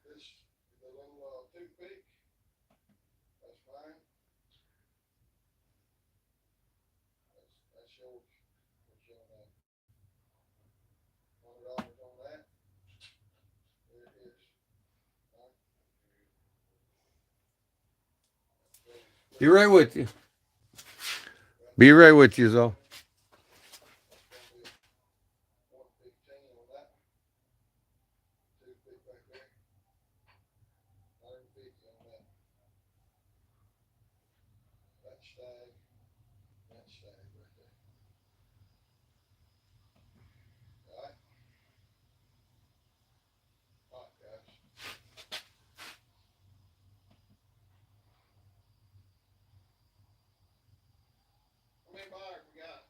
this, the little toothpick, that's fine. That's yours. What's your $100 on that? There it is. Right? Be right with you. Be right with you, though. That's gonna be 115 on that toothpick back there. 150 on that. That stag right there. Alright? Alright, guys. How many buyers we got?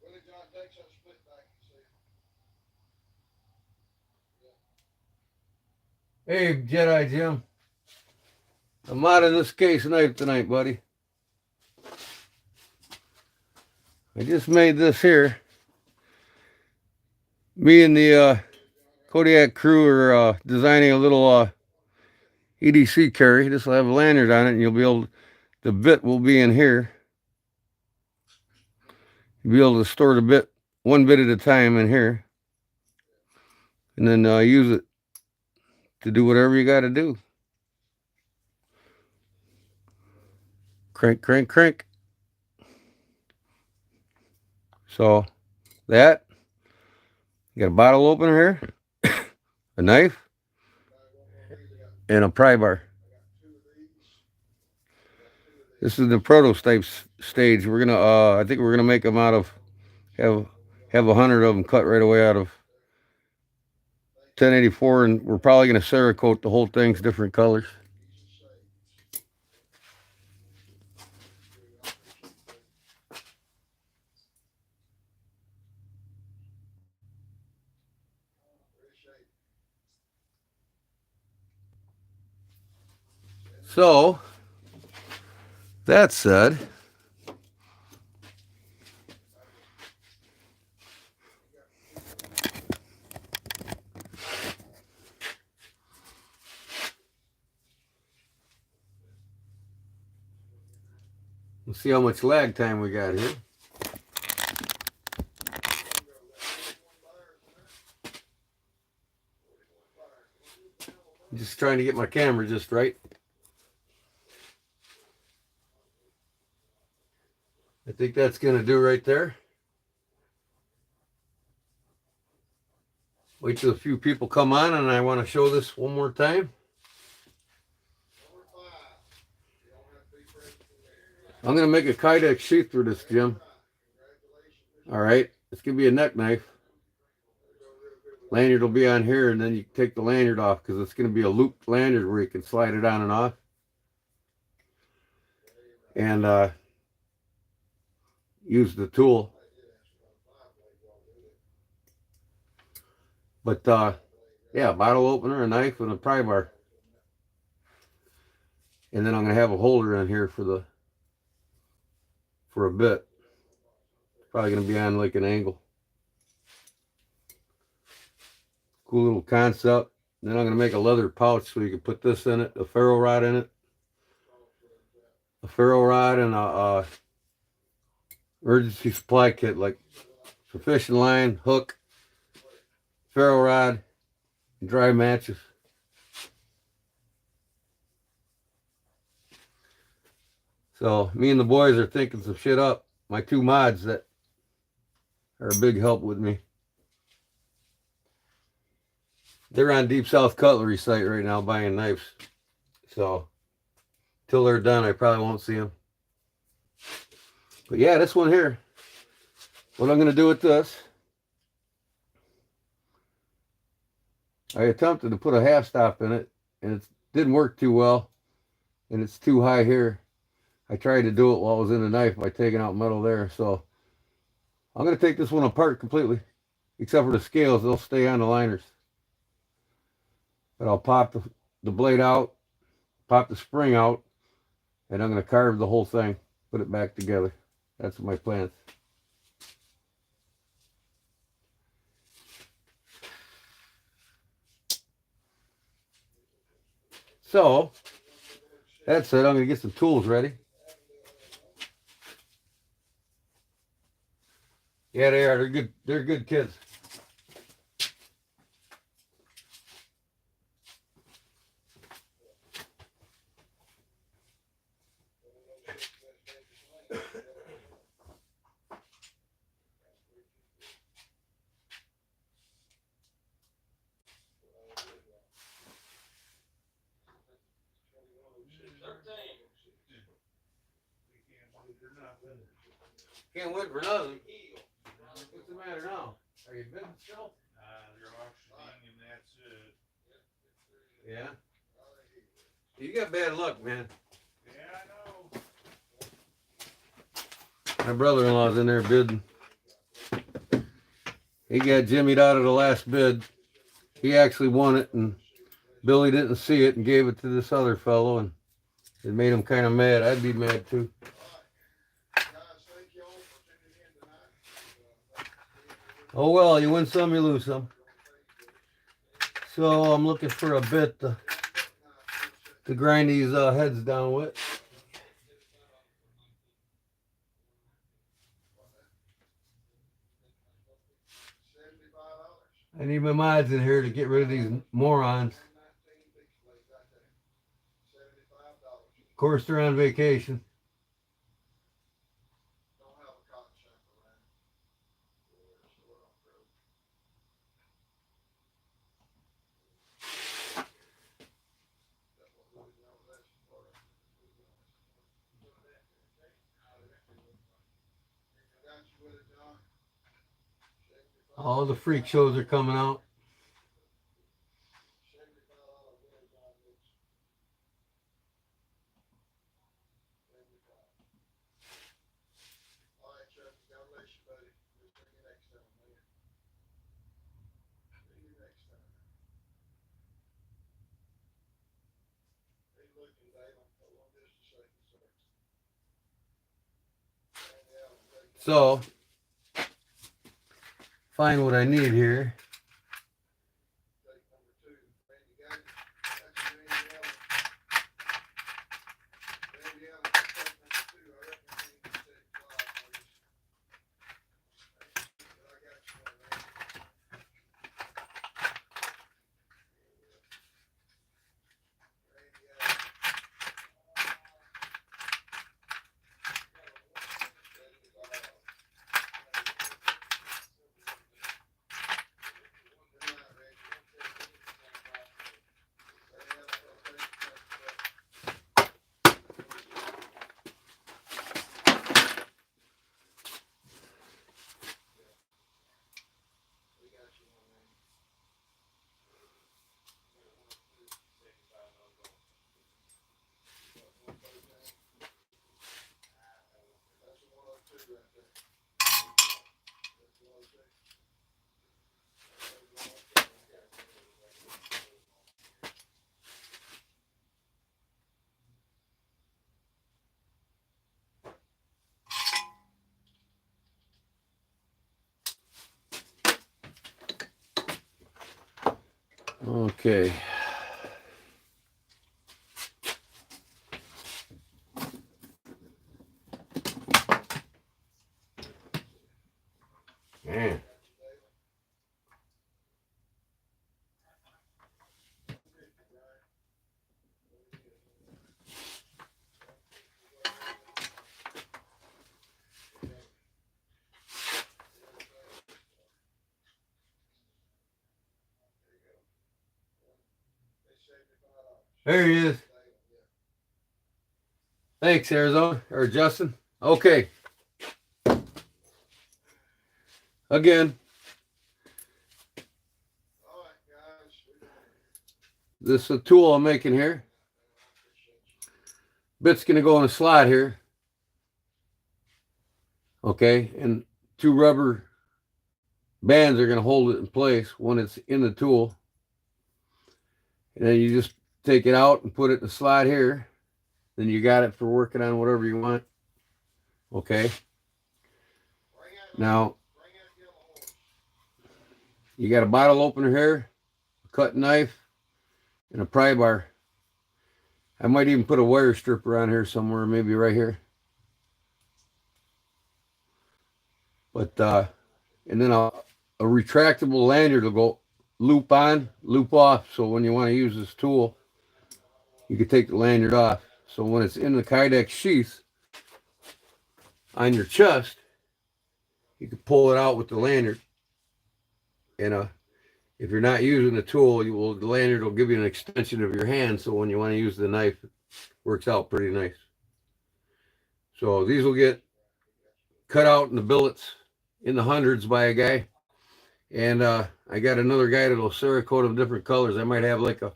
Willie John takes that split back and see. Hey, Jedi Jim. I'm out of this case knife tonight, buddy. I just made this here. Me and the Kodiak crew are designing a little EDC carry. This will have a lanyard on it, and you'll be able. The bit will be in here. You'll be able to store the bit one bit at a time in here, and then use it to do whatever you got to do. Crank, crank, crank. So that, you got a bottle opener here, a knife, and a pry bar. This is the prototype stage. We're gonna, I think we're gonna make them out of, have 100 of them cut right away out of 1084, and we're probably gonna Cerakote the whole thing's different colors. So, that said, let's see how much lag time we got here. Just trying to get my camera just right. I think that's gonna do right there. Wait till a few people come on, and I want to show this one more time. I'm gonna make a Kydex sheath for this, Jim. All right, it's gonna be a neck knife. Lanyard will be on here, and then you take the lanyard off because it's gonna be a looped lanyard where you can slide it on and off. And use the tool. But yeah, bottle opener, a knife, and a pry bar. And then I'm gonna have a holder in here for a bit. Probably gonna be on like an angle. Cool little concept. Then I'm gonna make a leather pouch so you can put this in it, a ferro rod in it, a ferro rod, and a emergency supply kit like fishing line, hook, ferro rod, and dry matches. So me and the boys are thinking some shit up. My two mods that are a big help with me. They're on Deep South Cutlery site right now buying knives. So till they're done, I probably won't see them. But yeah, this one here, what I'm going to do with this, I attempted to put a half stop in it, and it didn't work too well, and it's too high here. I tried to do it while I was in the knife by taking out metal there. So I'm going to take this one apart completely, except for the scales. They'll stay on the liners. But I'll pop the blade out, pop the spring out, and I'm going to carve the whole thing, put it back together. That's my plan. So that's it. I'm gonna get some tools ready. Yeah, they are. They're good. They're good kids. Can't wait for nothing. What's the matter now? Are you bidding still? They're auctioning and that's it. Yeah. You got bad luck, man. Yeah, I know. My brother-in-law's in there bidding. He got jimmied out of the last bid. He actually won it, and Billy didn't see it and gave it to this other fellow, and it made him kind of mad. I'd be mad too. Oh well, you win some, you lose some. So I'm looking for a bit to grind these heads down with. I need my mods in here to get rid of these morons. Of course, they're on vacation. All the freak shows are coming out. So, find what I need here. Okay. Man. There he is. Thanks, Arizona, or Justin. Okay. Again, this is a tool I'm making here. Bit's going to go in a slot here. Okay, and two rubber bands are going to hold it in place when it's in the tool. And then you just take it out and put it in the slot here. Then you got it for working on whatever you want. Okay. Now, you got a bottle opener here, a cutting knife, and a pry bar. I might even put a wire stripper on here somewhere, maybe right here. But and then a retractable lanyard will go loop on, loop off. So when you want to use this tool, you can take the lanyard off. So when it's in the Kydex sheath on your chest, you can pull it out with the lanyard. And if you're not using the tool, the lanyard will give you an extension of your hand. So when you want to use the knife, it works out pretty nice. So these will get cut out in the billets in the hundreds by a guy. And I got another guy that'll Cerakote them different colors. I might have like a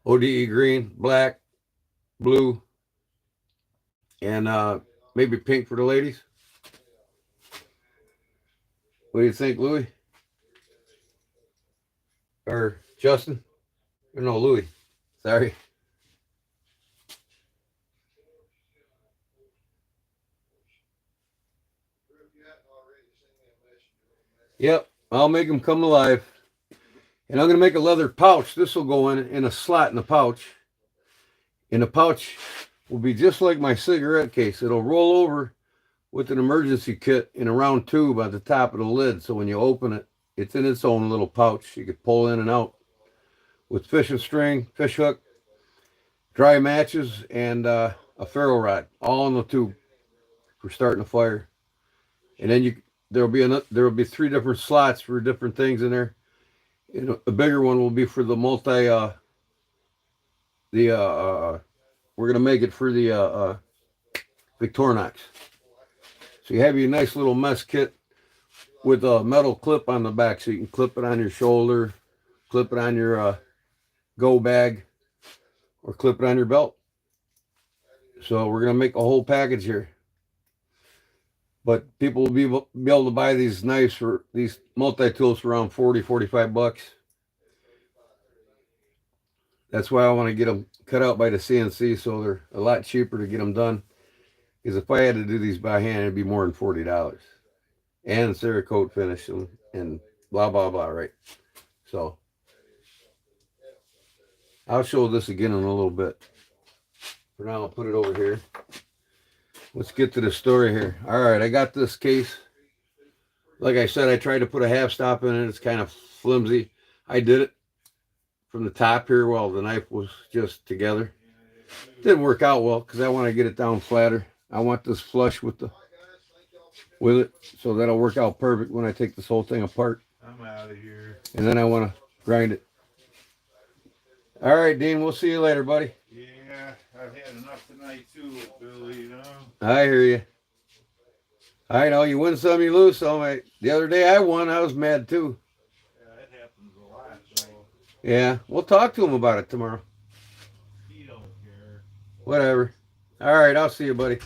ODE green, black, blue, and maybe pink for the ladies. What do you think, Louis? Or Justin? Or no, Louis. Sorry. Yep, I'll make them come alive. And I'm going to make a leather pouch. This will go in a slot in the pouch. And the pouch will be just like my cigarette case. It'll roll over with an emergency kit in a round tube at the top of the lid. So when you open it, it's in its own little pouch. You can pull in and out with fishing string, fish hook, dry matches, and a ferro rod, all in the tube for starting a fire. And then there will be 3 different slots for different things in there. And a bigger one will be for the we're gonna make it for the Victorinox. So you have your nice little mess kit with a metal clip on the back, so you can clip it on your shoulder, clip it on your go bag, or clip it on your belt. So we're gonna make a whole package here. But people will be able to buy these knives for these multi-tools for around $40-$45. That's why I want to get them cut out by the CNC, so they're a lot cheaper to get them done. Because if I had to do these by hand, it'd be more than $40. And Cerakote finish them and blah, blah, blah, right? So I'll show this again in a little bit. For now, I'll put it over here. Let's get to the story here. All right, I got this case. Like I said, I tried to put a half stop in it. It's kind of flimsy. I did it from the top here while the knife was just together. Didn't work out well because I want to get it down flatter. I want this flush with it, so that'll work out perfect when I take this whole thing apart. I'm out of here. And then I want to grind it. All right, Dean, we'll see you later, buddy. Yeah, I've had enough tonight too, Billy, you know. I hear you. I know, you win some, you lose some. The other day I won, I was mad too. Yeah, it happens a lot, so Yeah, we'll talk to him about it tomorrow. he don't care. Whatever. All right, I'll see you, buddy.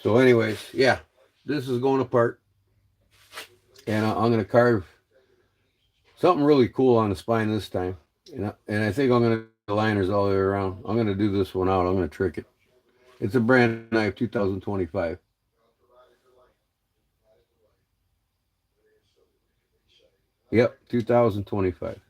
So anyways, yeah, this is going apart. And I'm going to carve something really cool on the spine this time. And I think I'm going to do liners all the way around. I'm going to do this one out. I'm going to trick it. It's a brand knife, 2025. Yep, 2025.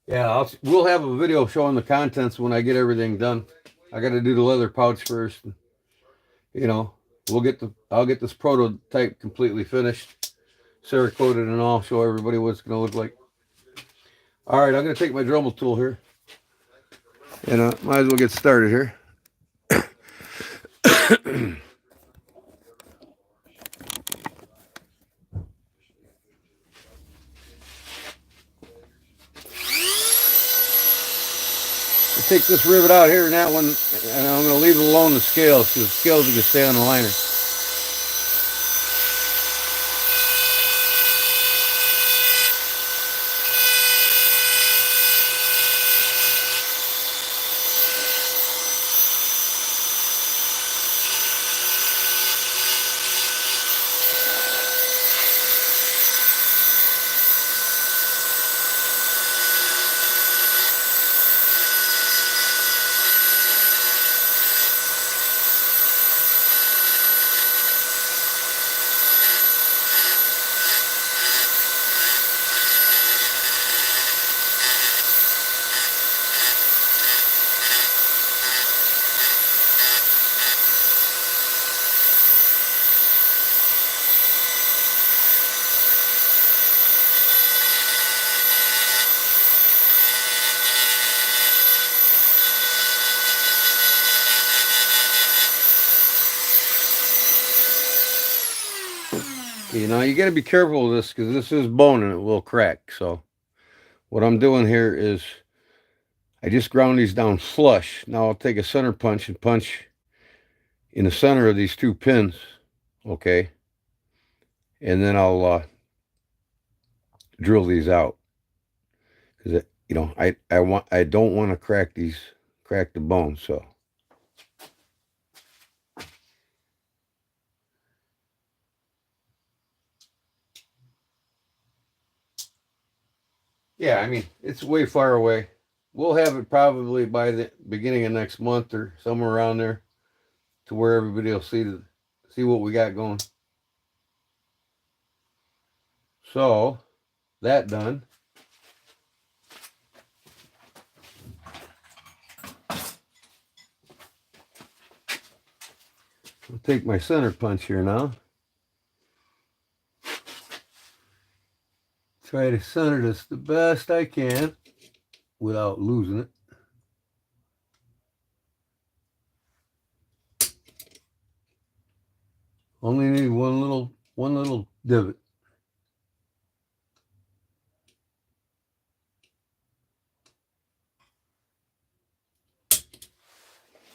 Yeah, we'll have a video showing the contents when I get everything done. I got to do the leather pouch first. You know, I'll get this prototype completely finished, Cerakoted and all. Show everybody what it's going to look like. All right, I'm going to take my Dremel tool here, and might as well get started here. Take this rivet out here and that one, and I'm going to leave it alone the scales, because the scales are going to stay on the liner. You know, you got to be careful with this because this is bone and it will crack. So what I'm doing here is I just ground these down flush. Now I'll take a center punch and punch in the center of these two pins, okay? And then I'll drill these out because you know I don't want to crack the bone. So yeah, I mean it's way far away. We'll have it probably by the beginning of next month or somewhere around there, to where everybody will see what we got going. So that done. I'll take my center punch here now. Try to center this the best I can without losing it. Only need one little divot.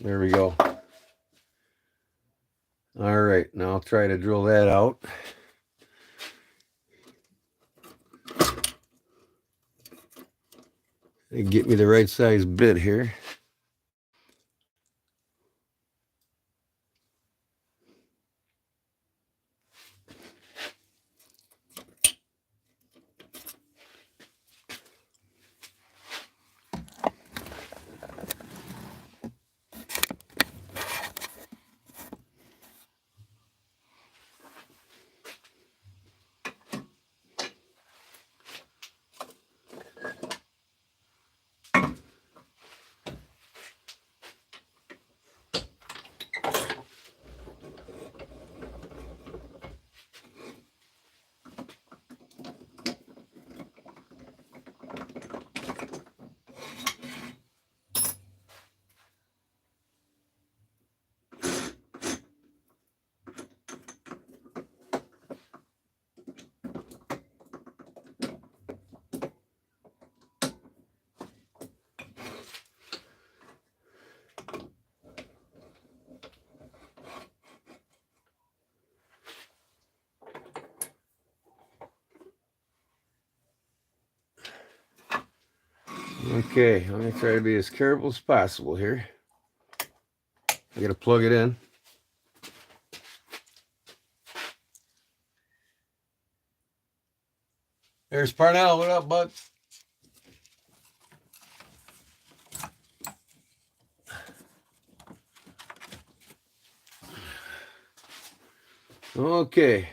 There we go. All right, now I'll try to drill that out. And get me the right size bit here. Okay, I'm gonna try to be as careful as possible here. I gotta plug it in. There's Parnell. What up, bud? Okay.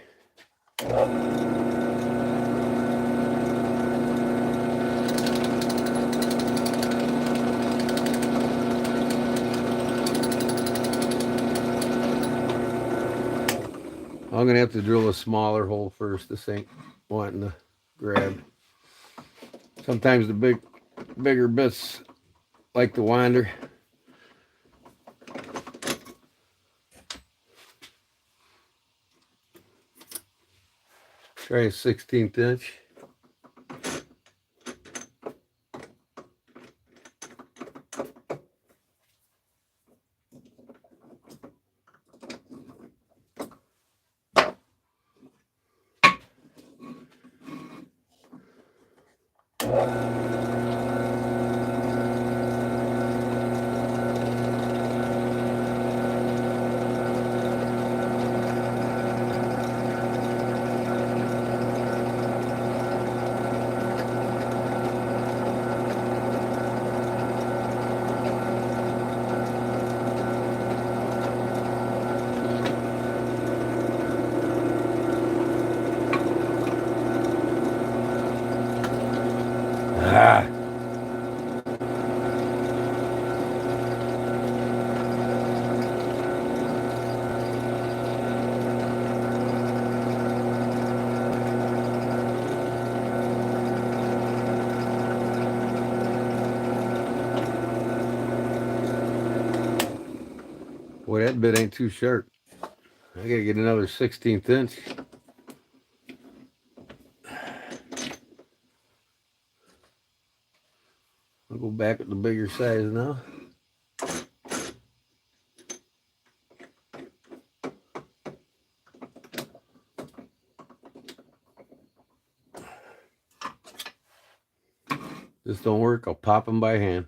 I'm gonna have to drill a smaller hole first. This ain't wanting to grab. Sometimes the bigger bits like to wander. Try a 16th inch. Ah. Boy, that bit ain't too sharp. I gotta get another 16th inch. back with the bigger size now. This don't work, I'll pop them by hand.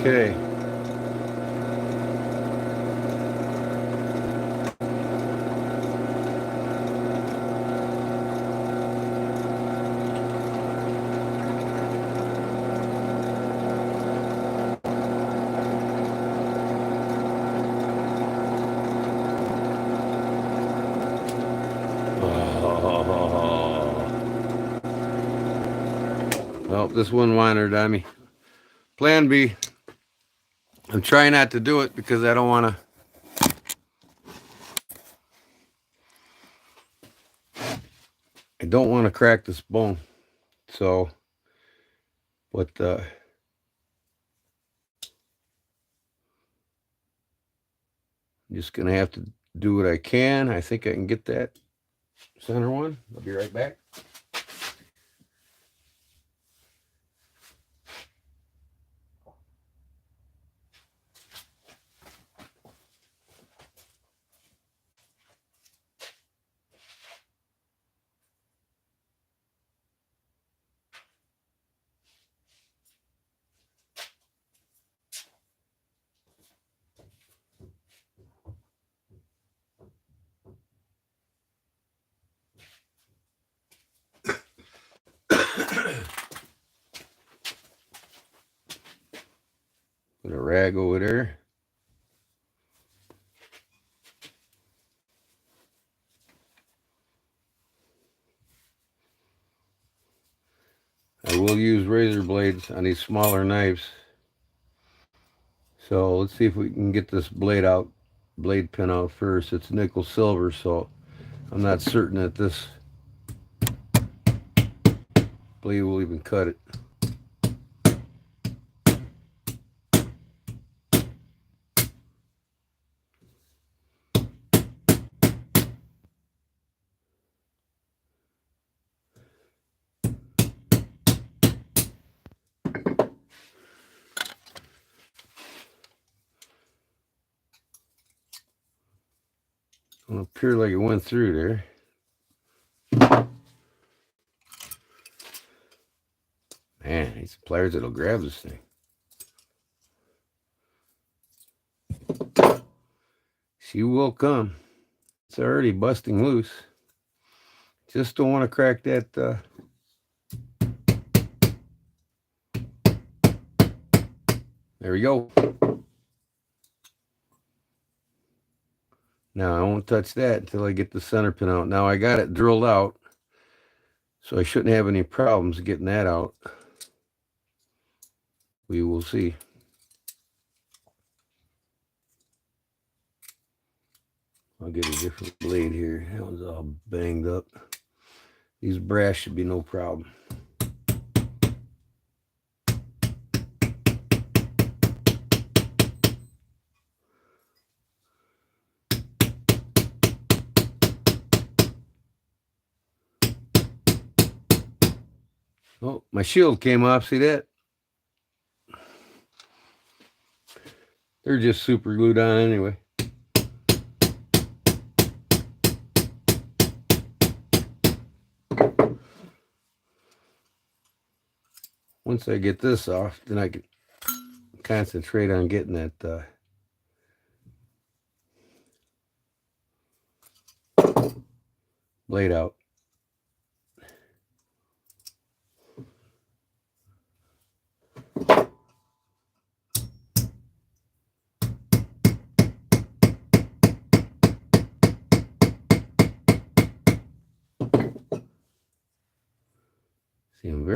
Okay. Well, this one wandered on me. Plan B. I'm trying not to do it because I don't want to. I don't want to crack this bone. So, but I'm just gonna have to do what I can. I think I can get that center one. I'll be right back. Put a rag over there. I will use razor blades on these smaller knives. So let's see if we can get this blade pin out first. It's nickel silver, so I'm not certain that this blade will even cut it. It appeared like it went through there. Man, these pliers that'll grab this thing. She will come. It's already busting loose. Just don't want to crack that. There we go. Now I won't touch that until I get the center pin out. Now I got it drilled out, so I shouldn't have any problems getting that out. We will see. I'll get a different blade here. That one's all banged up. These brass should be no problem. Oh, my shield came off. See that? They're just super glued on anyway. Once I get this off, then I can concentrate on getting that blade out.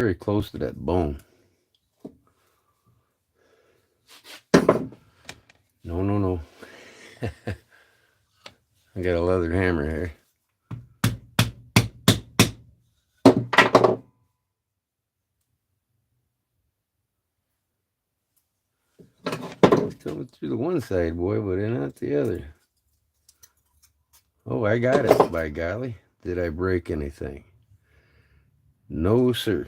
very close to that bone. No, no, no. I got a leather hammer here. It's coming through the one side, boy, but not the other. Oh, I got it, by golly. Did I break anything? No, sir.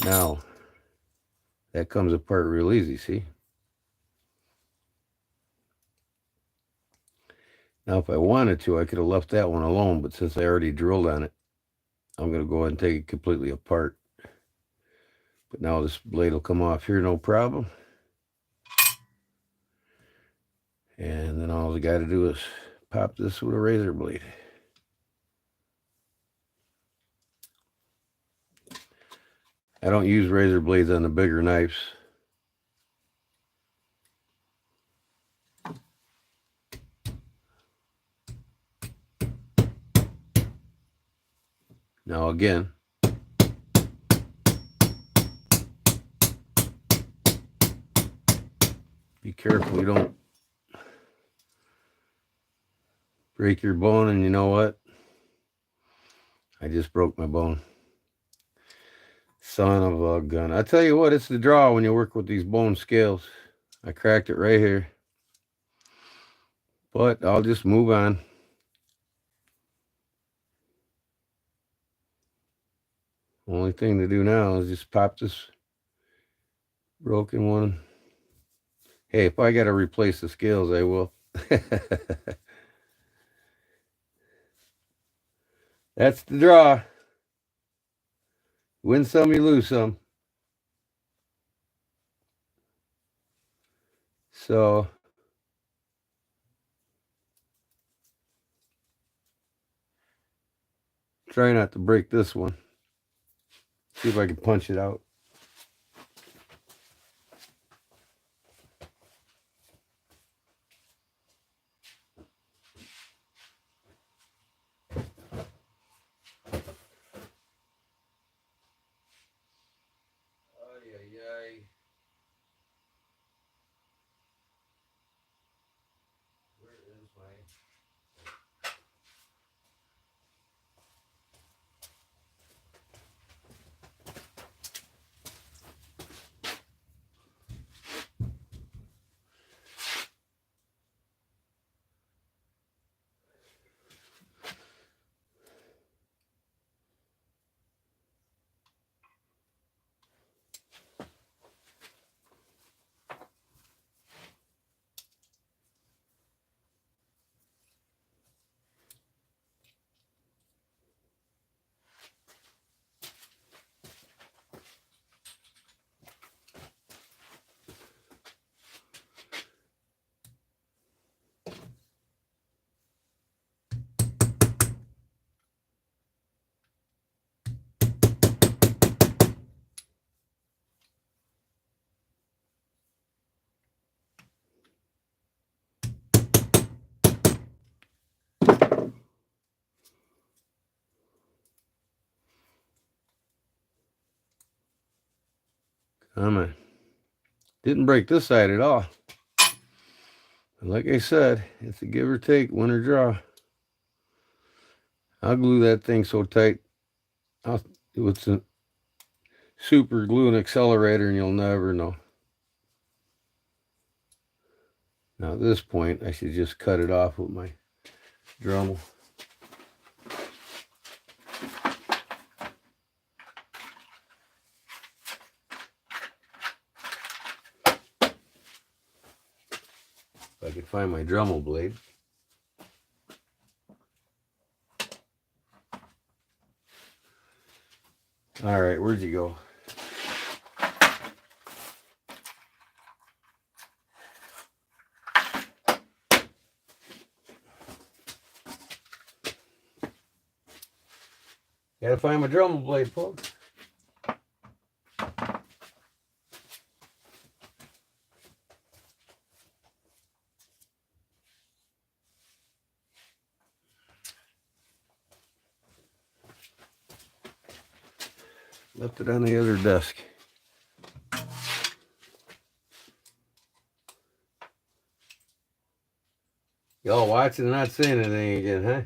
Now, that comes apart real easy, see? Now, if I wanted to, I could have left that one alone, but since I already drilled on it, I'm going to go ahead and take it completely apart. But now this blade will come off here, no problem. And then all I got to do is pop this with a razor blade. I don't use razor blades on the bigger knives. Now again, be careful you don't break your bone. And you know what? I just broke my bone. Son of a gun. I tell you what, it's the draw when you work with these bone scales. I cracked it right here. But I'll just move on. Only thing to do now is just pop this broken one. Hey, if I got to replace the scales, I will. That's the draw. Win some, you lose some. So, try not to break this one. See if I can punch it out. Where is my... Come on. Didn't break this side at all. And like I said, it's a give or take, win or draw. I'll glue that thing so tight. I'll do it with super glue and accelerator and you'll never know. Now at this point, I should just cut it off with my Dremel. If I could find my Dremel blade. All right, where'd you go? Gotta find my Dremel blade, folks. Left it on the other desk. Y'all watching and not saying anything again, huh?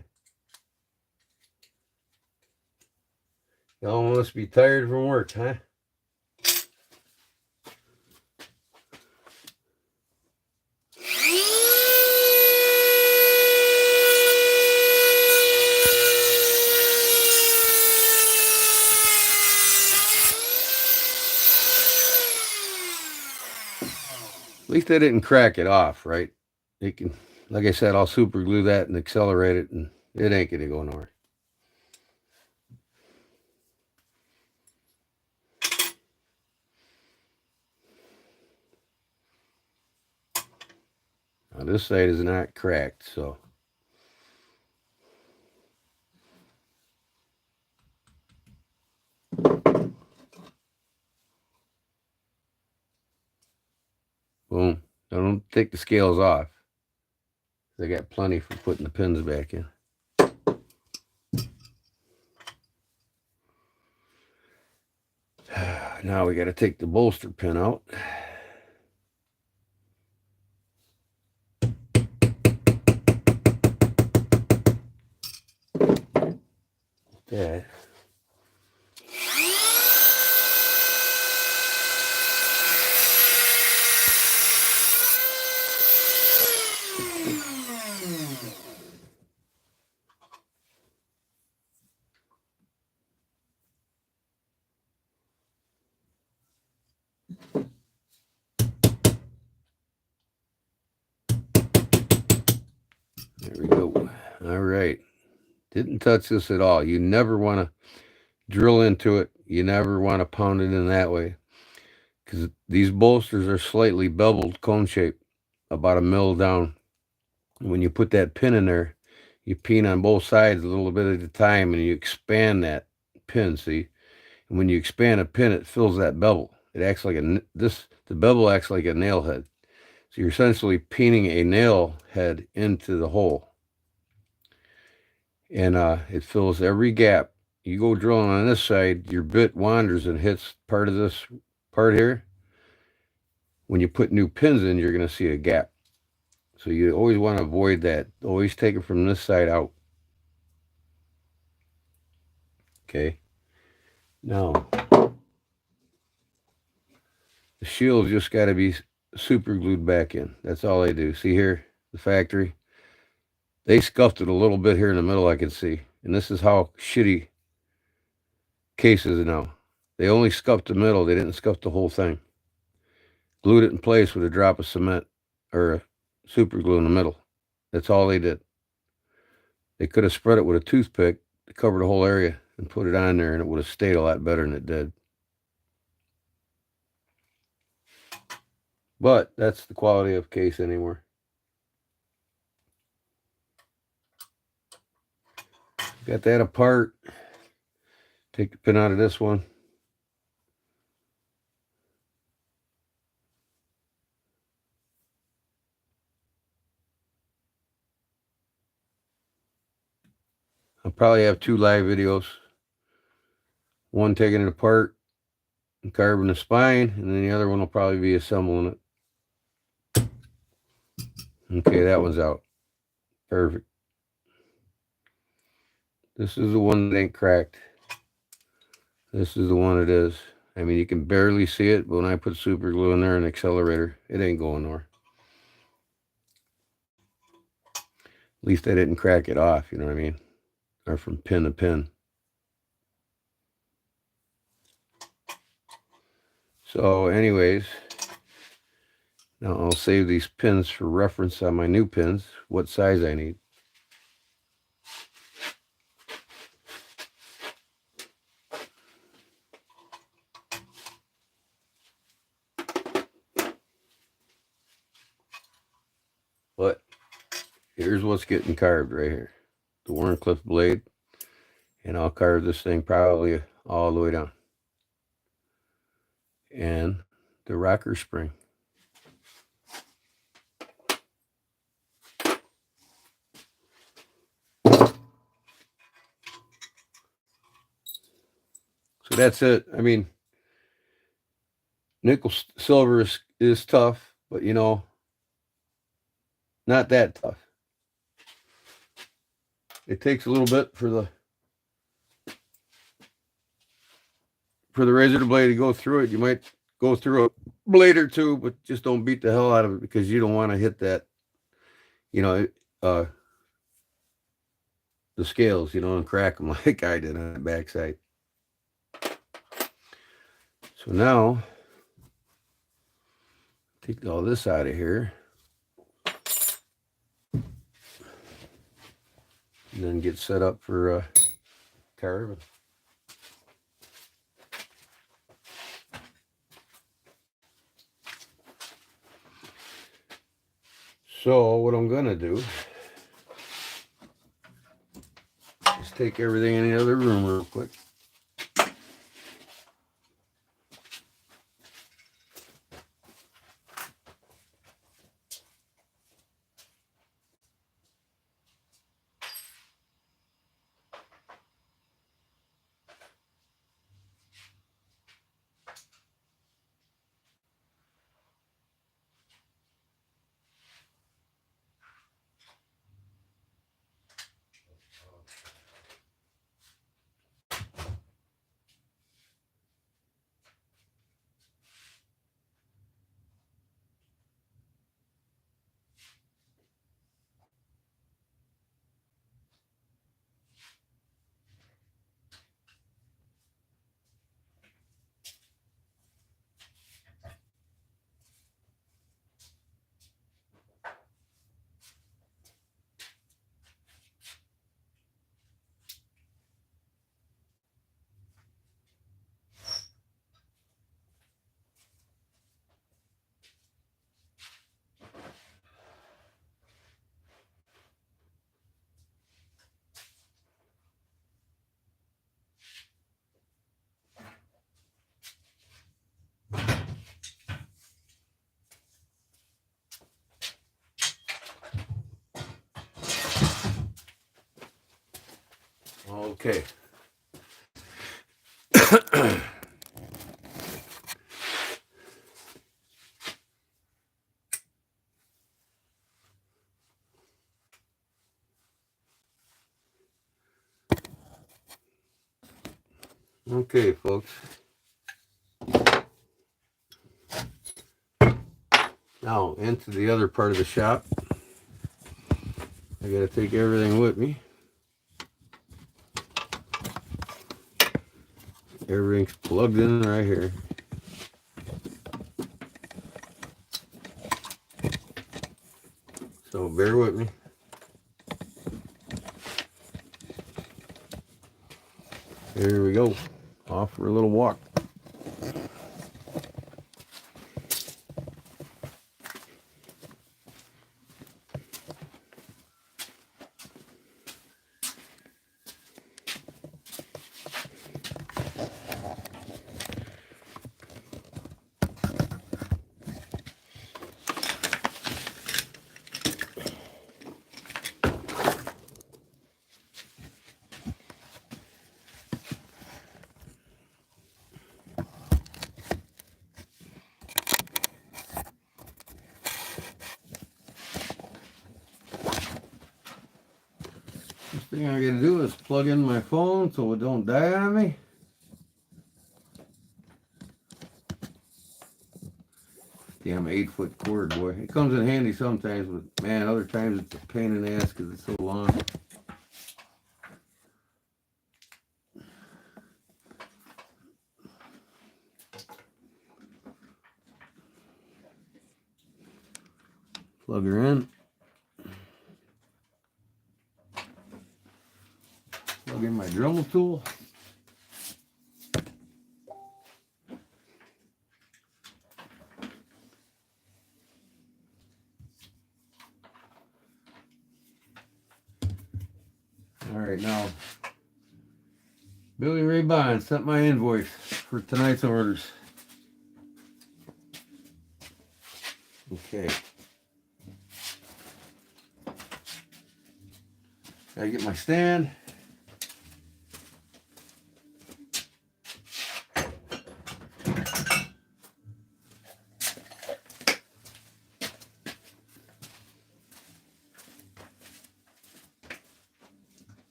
Y'all must be tired from work, huh? At least I didn't crack it off, right? It can, like I said, I'll super glue that and accelerate it, and it ain't gonna go nowhere. Now this side is not cracked, so. Boom. Now don't take the scales off. They got plenty for putting the pins back in. Now we got to take the bolster pin out. That. There we go. All right. Didn't touch this at all. You never want to drill into it. You never want to pound it in that way, because these bolsters are slightly beveled cone shape, about a mil down. When you put that pin in there, you pin on both sides a little bit at a time, and you expand that pin, see? And when you expand a pin, it fills that bevel. It acts like the bevel acts like a nail head. So you're essentially pinning a nail head into the hole. And it fills every gap. You go drilling on this side, your bit wanders and hits part of this part here. When you put new pins in, you're going to see a gap. So you always want to avoid that. Always take it from this side out. Okay. Now, the shield's just got to be super glued back in. That's all I do. See here, the factory? They scuffed it a little bit here in the middle, I can see. And this is how shitty cases now. They only scuffed the middle. They didn't scuff the whole thing. Glued it in place with a drop of cement or a super glue in the middle. That's all they did. They could have spread it with a toothpick to cover the whole area and put it on there, and it would have stayed a lot better than it did. But that's the quality of case anymore. Got that apart. Take the pin out of this one. I'll probably have 2 live videos. One taking it apart and carving the spine, and then the other one will probably be assembling it. Okay, that one's out. Perfect. This is the one that ain't cracked. This is the one it is. I mean, you can barely see it, but when I put super glue in there and accelerator, it ain't going nowhere. At least I didn't crack it off, you know what I mean? Or from pin to pin. So anyways, now I'll save these pins for reference on my new pins, what size I need. But here's what's getting carved right here. The Warncliffe blade. And I'll carve this thing probably all the way down. And the rocker spring. So that's it. I mean, nickel silver is tough, but you know, not that tough. It takes a little bit for the razor blade to go through it. You might go through a blade or two, but just don't beat the hell out of it because you don't want to hit that, you know, the scales, you know, and crack them like I did on the backside. So now, take all this out of here. And then get set up for carving. So what I'm gonna do is take everything in the other room real quick. Okay. Okay, folks. Now into the other part of the shop. I gotta take everything with me. Everything's plugged in right here. So bear with me. Here we go. Off for a little walk. First thing I gotta do is plug in my phone so it don't die on me. Damn 8-foot cord, boy. It comes in handy sometimes, but man, other times it's a pain in the ass because it's so long. Plug her in. Plug in my Dremel tool. All right, now Billy Ray Bond sent my invoice for tonight's orders. Okay. Gotta get my stand.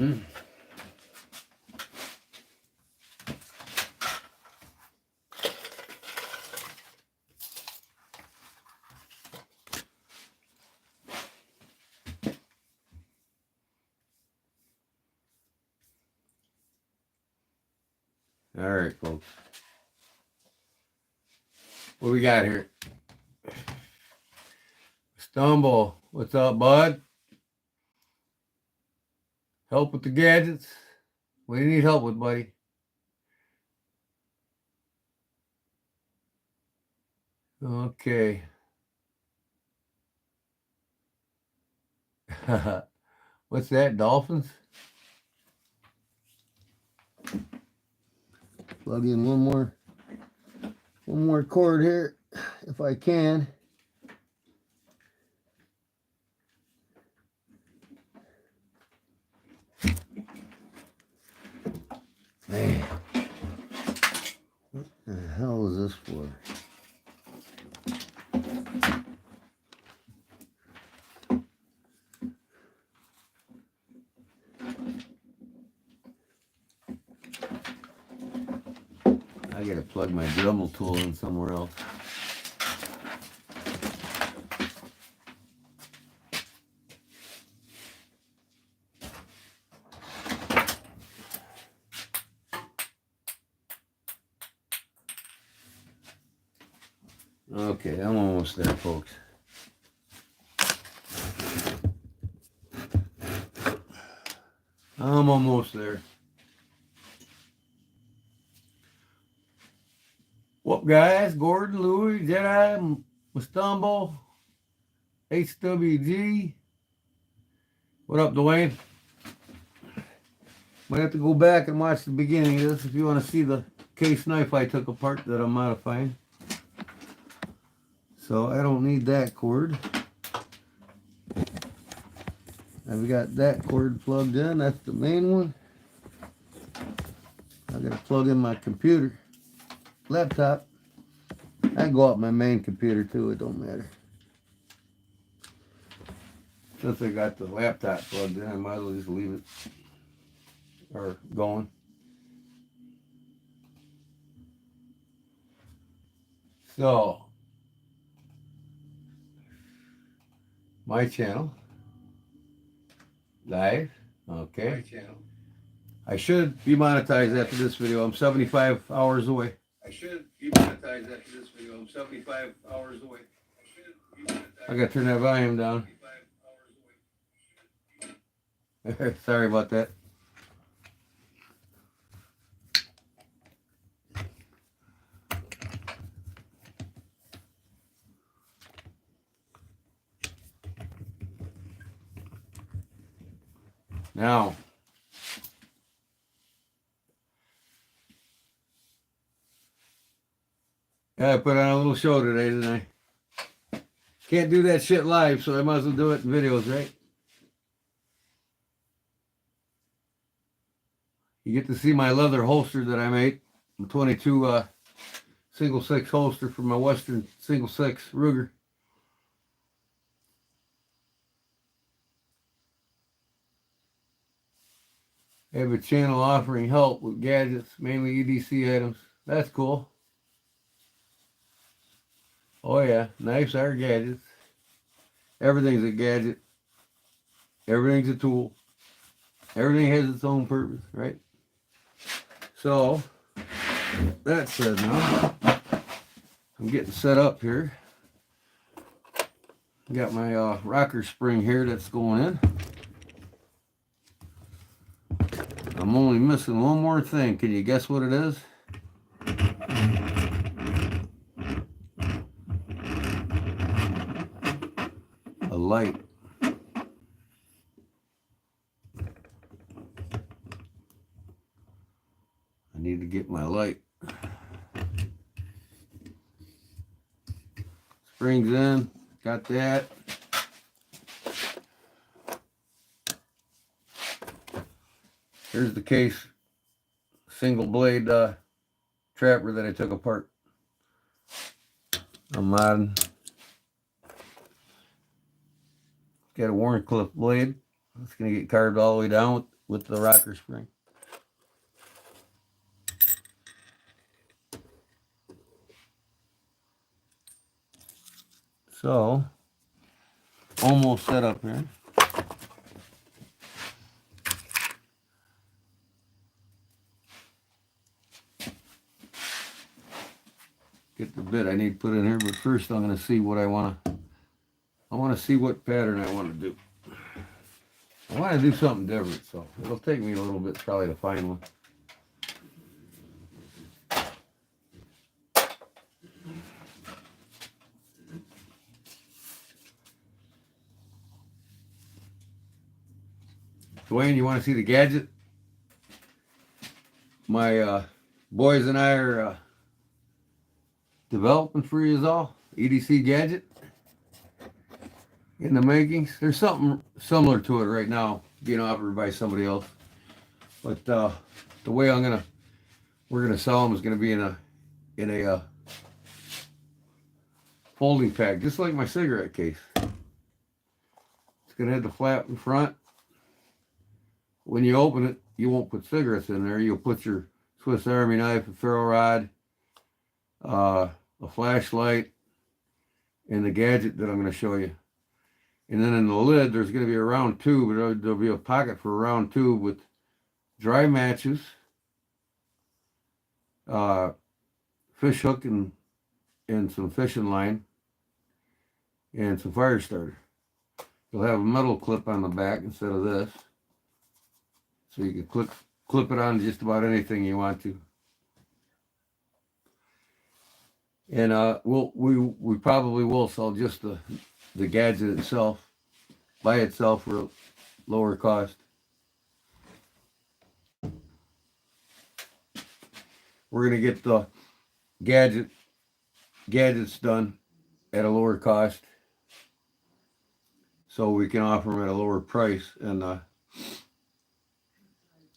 All right, folks. What we got here? Stumble. What's up, bud? Help with the gadgets? What do you need help with, buddy? Okay. What's that? Dolphins? Plug in one more cord here, if I can. Man, what the hell is this for? I gotta plug my Dremel tool in somewhere else. Okay, I'm almost there, folks. I'm almost there. What guys? Gordon, Louis, Jedi, Mustumble, HWG. What up, Dwayne? Might have to go back and watch the beginning of this if you want to see the case knife I took apart that I'm modifying. So I don't need that cord. I've got that cord plugged in. That's the main one. I gotta plug in my computer, laptop. I can go out my main computer too. It don't matter. Since I got the laptop plugged in, I might as well just leave it or going. So my channel live. Okay. My channel. I should be monetized after this video. I'm 75 hours away. I should be monetized after this video. I'm 75 hours away. I gotta turn that volume down. Sorry about that. Now, I put on a little show today, didn't I? Can't do that shit live, so I might as well do it in videos, right? You get to see my leather holster that I made. A 22 single 6 holster for my Western single 6 Ruger. I have a channel offering help with gadgets, mainly EDC items. That's cool. Oh yeah, knives are gadgets. Everything's a gadget. Everything's a tool. Everything has its own purpose, right? So, that said now, I'm getting set up here. Got my rocker spring here that's going in. I'm only missing one more thing. Can you guess what it is? A light. I need to get my light. Springs in. Got that. Here's the case, single blade trapper that I took apart. I'm modding. Got a Warncliffe blade. It's going to get carved all the way down with with the rocker spring. So, almost set up here. Get the bit I need put in here, but first I'm going to see what I want to see what pattern I want to do. I want to do something different, so it'll take me a little bit probably to find one. Dwayne, you want to see the gadget? My boys and I are developing for you all. EDC Gadget in the makings. There's something similar to it right now being offered by somebody else. But the way we're gonna sell them is gonna be in a folding pack, just like my cigarette case. It's gonna have the flap in front. When you open it, you won't put cigarettes in there. You'll put your Swiss Army knife, a ferro rod, a flashlight, and the gadget that I'm going to show you. And then in the lid, there's going to be a round tube. There'll be a pocket for a round tube with dry matches, fish hook and some fishing line, and some fire starter. You'll have a metal clip on the back instead of this. So you can clip it on just about anything you want to. And we probably will sell just the gadget itself by itself for a lower cost. We're gonna get the gadgets done at a lower cost, so we can offer them at a lower price, and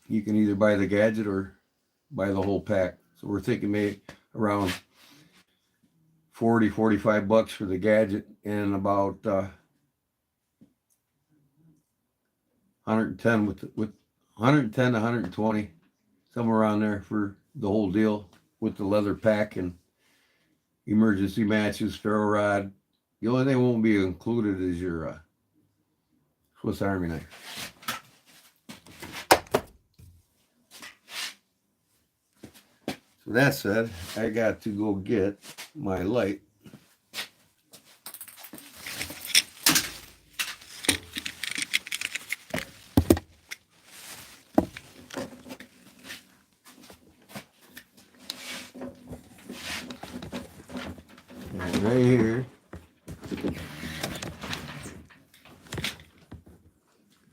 you can either buy the gadget or buy the whole pack. So we're thinking maybe around $40-45 for the gadget, and about 110 with 110 to 120, somewhere around there for the whole deal with the leather pack and emergency matches, ferro rod. The only thing won't be included is your Swiss Army knife. So that said, I got to go get my light. And right here.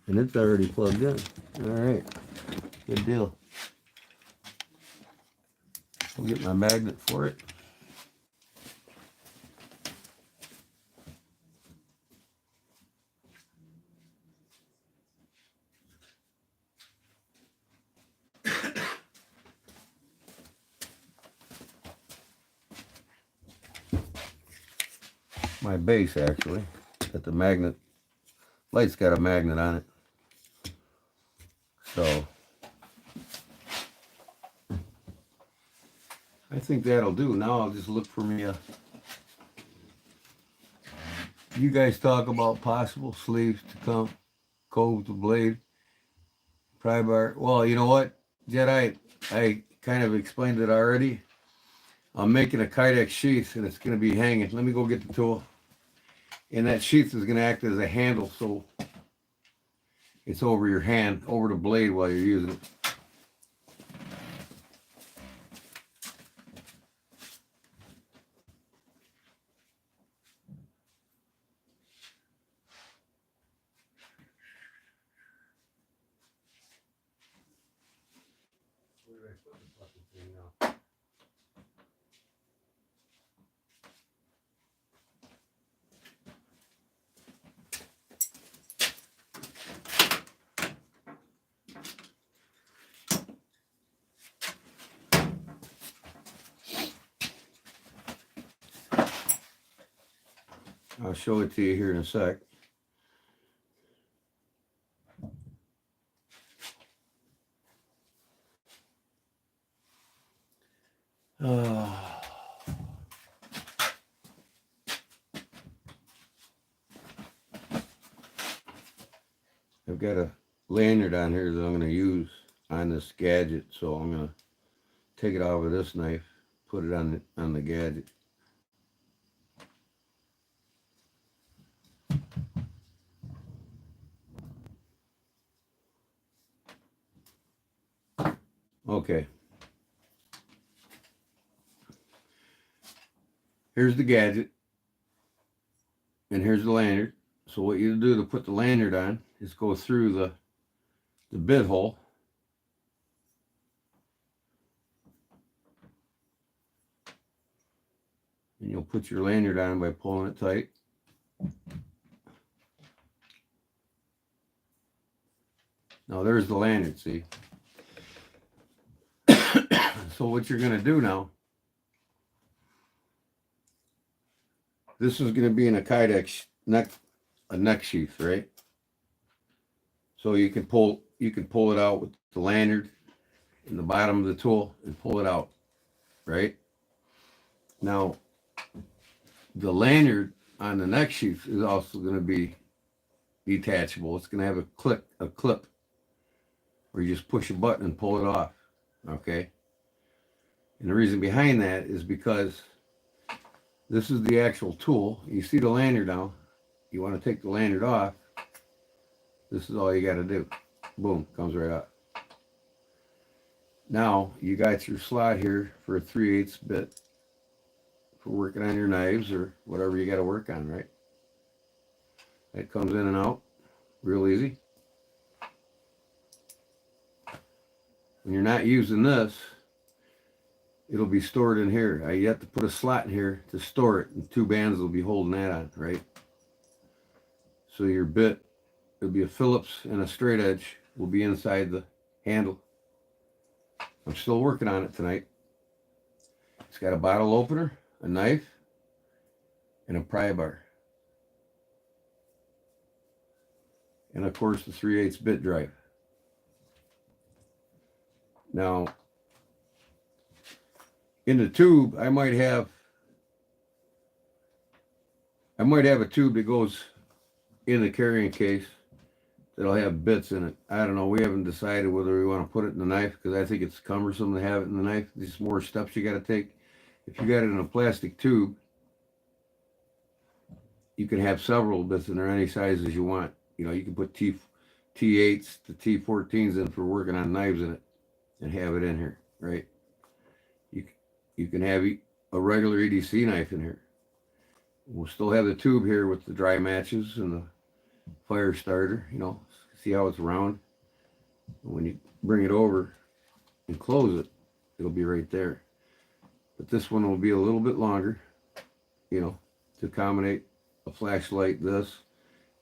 And it's already plugged in. All right, good deal. I'll get my magnet for it. My base actually, got the magnet. Light's got a magnet on it. So I think that'll do. Now I'll just look for me you guys talk about possible sleeves to come, cove the blade, pry bar. Well, you know what, Jedi, I kind of explained it already. I'm making a Kydex sheath and it's going to be hanging. Let me go get the tool. And that sheath is going to act as a handle, so it's over your hand, over the blade while you're using it. Where did I put the fucking thing now? I'll show it to you here in a sec. I've got a lanyard on here that I'm going to use on this gadget, so I'm going to take it out of this knife, put it on the gadget. Okay. Here's the gadget, and here's the lanyard. So what you do to put the lanyard on is go through the bit hole. And you'll put your lanyard on by pulling it tight. Now there's the lanyard, see? So what you're going to do now, this is going to be in a Kydex neck sheath, right? So you can pull it out with the lanyard in the bottom of the tool and pull it out, right? Now the lanyard on the neck sheath is also going to be detachable. It's going to have a clip where you just push a button and pull it off, okay? And the reason behind that is because this is the actual tool. You see the lanyard now. You want to take the lanyard off. This is all you got to do. Boom, comes right out. Now you got your slot here for a 3/8 bit for working on your knives or whatever you got to work on, right? That comes in and out real easy. When you're not using this, it'll be stored in here. You have to put a slot in here to store it, and 2 bands will be holding that on, right? So your bit, it'll be a Phillips and a straight edge, will be inside the handle. I'm still working on it tonight. It's got a bottle opener, a knife, and a pry bar. And of course the 3/8 bit drive. Now, in the tube, I might have a tube that goes in the carrying case that'll have bits in it. I don't know. We haven't decided whether we want to put it in the knife because I think it's cumbersome to have it in the knife. There's more steps you got to take. If you got it in a plastic tube, you can have several bits in there, any sizes you want. You know, you can put T8s to T14s in for working on knives in it and have it in here, right? You can have a regular EDC knife in here. We'll still have the tube here with the dry matches and the fire starter, you know, see how it's round? When you bring it over and close it, it'll be right there. But this one will be a little bit longer, you know, to accommodate a flashlight, this,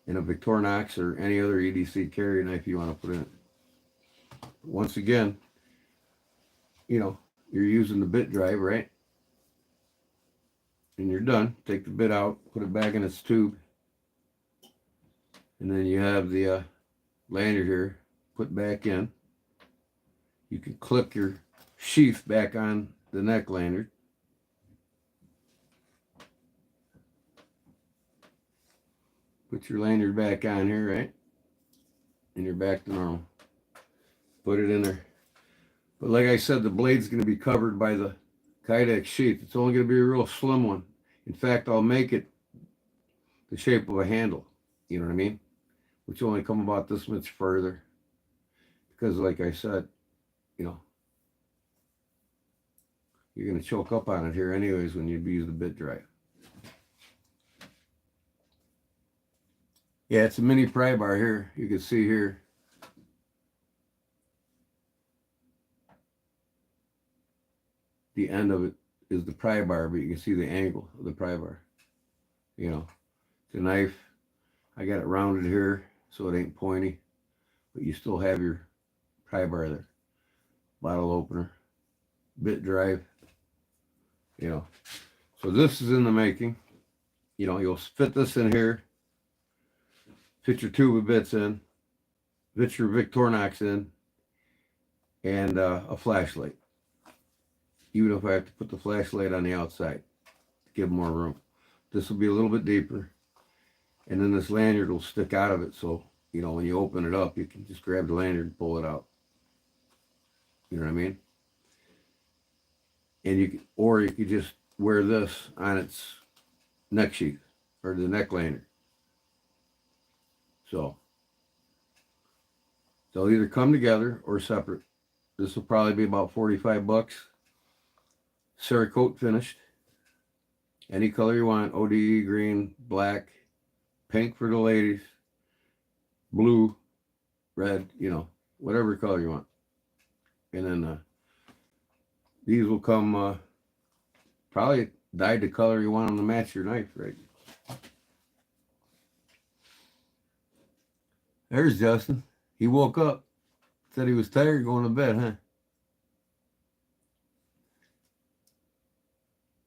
and a Victorinox or any other EDC carry knife you want to put in it. Once again, you know, you're using the bit drive, right? And you're done. Take the bit out, put it back in its tube. And then you have the lanyard here, put back in. You can clip your sheath back on the neck lanyard. Put your lanyard back on here, right? And you're back to normal. Put it in there. But like I said, the blade's going to be covered by the Kydex sheath. It's only going to be a real slim one. In fact, I'll make it the shape of a handle. You know what I mean? Which will only come about this much further. Because like I said, you know, you're going to choke up on it here anyways when you use the bit drive. Yeah, it's a mini pry bar here. You can see here. The end of it is the pry bar, but you can see the angle of the pry bar. You know, the knife, I got it rounded here so it ain't pointy, but you still have your pry bar there. Bottle opener, bit drive, you know. So this is in the making. You know, you'll fit this in here, fit your tube of bits in, fit your Victorinox in, and a flashlight. even if I have to put the flashlight on the outside to give more room. This will be a little bit deeper, and then this lanyard will stick out of it, so you know when you open it up, you can just grab the lanyard and pull it out. You know what I mean? And or you could just wear this on its neck sheath or the neck lanyard. So they'll either come together or separate. This will probably be about $45. Cerakote finished. Any color you want, ODE, green, black, pink for the ladies, blue, red, you know, whatever color you want. And then these will come probably dyed the color you want them to match your knife, right? There's Justin. He woke up, said he was tired going to bed, huh?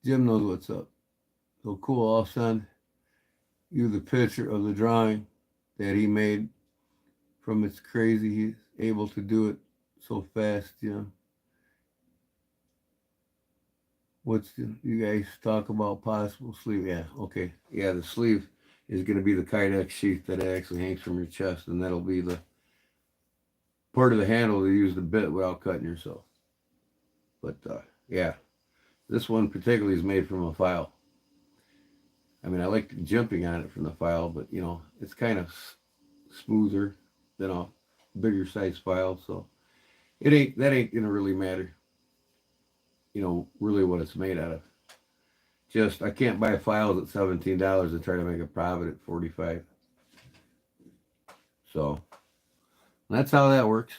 Jim knows what's up. So cool, I'll send you the picture of the drawing that he made from It's Crazy. He's able to do it so fast, you know. You guys talk about possible sleeve? Yeah, okay. Yeah, the sleeve is going to be the Kydex sheath that actually hangs from your chest, and that'll be the part of the handle to use the bit without cutting yourself. But yeah, this one particularly is made from a file. I mean, I like jumping on it from the file, but you know, it's kind of smoother than a bigger size file, so that ain't gonna really matter. You know, really what it's made out of. Just I can't buy files at $17 and try to make a profit at $45. So that's how that works.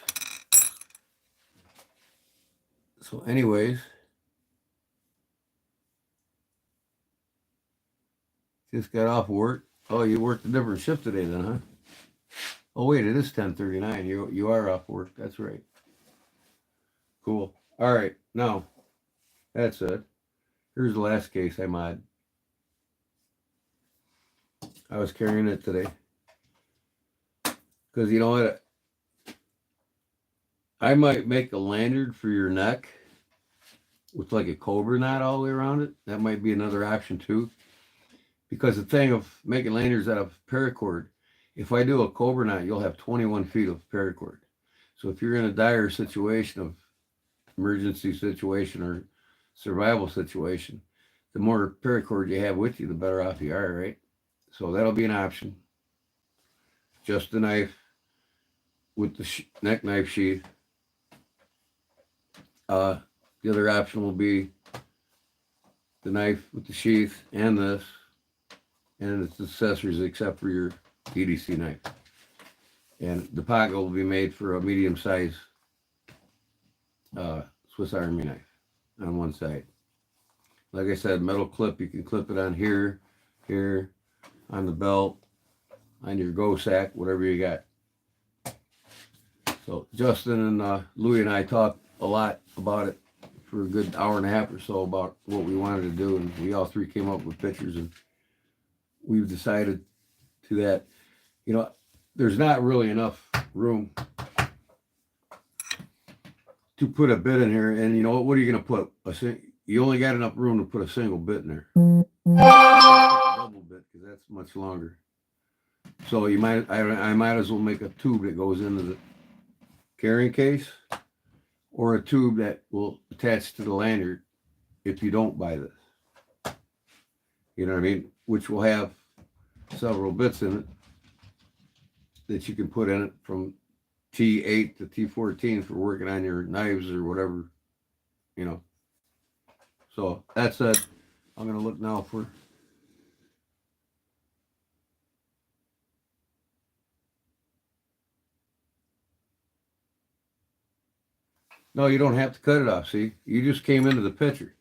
So, anyways, just got off work. Oh, you worked a different shift today, then, huh? Oh wait, it is 10:39. You are off work. That's right. Cool. All right, now that's it. Here's the last case I mod. I was carrying it today because you know what? I might make a lanyard for your neck with like a cobra knot all the way around it. That might be another option too. Because the thing of making lanyards out of paracord, if I do a cobra knot, you'll have 21 feet of paracord. So if you're in a dire situation of emergency situation or survival situation, the more paracord you have with you, the better off you are, right? So that'll be an option. Just the knife with the neck knife sheath. The other option will be the knife with the sheath and this, and its accessories except for your EDC knife. And the pocket will be made for a medium-sized Swiss Army knife on one side. Like I said, metal clip, you can clip it on here, here, on the belt, on your go sack, whatever you got. So Justin and Louie and I talked a lot about it for a good hour and a half or so about what we wanted to do, and we all three came up with pictures, and we've decided to that, you know, there's not really enough room to put a bit in here, and you know what are you going to put? You only got enough room to put a single bit in there. Double bit, because that's much longer. So I might as well make a tube that goes into the carrying case, or a tube that will attach to the lanyard if you don't buy this. You know what I mean? Which will have several bits in it that you can put in it from T8 to T14 for working on your knives or whatever, you know. So that's it. I'm going to look now for... No, you don't have to cut it off, see? You just came into the picture.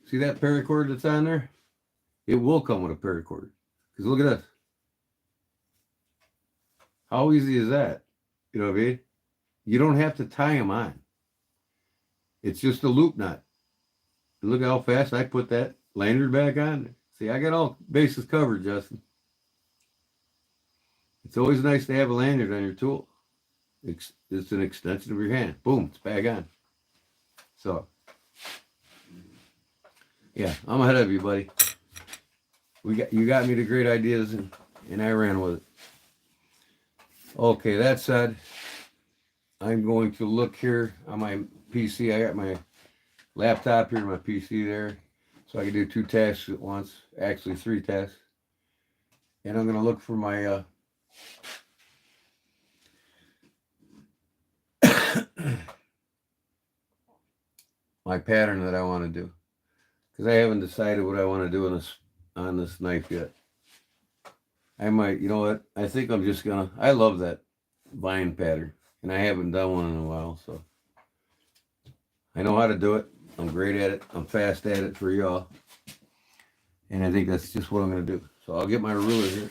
See that paracord that's on there? It will come with a paracord. Because look at this. How easy is that? You know what I mean? You don't have to tie them on. It's just a loop knot. Look how fast I put that lanyard back on. See, I got all bases covered, Justin. It's always nice to have a lanyard on your tool. It's an extension of your hand. Boom, it's back on. So, Yeah, I'm ahead of you, buddy. You got me the great ideas, and I ran with it. Okay, that said, I'm going to look here on my PC. I got my laptop here, my PC there, so I can do 2 tasks at once. Actually, 3 tasks. And I'm going to look for my my pattern that I want to do, because I haven't decided what I want to do on this knife yet. I might, you know what? I think I'm just gonna. I love that vine pattern, and I haven't done one in a while, so I know how to do it. I'm great at it. I'm fast at it for y'all, and I think that's just what I'm gonna do. So I'll get my ruler here.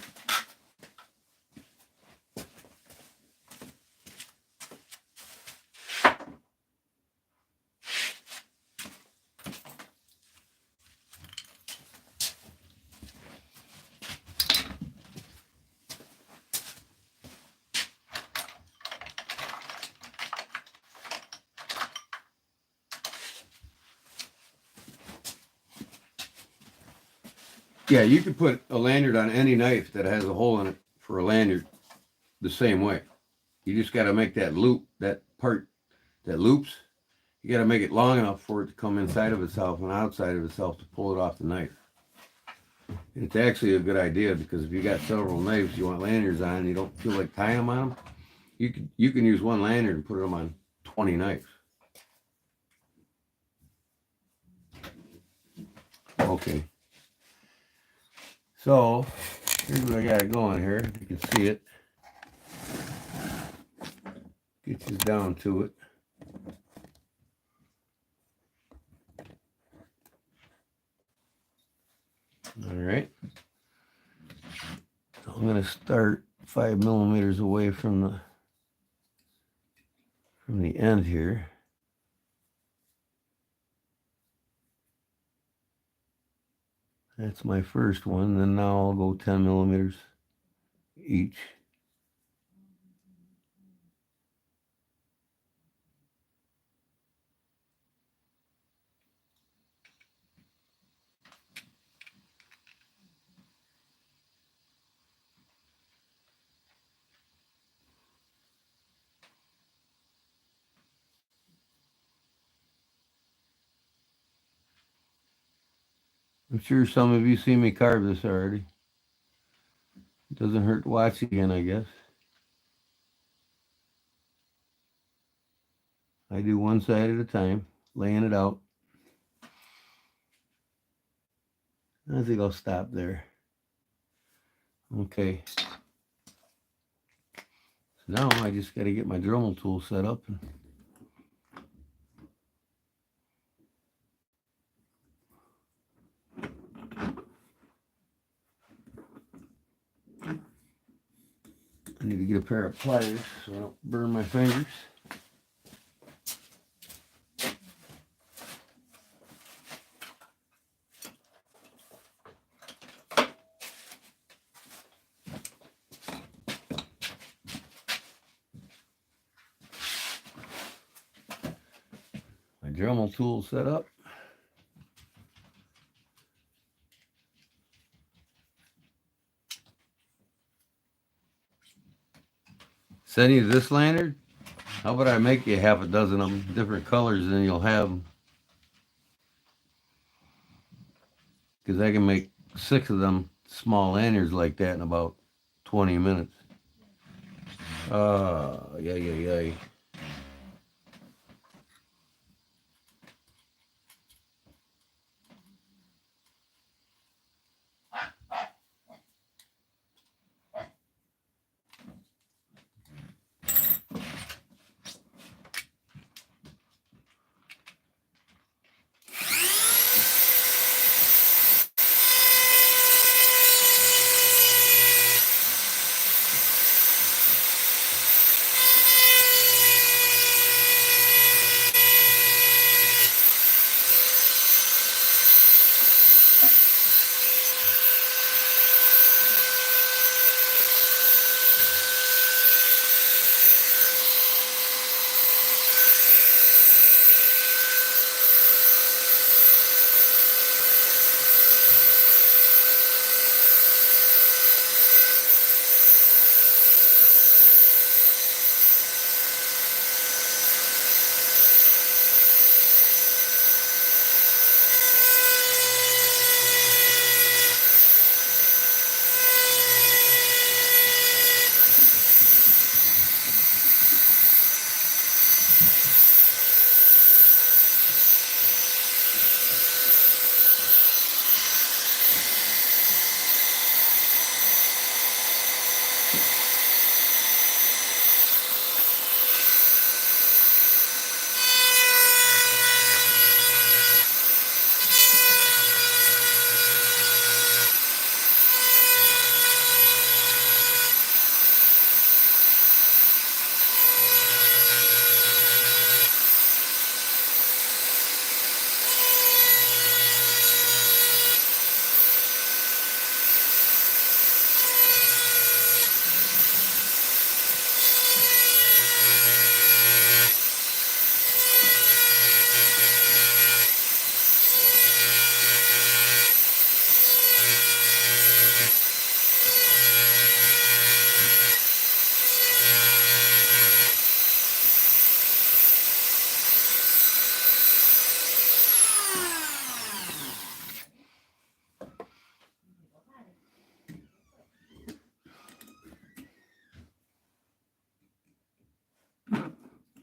Yeah, you could put a lanyard on any knife that has a hole in it for a lanyard the same way. You just got to make that loop, that part that loops, you got to make it long enough for it to come inside of itself and outside of itself to pull it off the knife. And it's actually a good idea, because if you got several knives you want lanyards on and you don't feel like tying them on them, you can use one lanyard and put them on 20 knives. Okay. So, here's what I got going here. You can see it. Get you down to it. All right. So I'm going to start 5 millimeters away from the end here. That's my first one. Then now I'll go 10 millimeters each. I'm sure some of you see me carve this already. It doesn't hurt to watch again, I guess. I do one side at a time, laying it out. I think I'll stop there. Okay. So now I just got to get my Dremel tool set up. I need to get a pair of pliers so I don't burn my fingers. My Dremel tool set up. Send you this lanyard. How about I make you half a dozen of them, different colors, and then you'll have them. Because I can make 6 of them small lanyards like that in about 20 minutes. Yeah.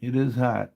It is hot.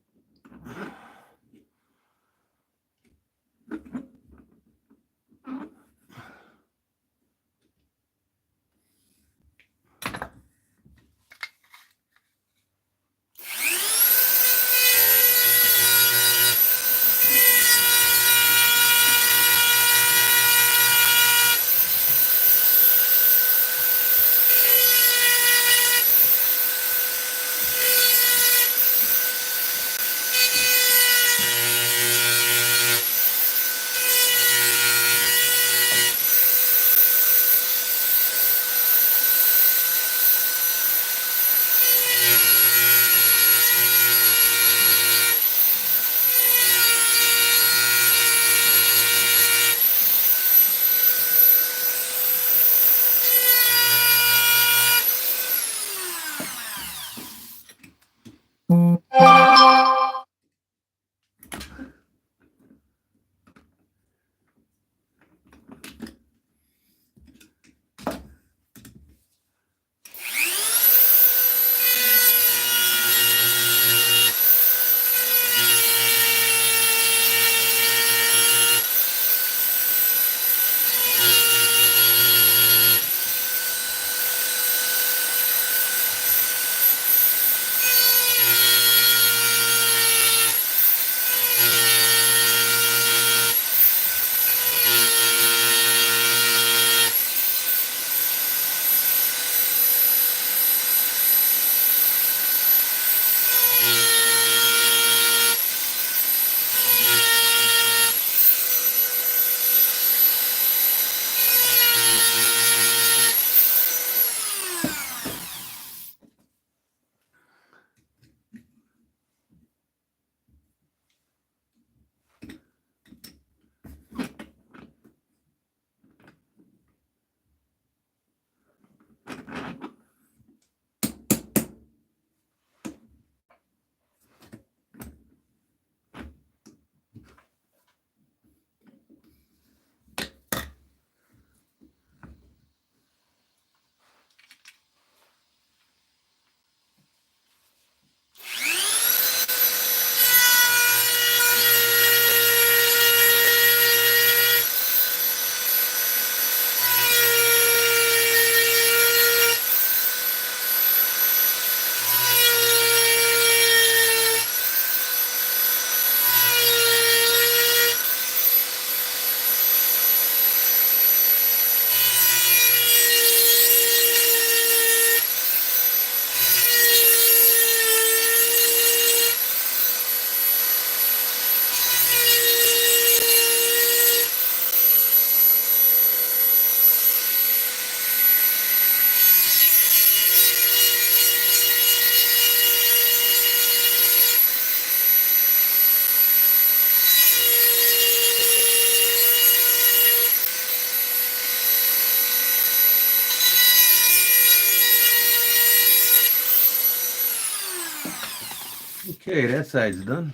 Okay, that side's done.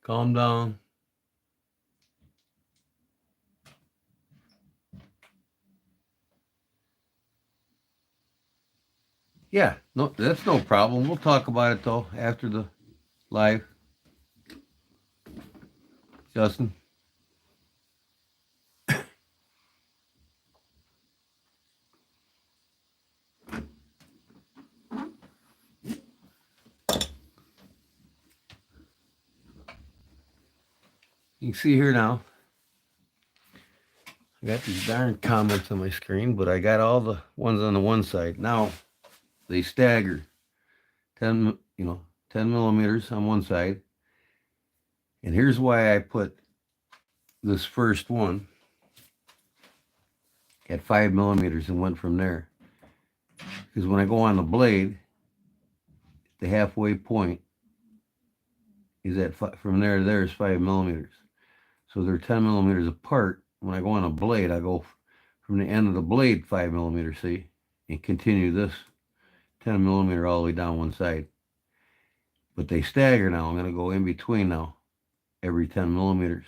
Calm down. Yeah, no, that's no problem. We'll talk about it though after the live. Justin. You can see here now. I got these darn comments on my screen, but I got all the ones on the one side. Now they stagger 10, 10 millimeters on one side. And here's why I put this first one at 5 millimeters and went from there. Because when I go on the blade, the halfway point is at from there to there is 5 millimeters. So they're 10 millimeters apart. When I go on a blade, I go from the end of the blade 5 millimeters, see, and continue this 10 millimeter all the way down one side. But they stagger now. I'm going to go in between now every 10 millimeters.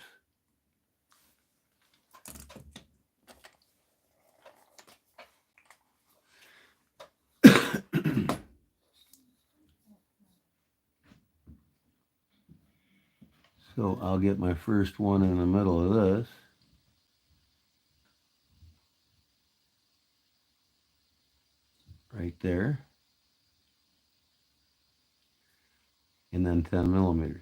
So I'll get my first one in the middle of this. Right there. And then 10 millimeters.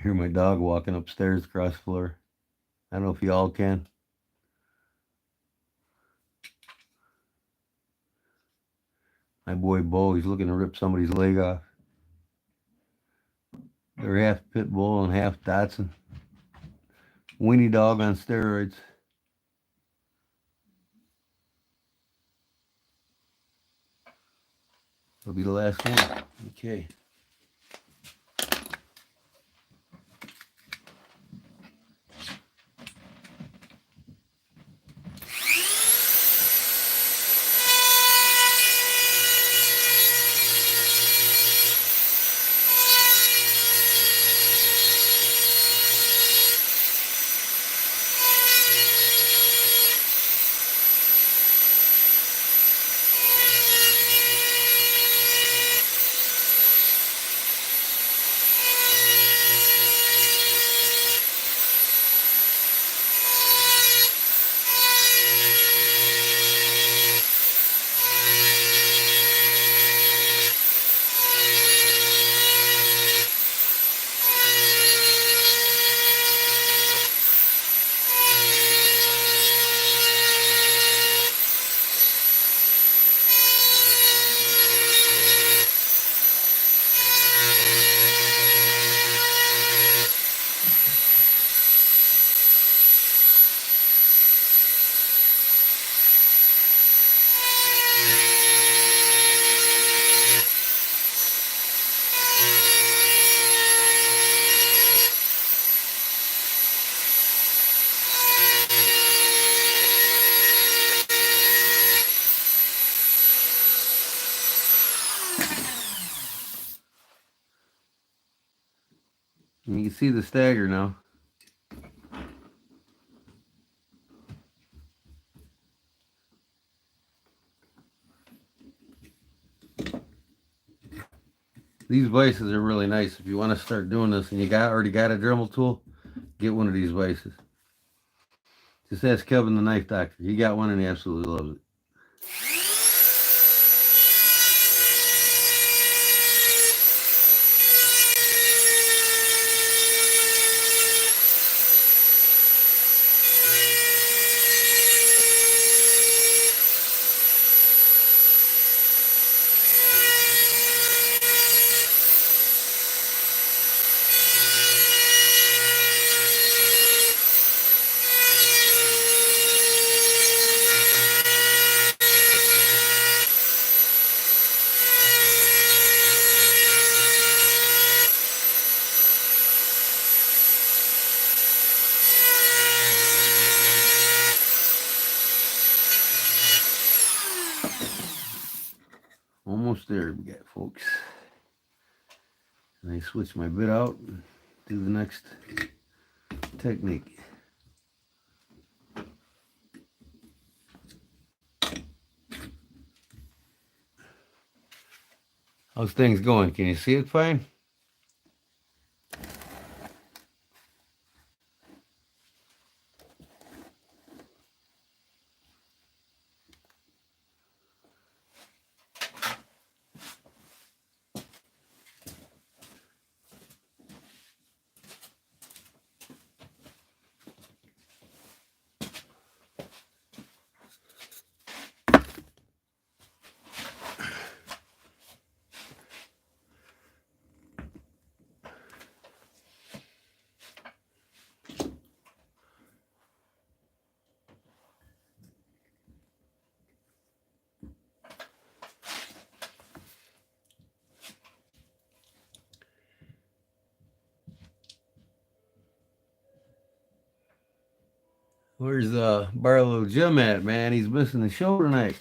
Hear my dog walking upstairs across the floor. I don't know if y'all can. My boy Bo, he's looking to rip somebody's leg off. They're half pit bull and half Dotson. Weenie dog on steroids. That'll be the last one. Okay. And you can see the stagger now. These vices are really nice. If you want to start doing this and you already got a Dremel tool, get one of these vices. Just ask Kevin the knife doctor. He got one and he absolutely loves it. Almost there we got, folks. And I switch my bit out and do the next technique. How's things going? Can you see it fine? Where's Barlow Jim at, man? He's missing the show tonight.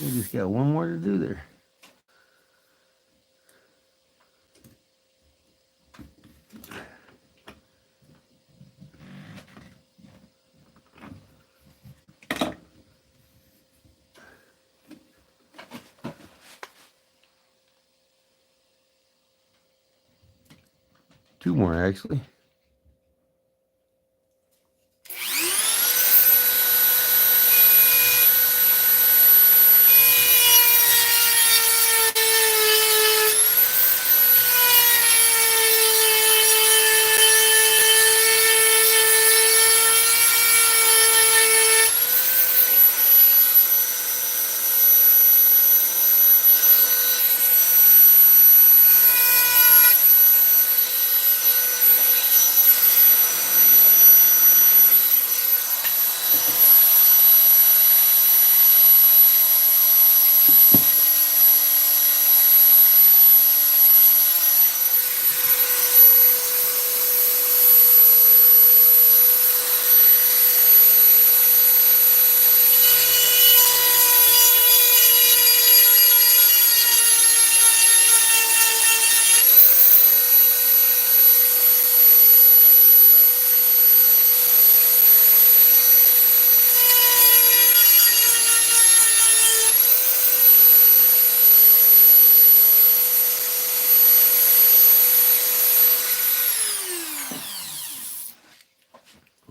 We just got one more to do there. Two more, actually.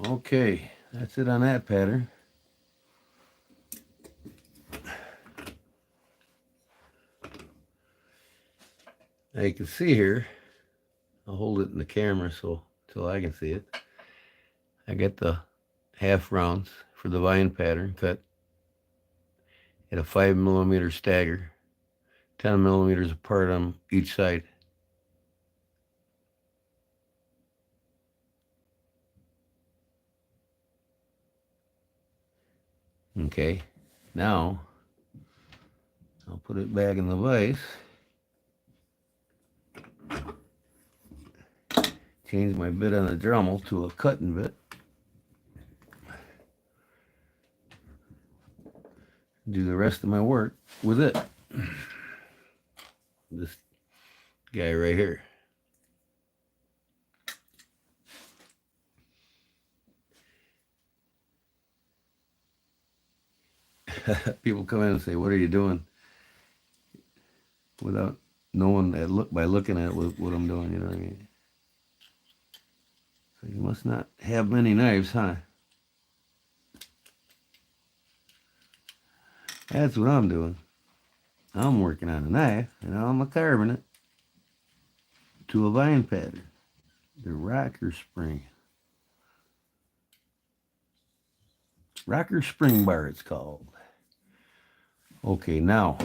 Okay, that's it on that pattern. Now you can see here, I'll hold it in the camera so I can see it. I got the half rounds for the vine pattern cut at a 5mm stagger, 10mm apart on each side. Okay, now I'll put it back in the vise. Change my bit on the Dremel to a cutting bit. Do the rest of my work with it. This guy right here. People come in and say, "What are you doing?" Without knowing that, by looking at what I'm doing, you know what I mean? So you must not have many knives, huh? That's what I'm doing. I'm working on a knife, and I'm carving it to a vine pattern. The rocker spring. Rocker spring bar, it's called. Okay, now,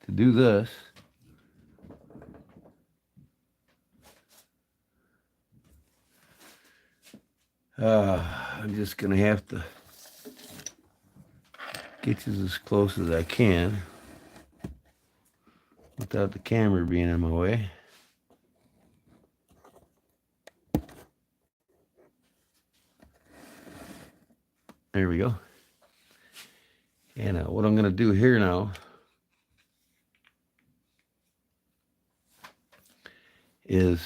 to do this, I'm just going to have to get you as close as I can without the camera being in my way. There we go. And what I'm going to do here now is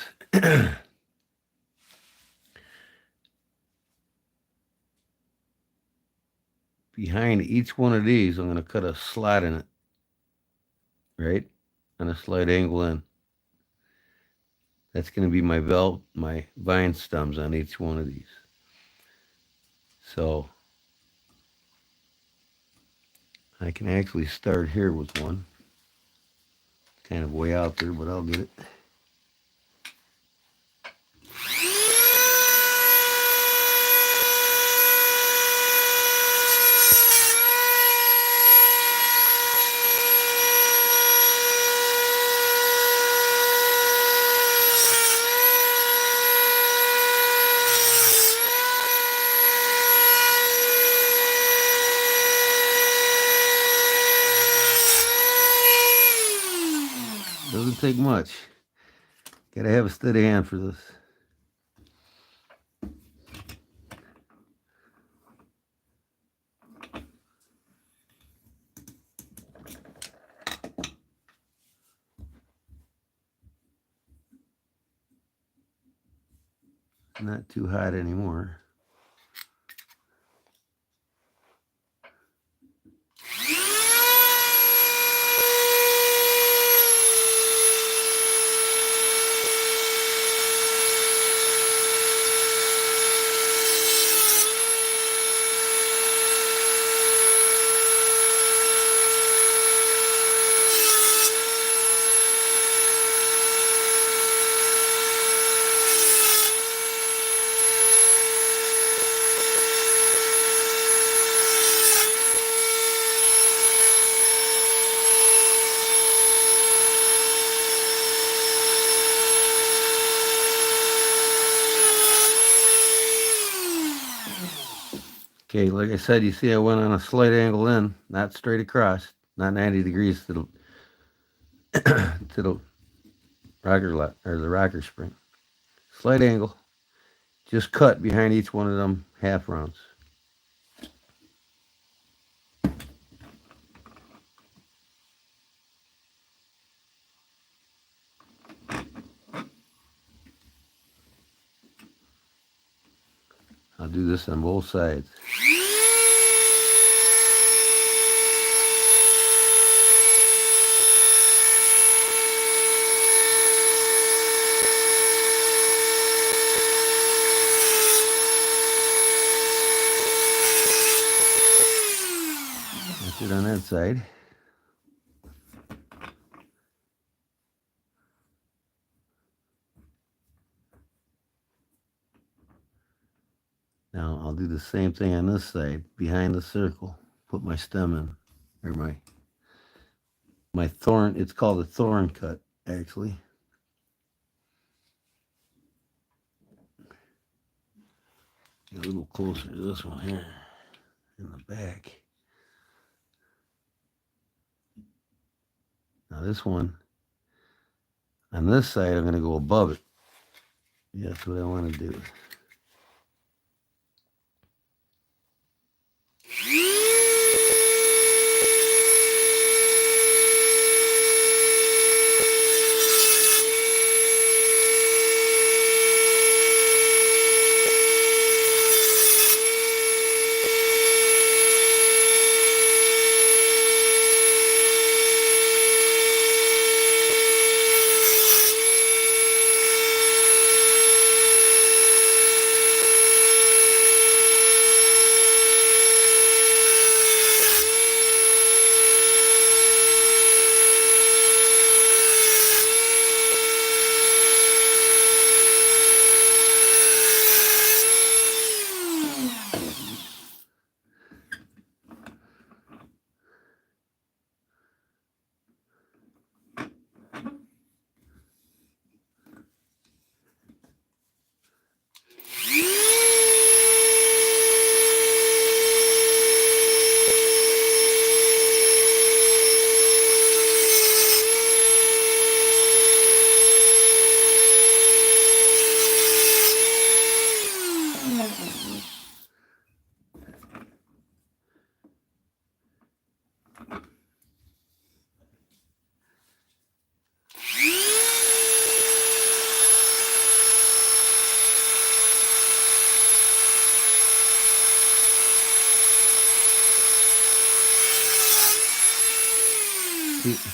behind each one of these, I'm going to cut a slot in it, right? And a slight angle in. That's going to be my vine stems on each one of these. So I can actually start here with one. Kind of way out there, but I'll get it. Doesn't take much. Gotta have a steady hand for this. Not too hot anymore. Okay, like I said, you see I went on a slight angle in, not straight across, not 90 degrees to the to the rocker spring. Slight angle, just cut behind each one of them half rounds. I'll do this on both sides. That's it on that side. Now I'll do the same thing on this side, behind the circle. Put my stem in, or my thorn. It's called a thorn cut, actually. Get a little closer to this one here, in the back. Now this one, on this side, I'm going to go above it. Yeah, that's what I want to do.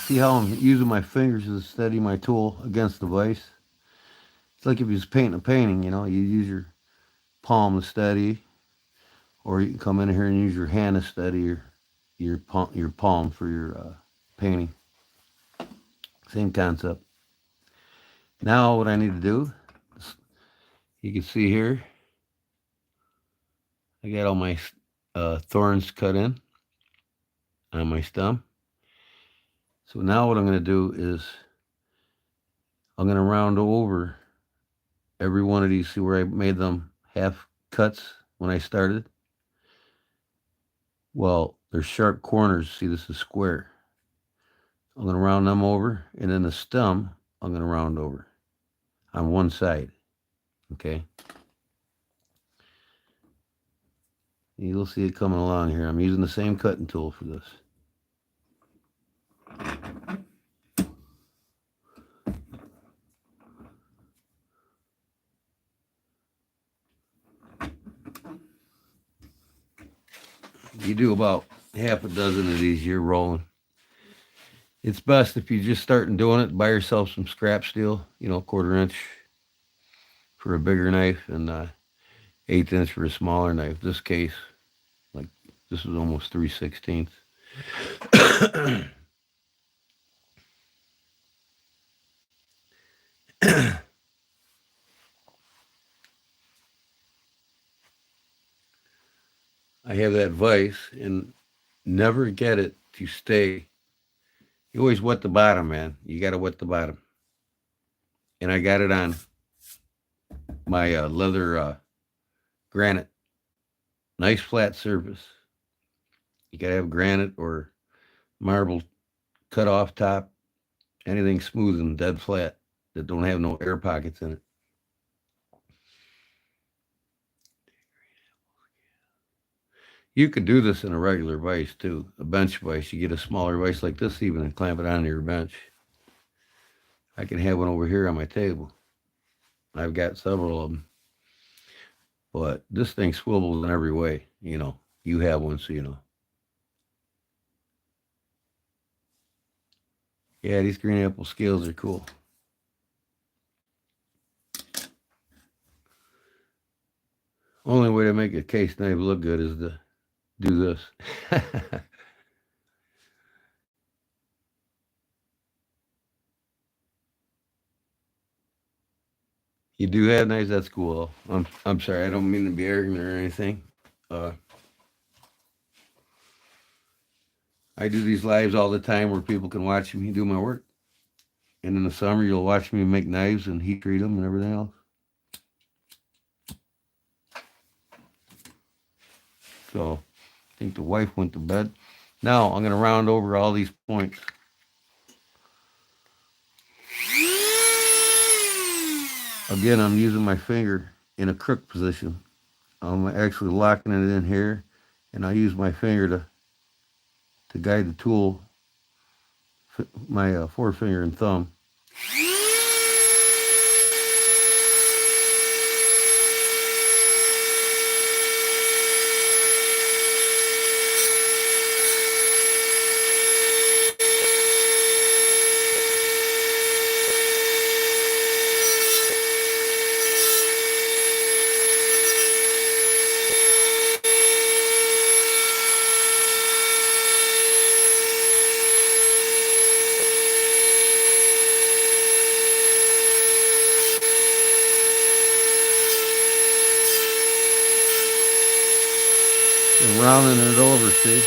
See how I'm using my fingers to steady my tool against the vise? It's like if you was painting a painting, you know, you use your palm to steady, or you can come in here and use your hand to steady your palm for your painting. Same concept. Now what I need to do, you can see here, I got all my thorns cut in on my stem. So now what I'm going to do is I'm going to round over every one of these. See where I made them half cuts when I started? Well, there's sharp corners. See, this is square. I'm going to round them over, and then the stem I'm going to round over on one side. Okay? You'll see it coming along here. I'm using the same cutting tool for this. You do about half a dozen of these, you're rolling. It's best if you're just starting doing it, buy yourself some scrap steel, you know, 1/4 inch for a bigger knife and 1/8 inch for a smaller knife. This case, like this is almost 3/16. I have that vise and never get it to stay. You always wet the bottom, man. You got to wet the bottom. And I got it on my leather granite. Nice flat surface. You got to have granite or marble cut off top. Anything smooth and dead flat that don't have no air pockets in it. You could do this in a regular vise too, a bench vise. You get a smaller vise like this even and clamp it onto your bench. I can have one over here on my table. I've got several of them. But this thing swivels in every way, you know. You have one, so you know. Yeah, these green apple scales are cool. Only way to make a case knife look good is to do this. You do have knives, that's cool. I'm sorry, I don't mean to be arrogant or anything. I do these lives all the time where people can watch me do my work. And in the summer, you'll watch me make knives and heat treat them and everything else. So I think the wife went to bed. Now I'm going to round over all these points. Again, I'm using my finger in a crook position. I'm actually locking it in here, and I use my finger to guide the tool, my forefinger and thumb. And rounding it over, see?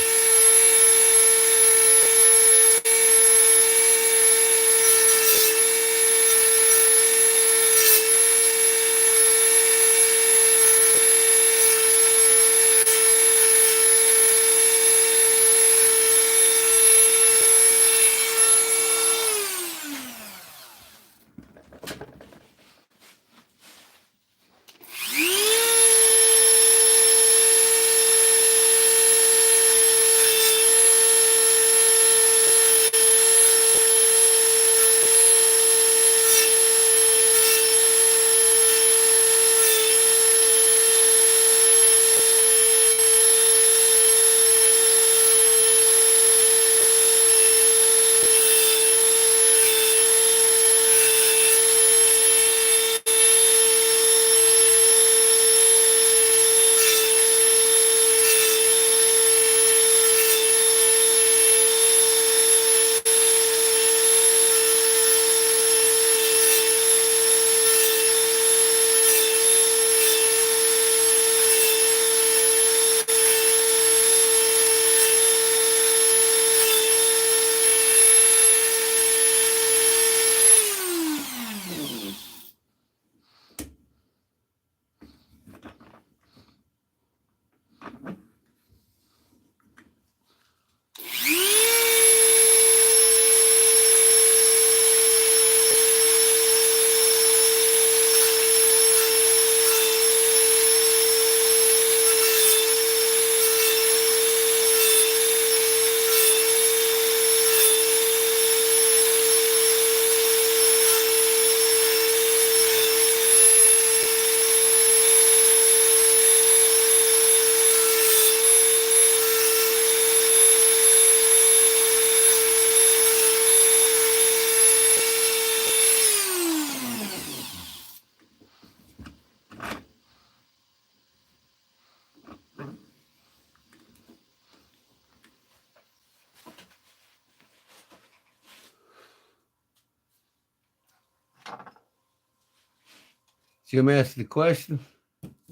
Jim asked the question.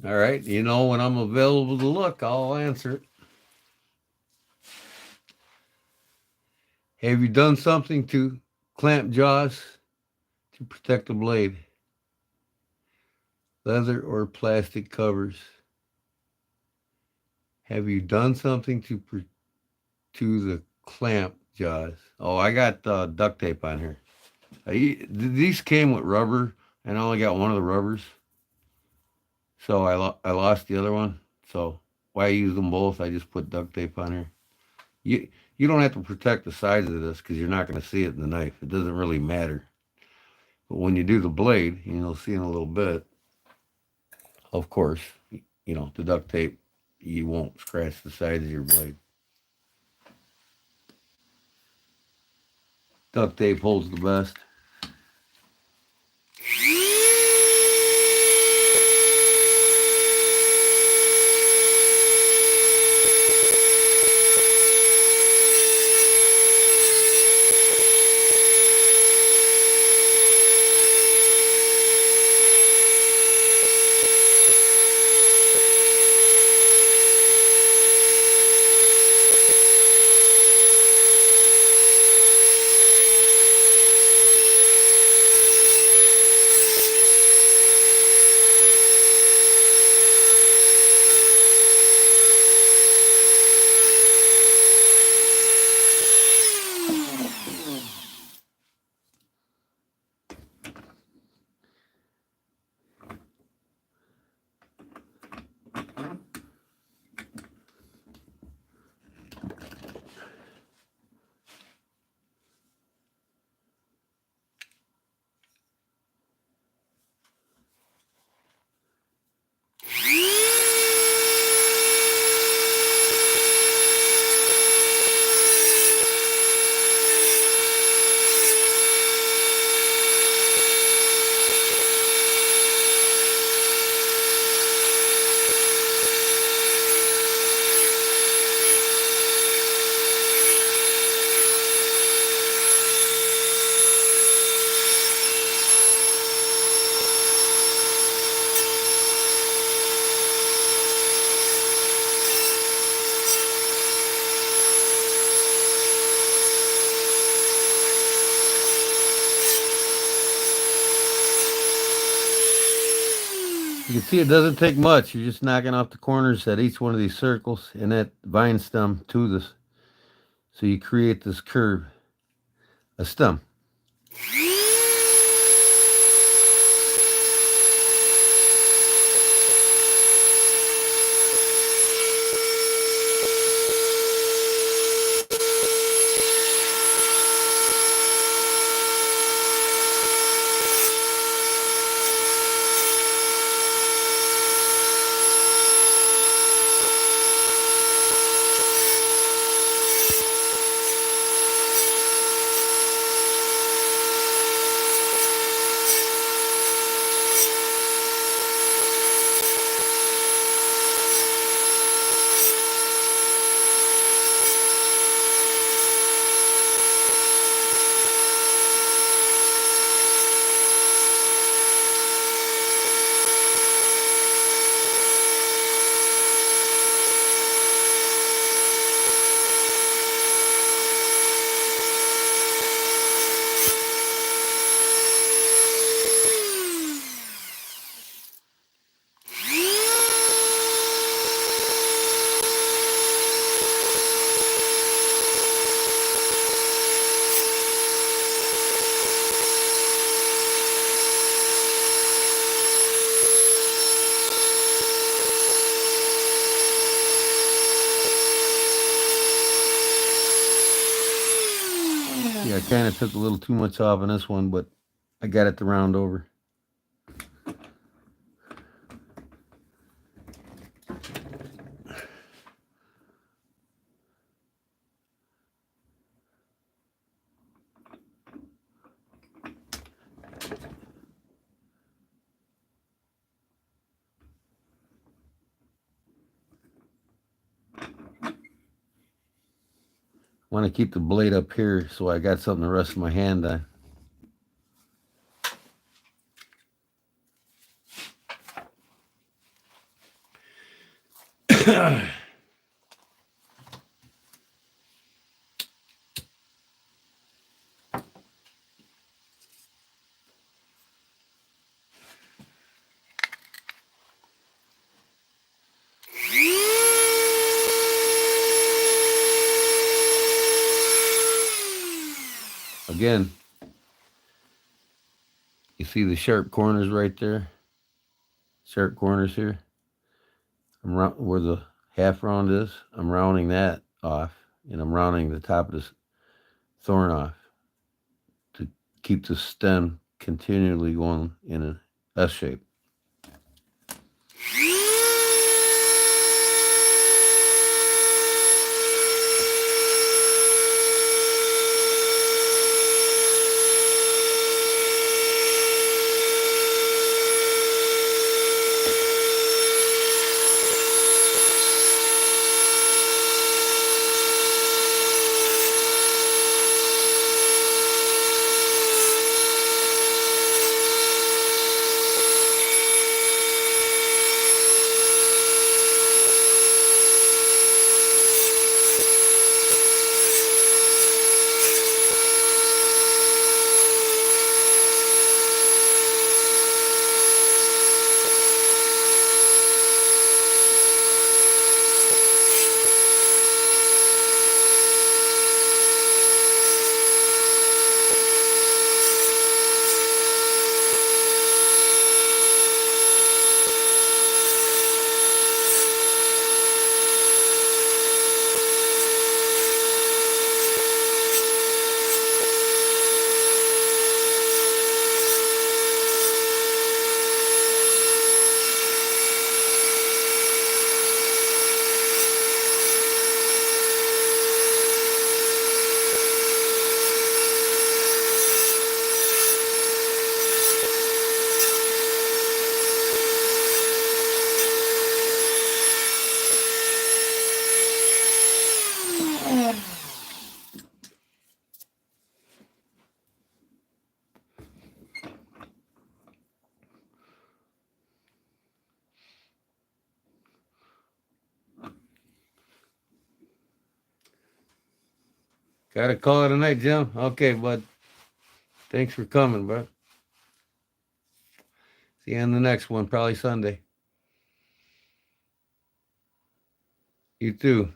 All right, you know, when I'm available to look, I'll answer it. Have you done something to clamp jaws to protect the blade? Leather or plastic covers? Have you done something to the clamp jaws? Oh, I got duct tape on here. These came with rubber, and I only got one of the rubbers, so I lost the other one. So why use them both? I just put duct tape on here. You don't have to protect the sides of this because you're not going to see it in the knife. It doesn't really matter. But when you do the blade, you'll see in a little bit. Of course, the duct tape, you won't scratch the sides of your blade. Duct tape holds the best. You can see it doesn't take much. You're just knocking off the corners at each one of these circles and that vine stem to this. So you create this curve, a stem. Yeah, I kind of took a little too much off on this one, but I got it to round over. Want to keep the blade up here so I got something to rest my hand on. Again, you see the sharp corners right there? Sharp corners here. Where the half round is. I'm rounding that off, and I'm rounding the top of this thorn off to keep the stem continually going in an S shape. Gotta call it a night, Jim. Okay, bud. Thanks for coming, bud. See you on the next one, probably Sunday. You too.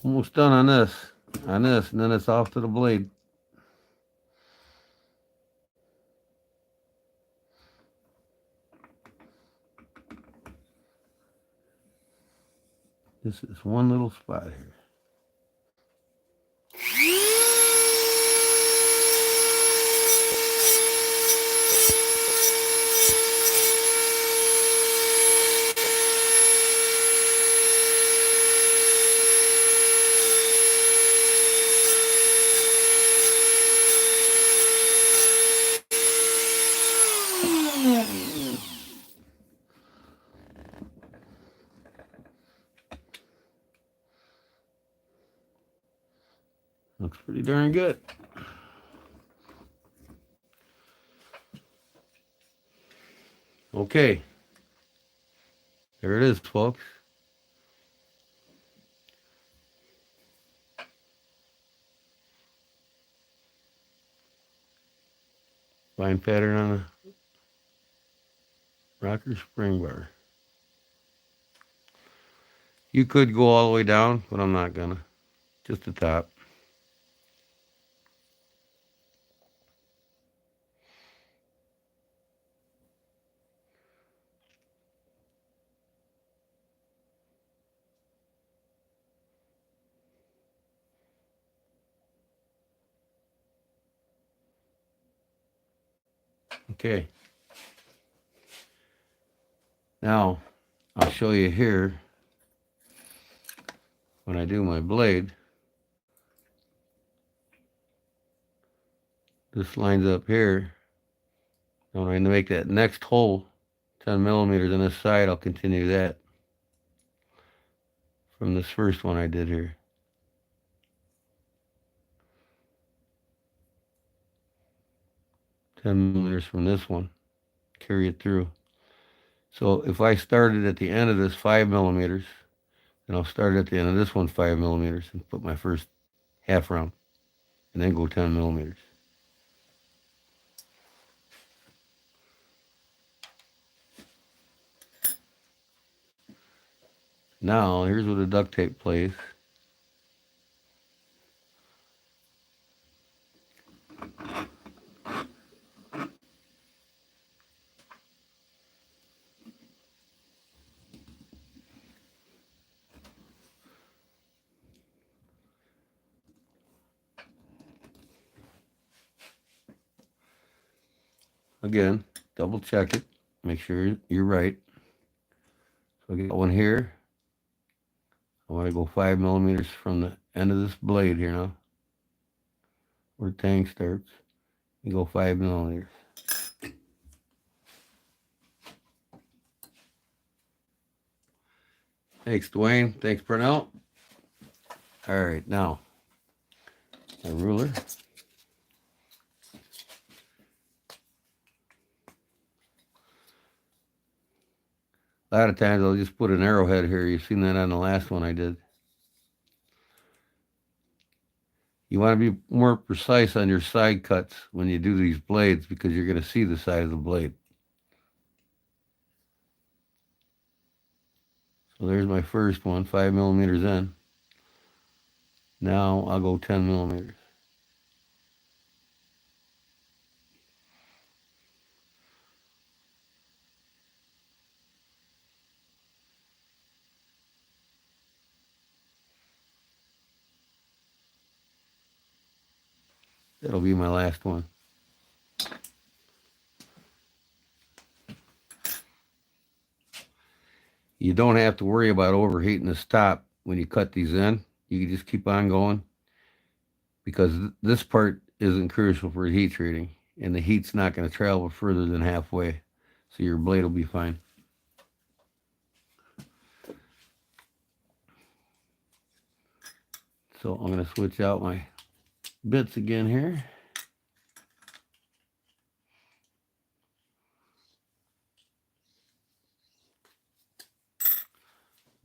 Almost done on this. On this, and then it's off to the blade. This is one little spot here. Looks pretty darn good. Okay. There it is, folks. Fine pattern on the rocker spring bar. You could go all the way down, but I'm not gonna. Just the top. Okay. Now, I'll show you here when I do my blade. This lines up here. Now when I make that next hole 10 millimeters on this side, I'll continue that from this first one I did here. Ten millimeters from this one, carry it through. So if I started at the end of this 5 millimeters, then I'll start at the end of this one 5 millimeters and put my first half round, and then go 10 millimeters. Now here's where the duct tape plays. Again, double check it, make sure you're right. So I get one here. I want to go 5 millimeters from the end of this blade here now, where tang starts. You go 5 millimeters. Thanks, Dwayne. Thanks, Purnell. All right, now a ruler. A lot of times I'll just put an arrowhead here. You've seen that on the last one I did. You want to be more precise on your side cuts when you do these blades because you're going to see the side of the blade. So there's my first one, 5 millimeters in. Now I'll go 10 millimeters. That'll be my last one. You don't have to worry about overheating the top when you cut these in. You can just keep on going because this part isn't crucial for heat treating, and the heat's not going to travel further than halfway, so your blade will be fine. So I'm going to switch out my bits again here.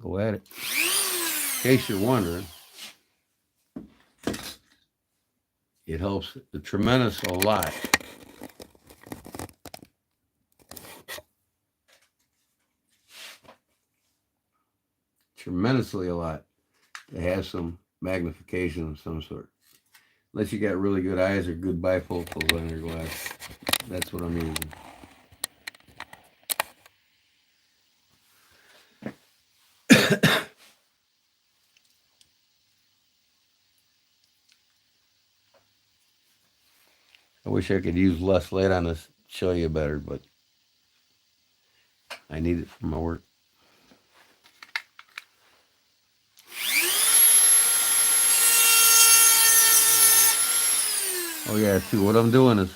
Go at it. In case you're wondering, it helps a tremendous a lot. Tremendously a lot to have some magnification of some sort. Unless you got really good eyes or good bifocals on your glass. That's what I'm using. I wish I could use less light on this to show you better, but I need it for my work. Oh yeah, too, what I'm doing is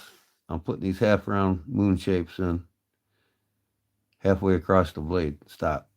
I'm putting these half round moon shapes in halfway across the blade. Stop.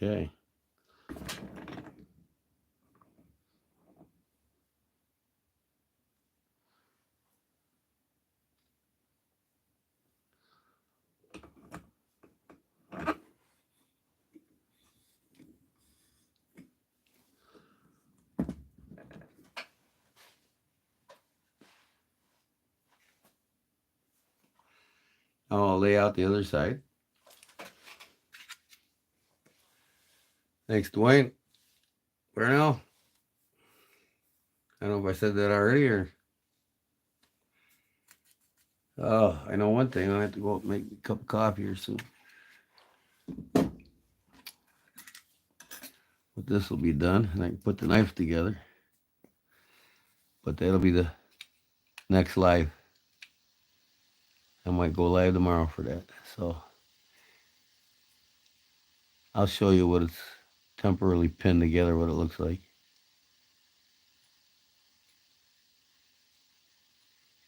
Okay. I'll lay out the other side. Thanks, Dwayne. Where now? I don't know if I said that already or. Oh, I know one thing. I have to go out and make a cup of coffee here soon. But this will be done, and I can put the knife together. But that'll be the next live. I might go live tomorrow for that. So I'll show you what it's temporarily pinned together, what it looks like.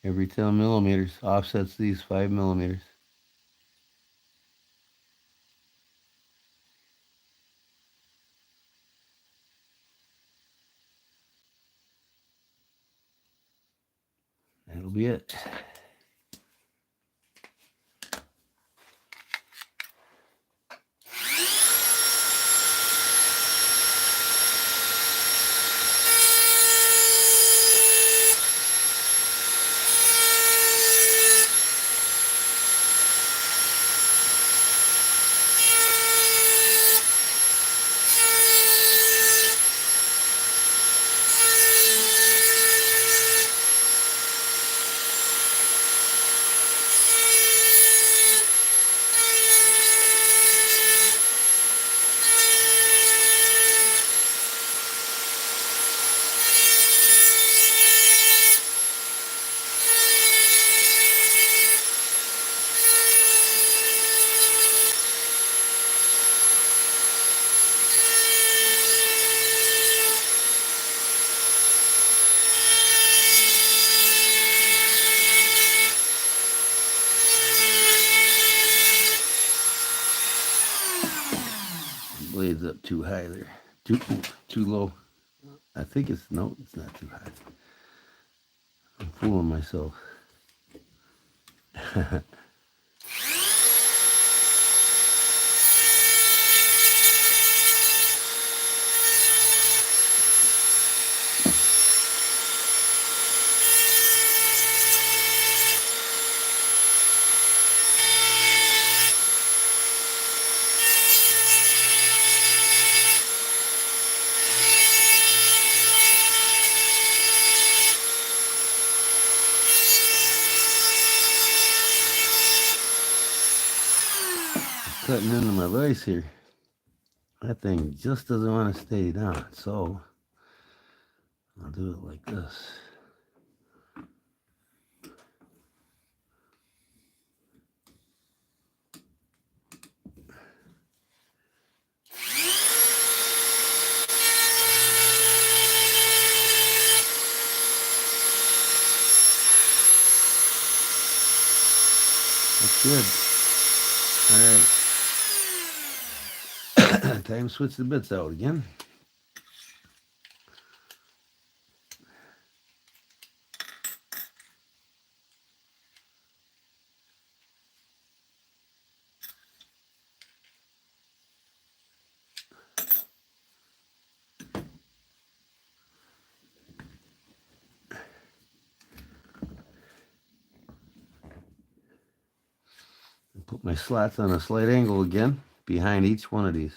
Every 10 millimeters offsets these 5 millimeters. That'll be it. Blade's up too high there. Too low. I think it's no, it's not too high. I'm fooling myself. Cutting into my vise here. That thing just doesn't want to stay down, so I'll do it like this. That's good. All right. Time to switch the bits out again. Put my slots on a slight angle again behind each one of these.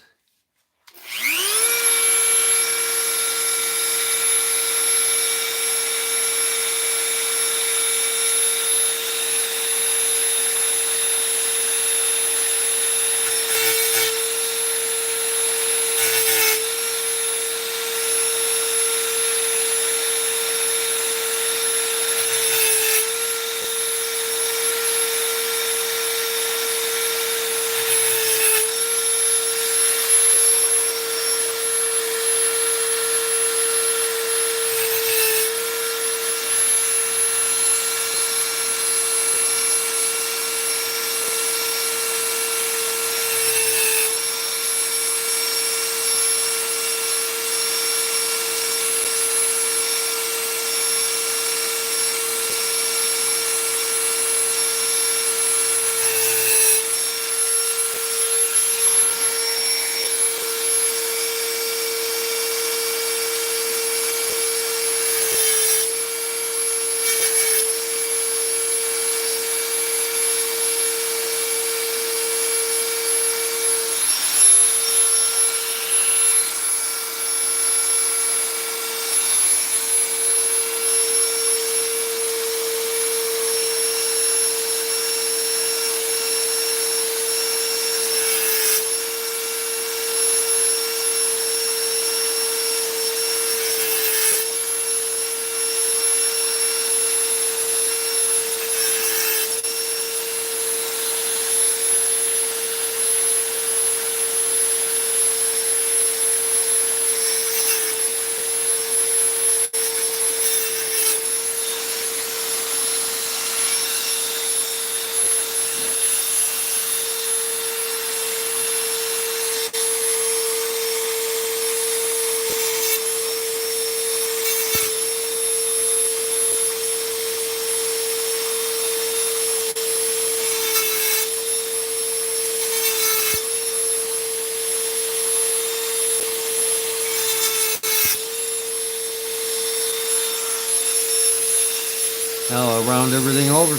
Now I'll round everything over.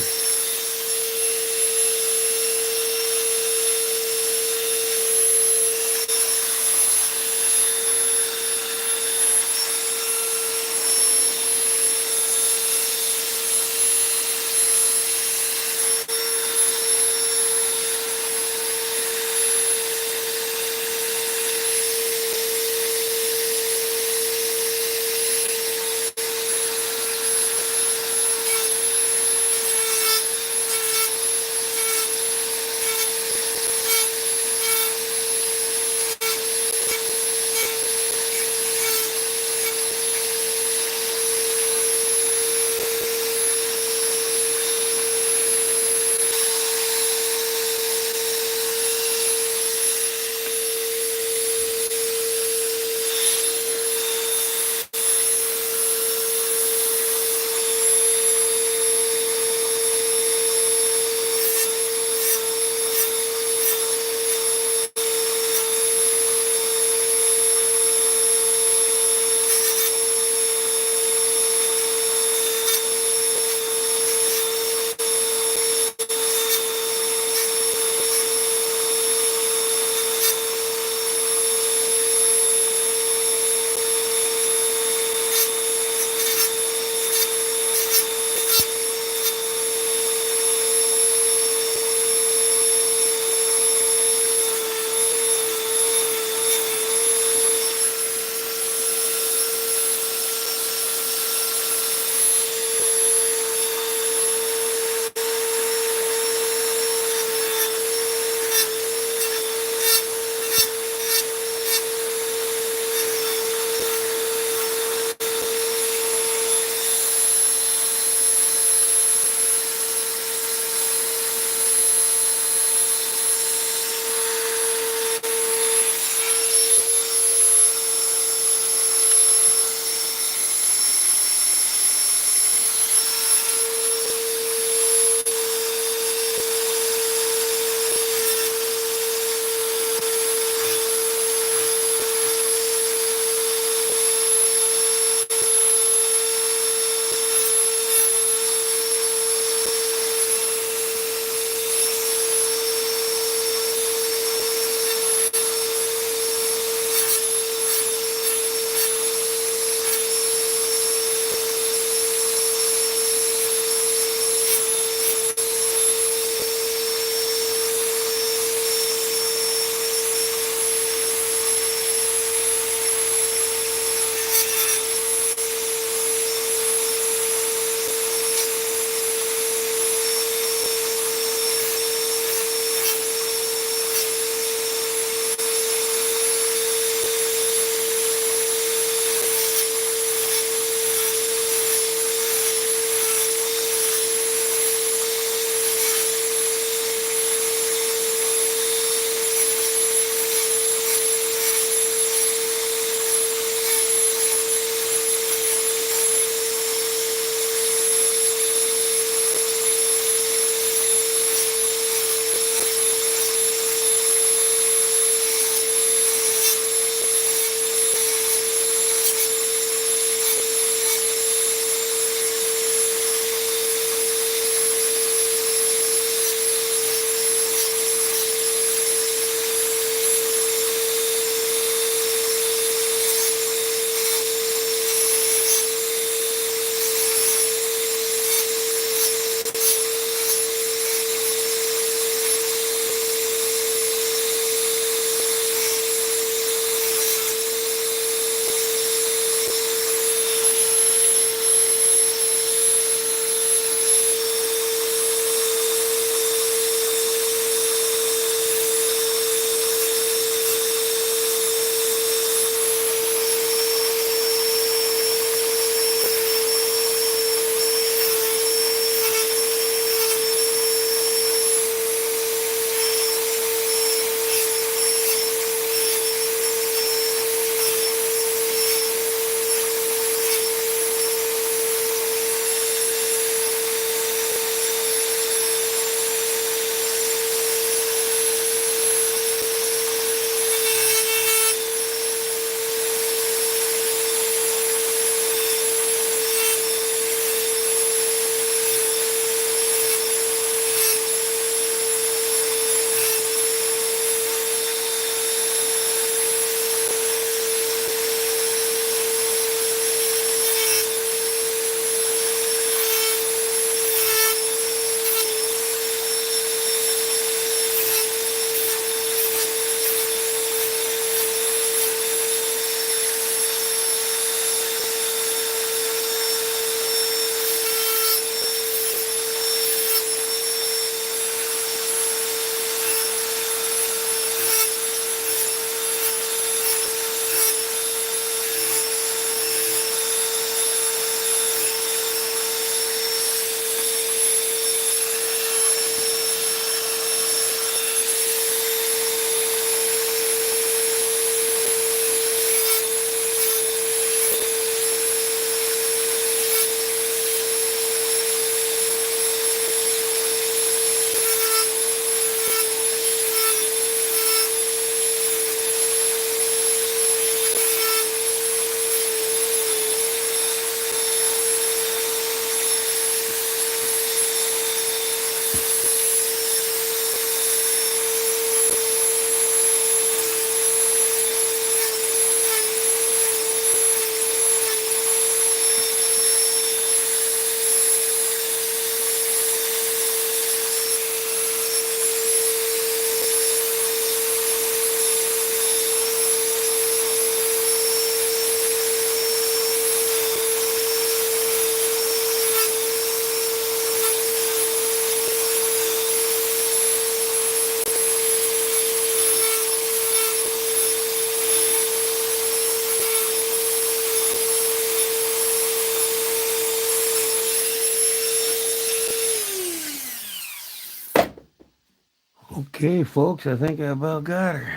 Okay, folks, I think I about got her.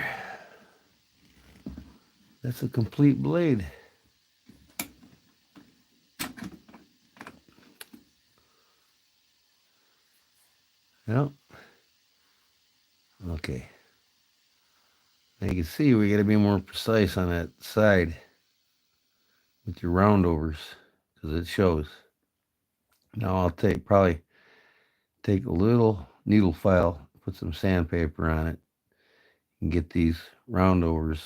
That's a complete blade. Yep. Okay. Now you can see we got to be more precise on that side with your roundovers because it shows. Now I'll probably take a little needle file, put some sandpaper on it, and get these roundovers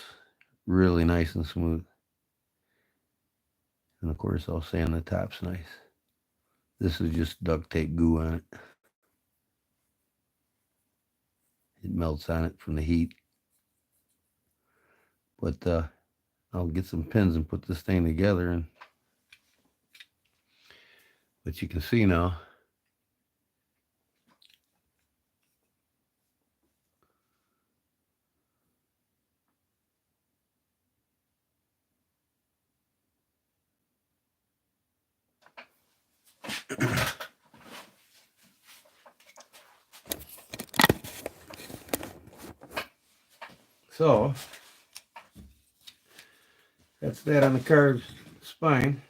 really nice and smooth. And of course I'll sand the tops nice. This is just duct tape glue on it. It melts on it from the heat. But I'll get some pins and put this thing together. And but you can see now. So that's that on the car's spine.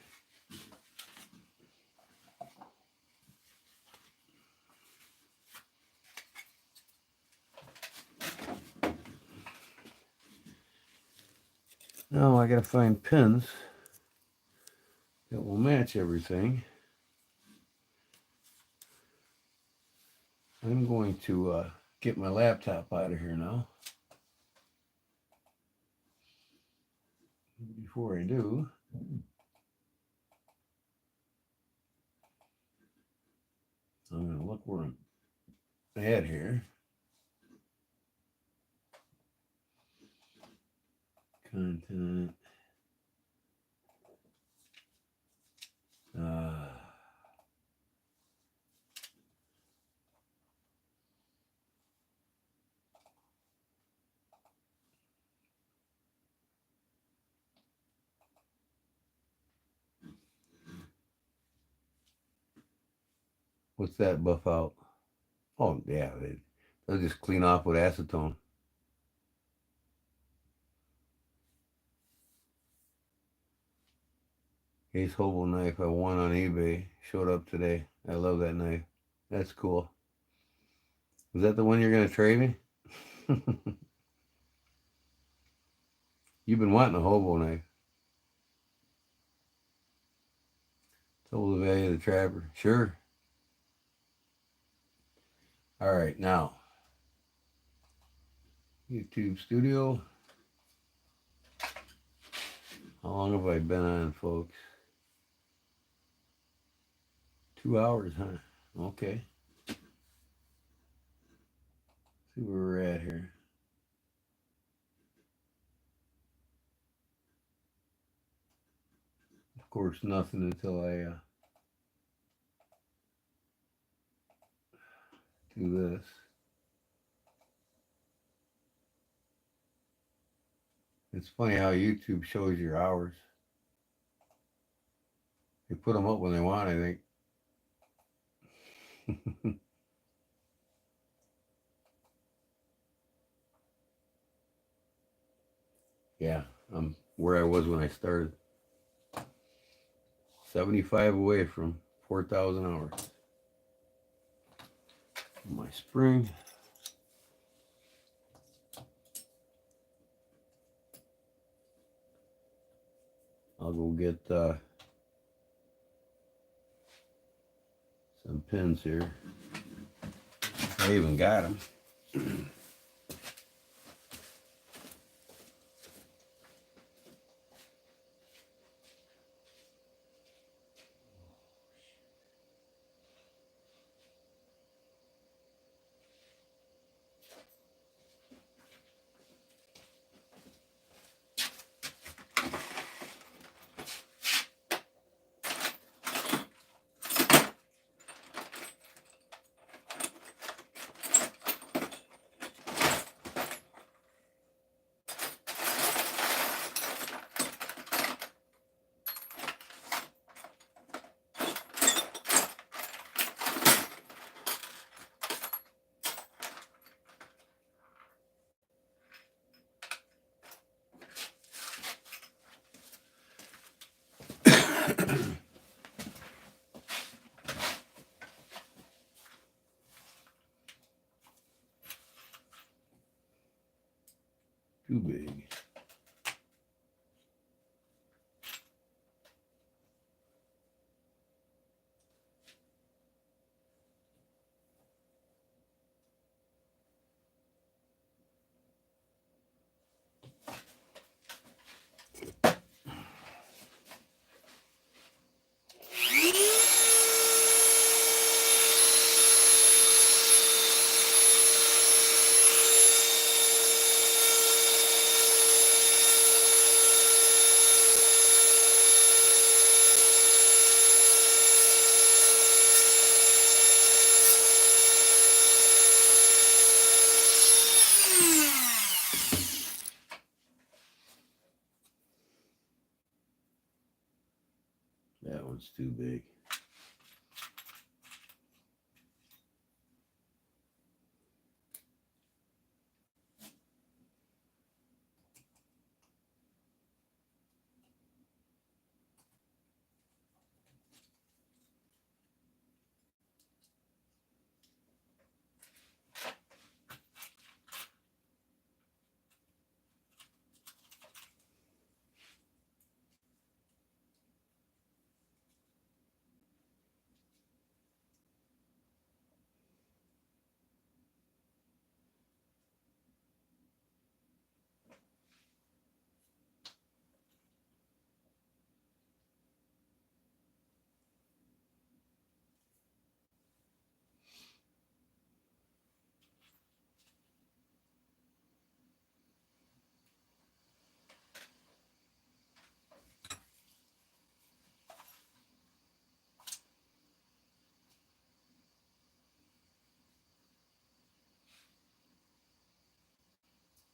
Now I gotta find pins that will match everything. I'm going to get my laptop out of here now. Before I do, I'm going to look where I'm at here. Content. What's that buff out? Oh, yeah, they'll just clean off with acetone. Ace Hobo knife I won on eBay. Showed up today. I love that knife. That's cool. Was that the one you're going to trade me? You've been wanting a hobo knife. Double the value of the trapper. Sure. All right, now. YouTube Studio. How long have I been on, folks? 2 hours, huh? Okay. See where we're at here. Of course, nothing until I do this. It's funny how YouTube shows your hours. They put them up when they want, I think. Yeah, I'm where I was when I started. 75 away from 4,000 hours. My spring. I'll go get some pins here. I even got them. too big. That one's too big.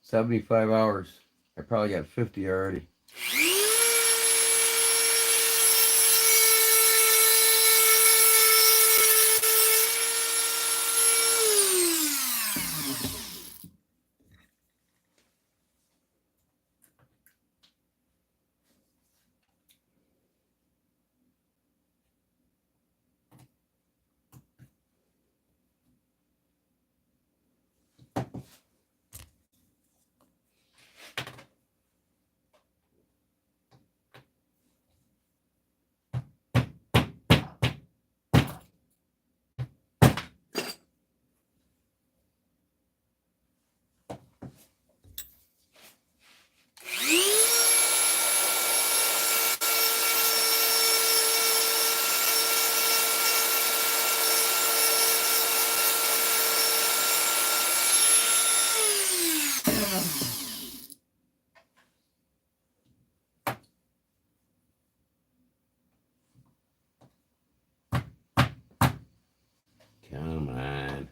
$75 hours. I probably got 50 already. Come on.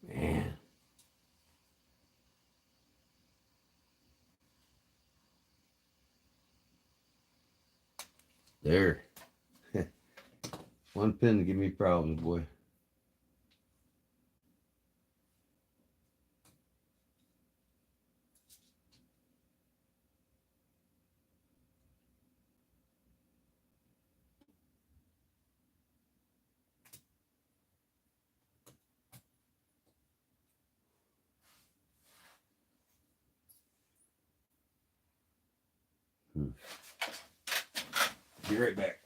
Man. There. One pin to give me problems, boy. Be right back.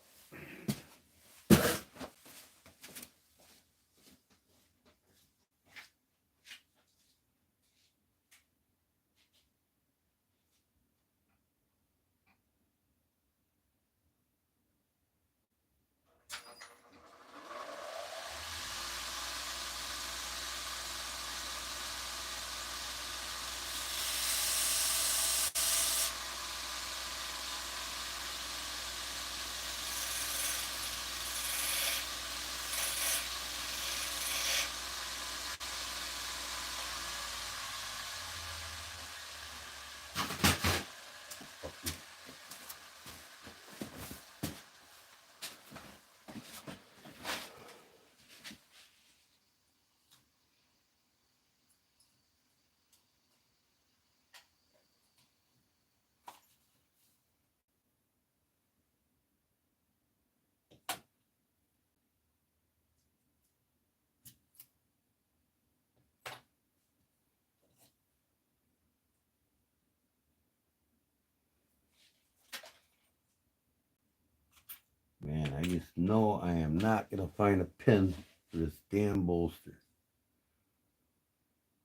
I just know I am not going to find a pin for this damn bolster.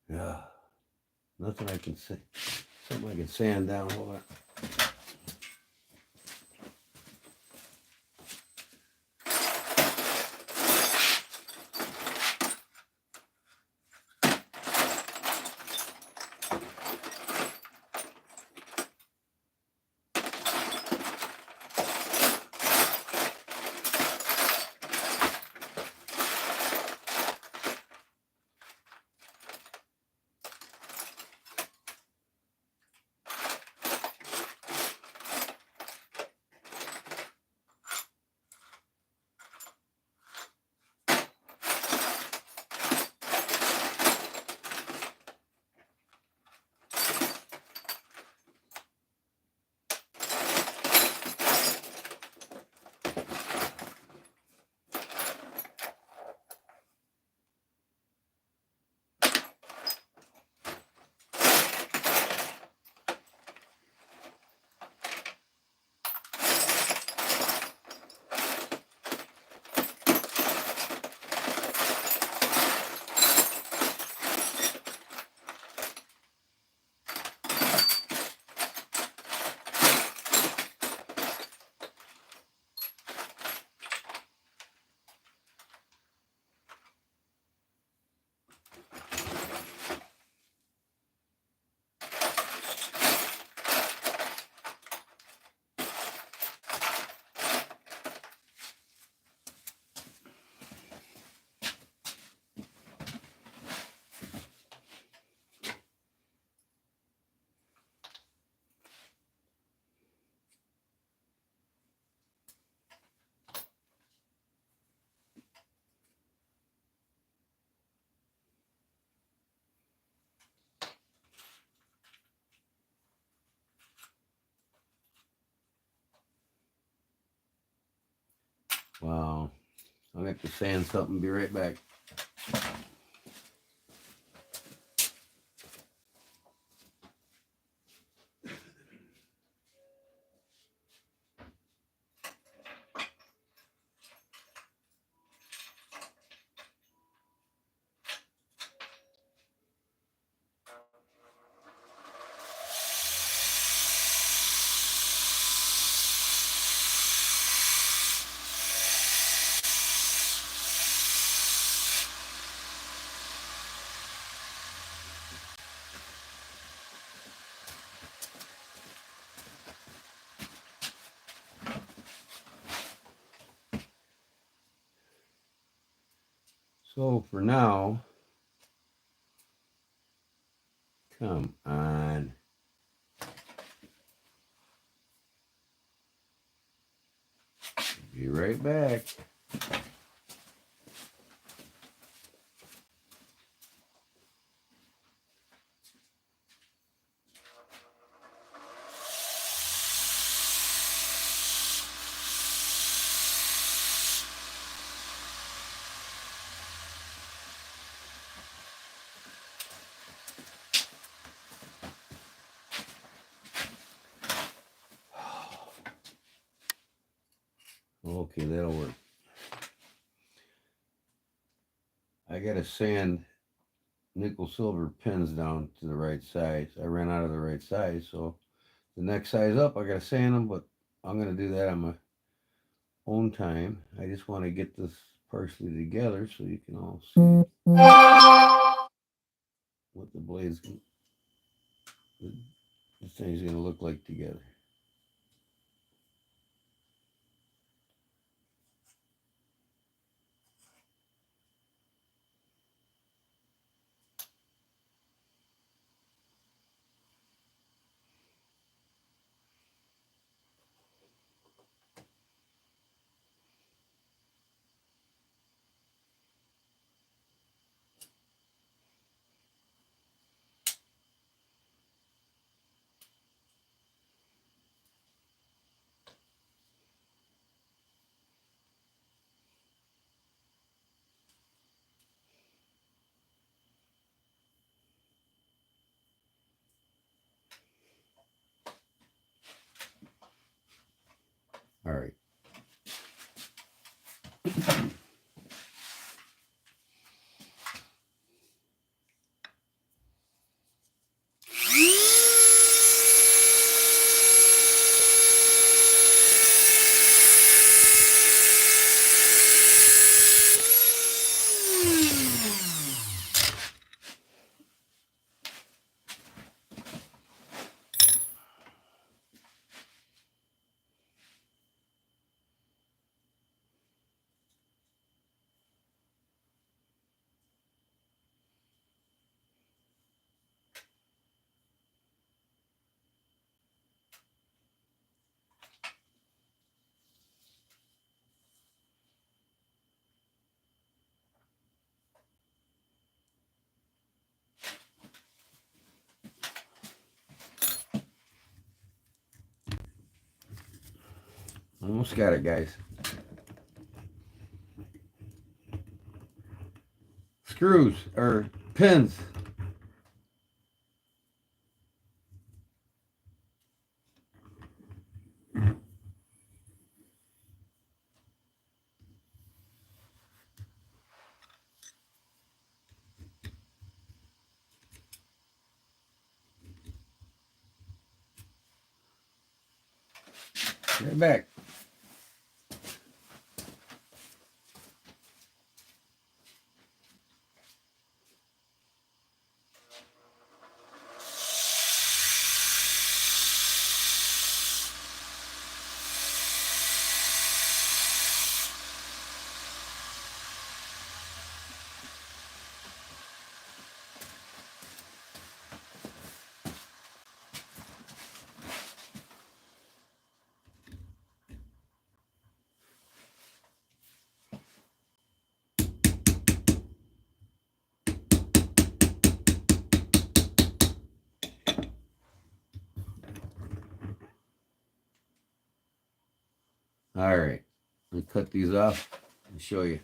Yeah. Nothing I can say. Something I can sand down. Hold on. Wow. I'll have to sand something. Be right back. So for now, come on. Be right back. Okay, that'll work. I gotta sand nickel silver pins down to the right size. I ran out of the right size, so the next size up, I gotta sand them, but I'm gonna do that on my own time. I just want to get this partially together so you can all see what the blades, this thing's gonna look like together. All right. Almost got it, guys. Screws or pins. Right back. All right. Let me cut these off and show you.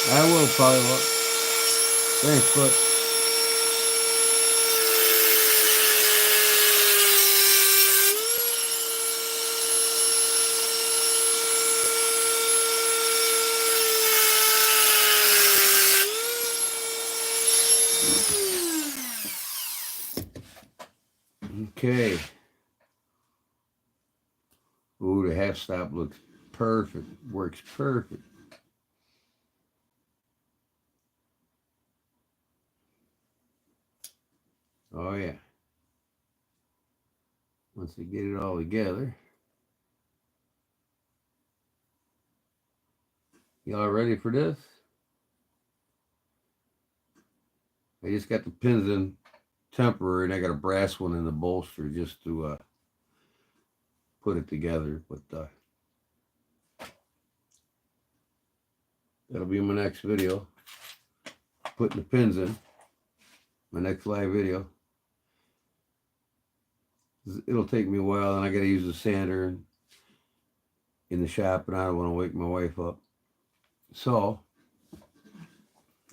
I will probably look. Thanks, bud. Okay. Ooh, the half stop looks perfect. Works perfect. Oh yeah. Once they get it all together. Y'all ready for this? I just got the pins in temporary and I got a brass one in the bolster just to put it together. But that'll be my next video. Putting the pins in. My next live video. It'll take me a while and I gotta use the sander in the shop and I don't want to wake my wife up. So,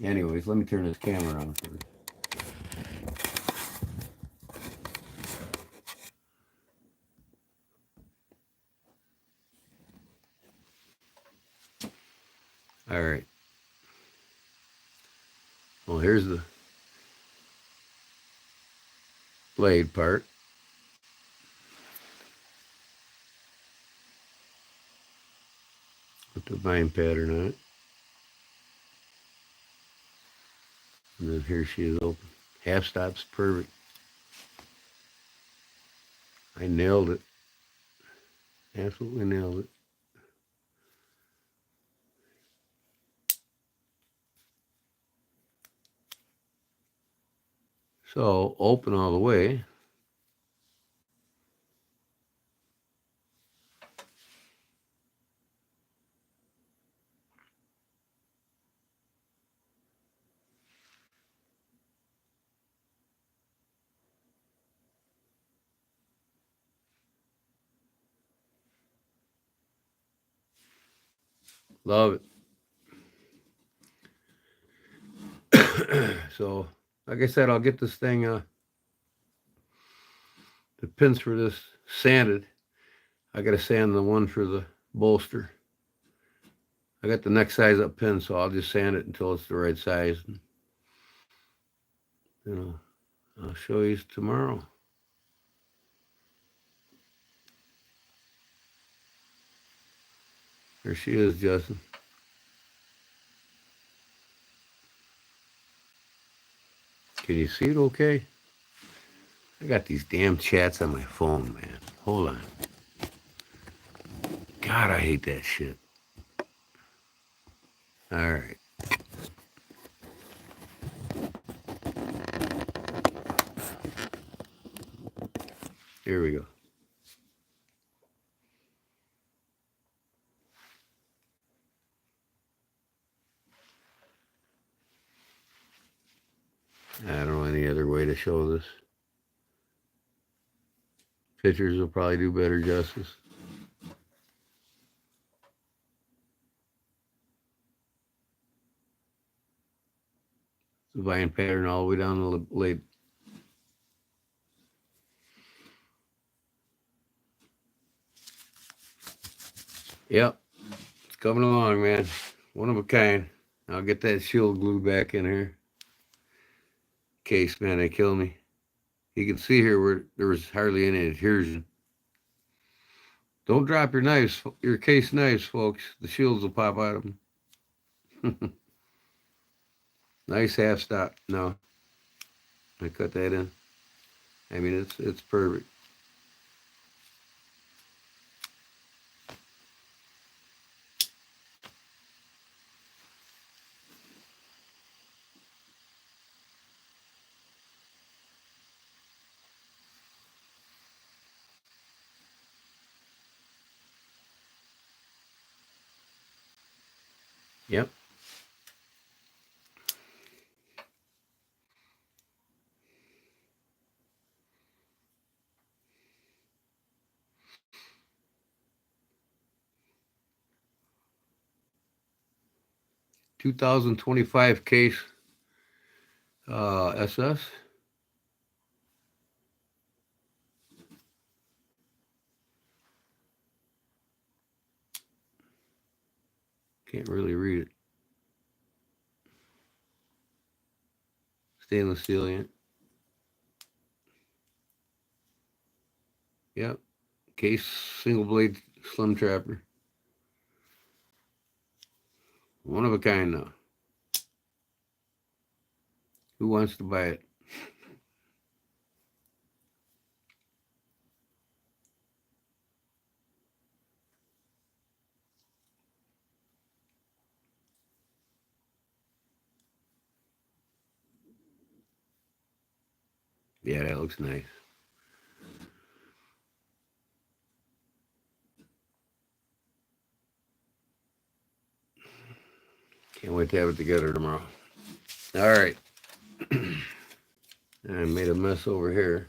anyways, let me turn this camera on first. All right. Well, here's the blade part. Put the vine pattern on it. And then here she is open. Half stop's perfect. I nailed it. Absolutely nailed it. So, open all the way. Love it. So, like I said, I'll get this thing, the pins for this sanded. I got to sand the one for the bolster. I got the next size up pin, so I'll just sand it until it's the right size. And, you know, I'll show you tomorrow. There she is, Justin. Can you see it okay? I got these damn chats on my phone, man. Hold on. God, I hate that shit. All right. Here we go. I don't know any other way to show this. Pictures will probably do better justice. The vine pattern all the way down the blade. Yep, it's coming along, man. One of a kind. I'll get that shield glued back in here. Case, man, they killed me. You can see here where there was hardly any adhesion. Don't drop your knives, your case knives, folks. The shields will pop out of them. Nice half stop. No, I cut that in. I mean, it's perfect. Yep. $2,025 case SS. Can't really read it. Stainless steel, yeah. Yep. Case single blade slim trapper. One of a kind though. Who wants to buy it? Yeah, that looks nice. Can't wait to have it together tomorrow. All right. I made a mess over here.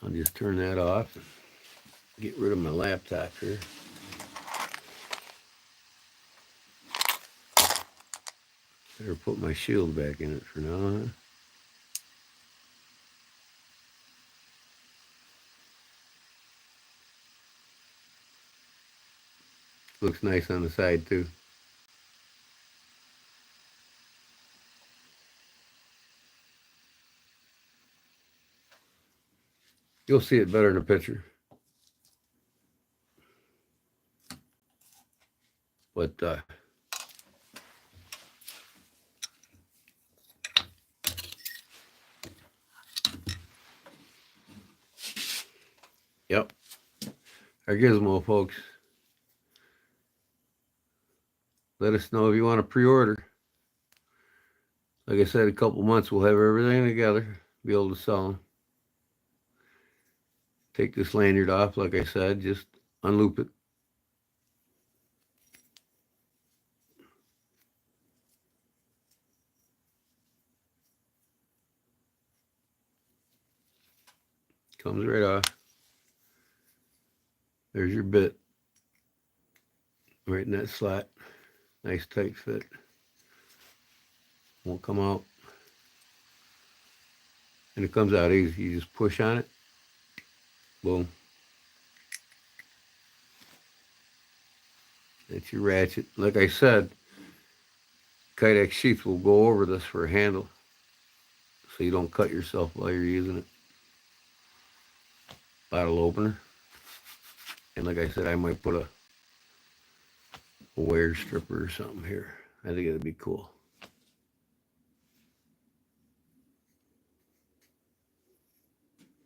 I'll just turn that off. Get rid of my laptop here. Better put my shield back in it for now, huh? Looks nice on the side too. You'll see it better in the picture. But yep. Our gizmo, folks. Let us know if you want to pre-order. Like I said, a couple months we'll have everything together. Be able to sell them. Take this lanyard off, like I said. Just unloop it. Comes right off. There's your bit. Right in that slot. Nice tight fit. Won't come out. And it comes out easy. You just push on it. Boom. That's your ratchet. Like I said, Kydex sheath will go over this for a handle. So you don't cut yourself while you're using it. bottle opener. And like I said, I might put a wire stripper or something here. I think it'd be cool.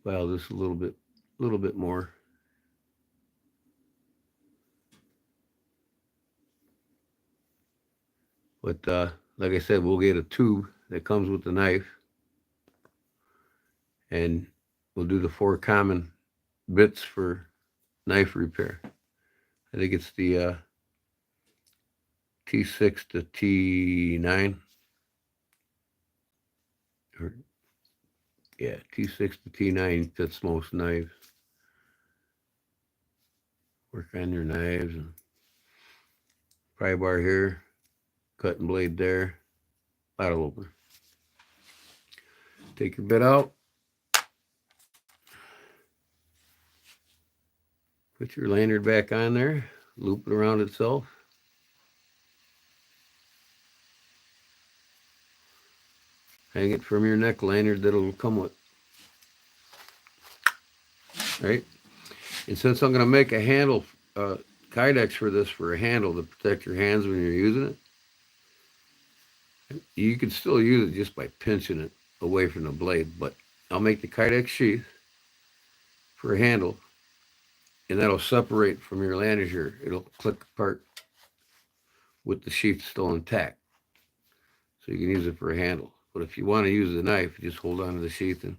Well, just a little bit more. But like I said, we'll get a tube that comes with the knife, and we'll do the 4 common bits for knife repair. I think it's the T6 to T9. Or, yeah, T6 to T9 fits most knives. Work on your knives and pry bar here, cutting blade there, bottle opener. Take your bit out. Put your lanyard back on there, loop it around itself. Hang it from your neck lanyard that it'll come with. Right? And since I'm going to make a handle, Kydex for this, for a handle to protect your hands when you're using it, you can still use it just by pinching it away from the blade, but I'll make the Kydex sheath for a handle, and that'll separate from your lanyard here. It'll click apart with the sheath still intact. So you can use it for a handle. But if you want to use the knife, you just hold on to the sheath and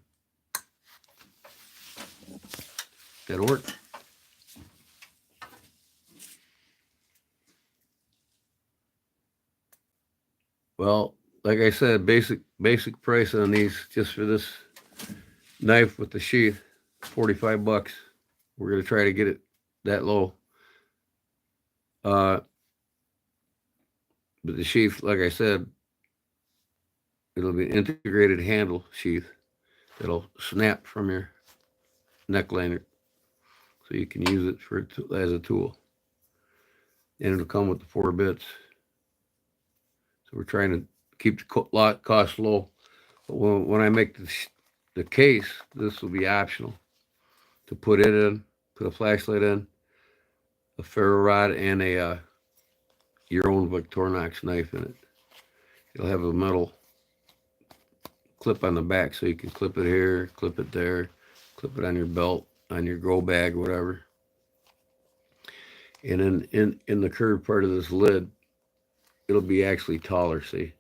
that'll work. Well, like I said, basic price on these just for this knife with the sheath, $45. We're gonna try to get it that low. But the sheath, like I said, it'll be an integrated handle sheath that'll snap from your neck lanyard, so you can use it for as a tool. And it'll come with the 4 bits. So we're trying to keep the cost low. But when I make the case, this will be optional to put it in, put a flashlight in, a ferro rod, and a your own Victorinox knife in it. It'll have a metal clip on the back, so you can clip it here, clip it there, clip it on your belt, on your grow bag, whatever. And in the curved part of this lid, it'll be actually taller, see?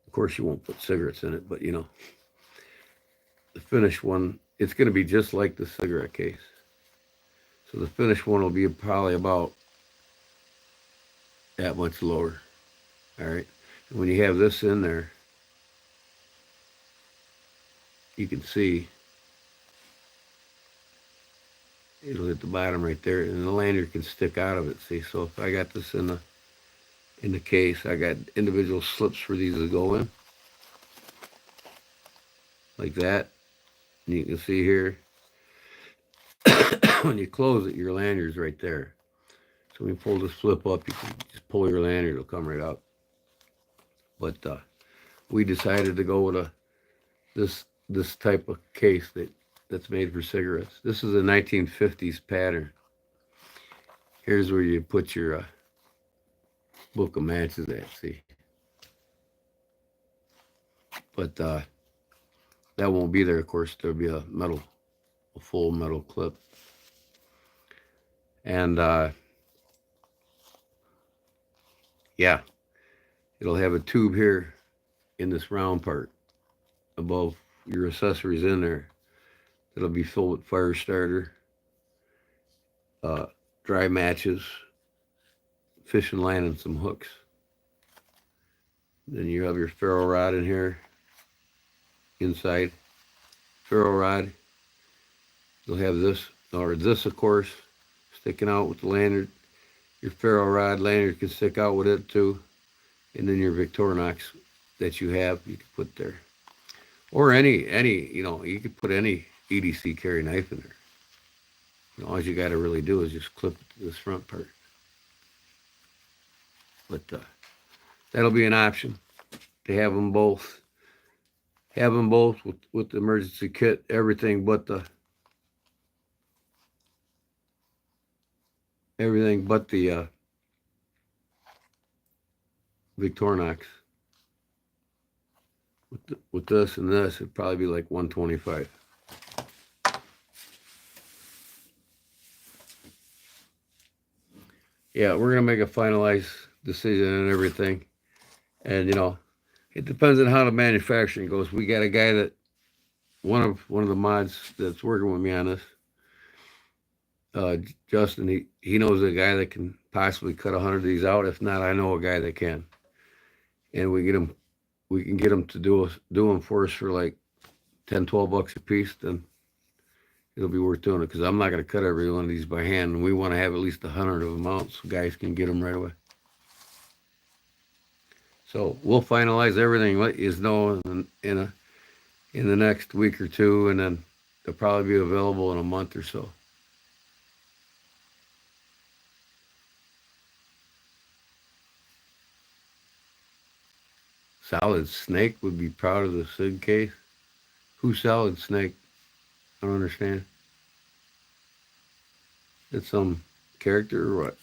Of course, you won't put cigarettes in it, but you know, the finished one, it's going to be just like the cigarette case. So the finished one will be probably about that much lower. All right. And when you have this in there, you can see it'll hit the bottom right there, and the lanyard can stick out of it. See, so if I got this in the case, I got individual slips for these to go in, like that. And you can see here, when you close it, your lanyard's right there. So when you pull this flip up, you can just pull your lanyard, it'll come right out. But we decided to go with this type of case that's made for cigarettes. This is a 1950s pattern. Here's where you put your book of matches at, see. But that won't be there, of course. There'll be a full metal clip. And yeah, it'll have a tube here in this round part above your accessories in there. It'll be filled with fire starter, dry matches, fishing line, and some hooks. Then you have your ferro rod in here, inside. Ferro rod. You'll have this, or this, of course, sticking out with the lanyard. Your ferro rod lanyard can stick out with it too. And then your Victorinox that you have, you can put there. Or any, you know, you could put any EDC carry knife in there. You know, all you got to really do is just clip it to this front part. But that'll be an option to have them both. Have them both with the emergency kit, everything but the everything but the Victorinox. With this and this, it'd probably be like 125. Yeah, we're gonna make a finalized decision and everything, and it depends on how the manufacturing goes. We got a guy that one of the mods that's working with me on this, Justin. He knows a guy that can possibly cut 100 of these out. If not, I know a guy that can, and we can get him to do them for us for like 10, 12 bucks a piece. Then it'll be worth doing it because I'm not going to cut every one of these by hand, and we want to have at least 100 of them out so guys can get them right away. So we'll finalize everything, let you know in the next week or two, and then they'll probably be available in a month or so. Solid Snake would be proud of the SIG case. Who's Solid Snake? I don't understand. It's some character or what?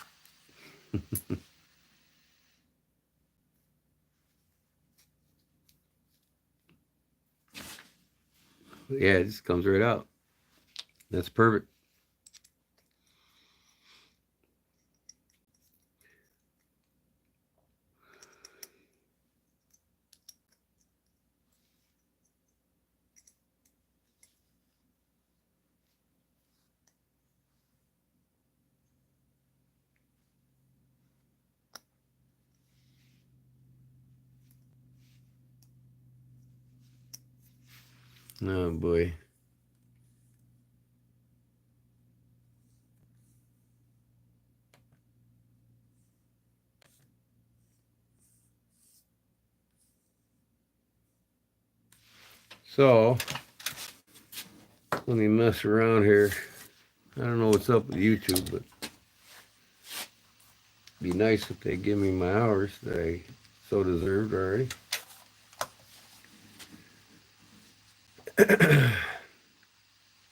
Yeah, it just comes right out. That's perfect. Oh boy. So let me mess around here. I don't know what's up with YouTube, but it'd be nice if they give me my hours that I so deserved already.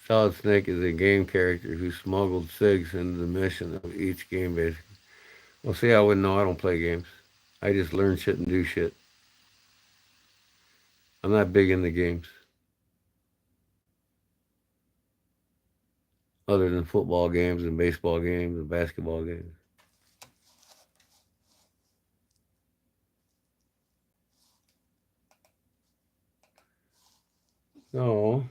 Solid Snake is a game character who smuggled SIGs into the mission of each game, basically. Well, see, I wouldn't know. I don't play games. I just learn shit and do shit. I'm not big into games. Other than football games and baseball games and basketball games. So,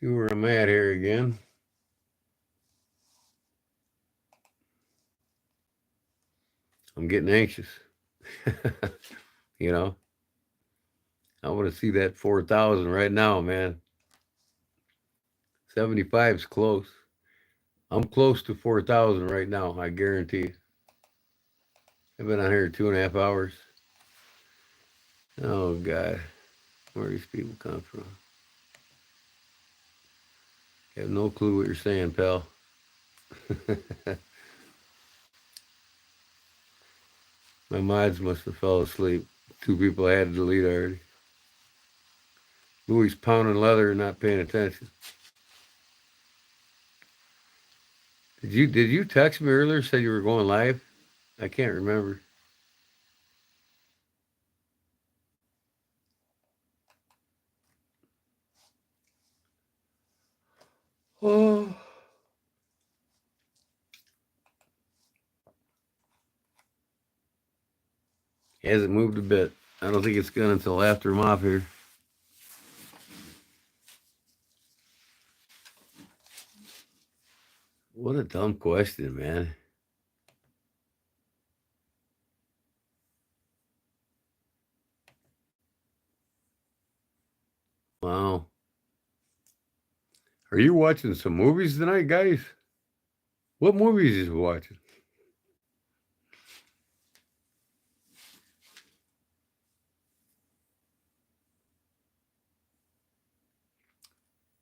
see where I'm at here again. I'm getting anxious. I want to see that 4,000 right now, man. 75's close. I'm close to 4,000 right now, I guarantee. I've been on here 2.5 hours. Oh, God. Where these people come from? I have no clue what you're saying, pal. My mods must have fell asleep. 2 people I had to delete already. Louis pounding leather and not paying attention. Did you text me earlier, said you were going live? I can't remember. Oh. It hasn't moved a bit. I don't think it's gonna until after I'm off here. What a dumb question, man. Wow. Are you watching some movies tonight, guys? What movies is you watching?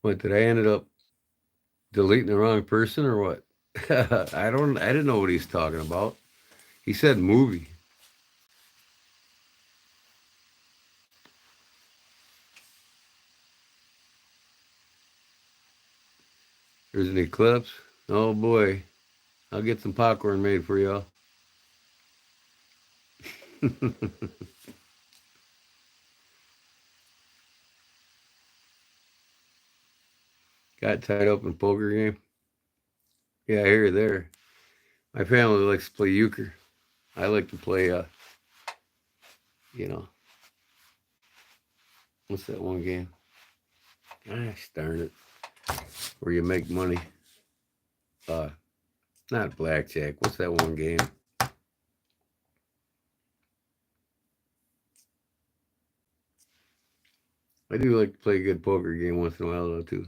What did I ended up deleting the wrong person or what? I didn't know what he's talking about. He said movie. There's an eclipse. Oh boy. I'll get some popcorn made for y'all. Got tied up in poker game. Yeah, here or there. My family likes to play euchre. I like to play you know, what's that one game? Gosh darn it. Where you make money. Uh Not blackjack. What's that one game? I do like to play a good poker game once in a while though too.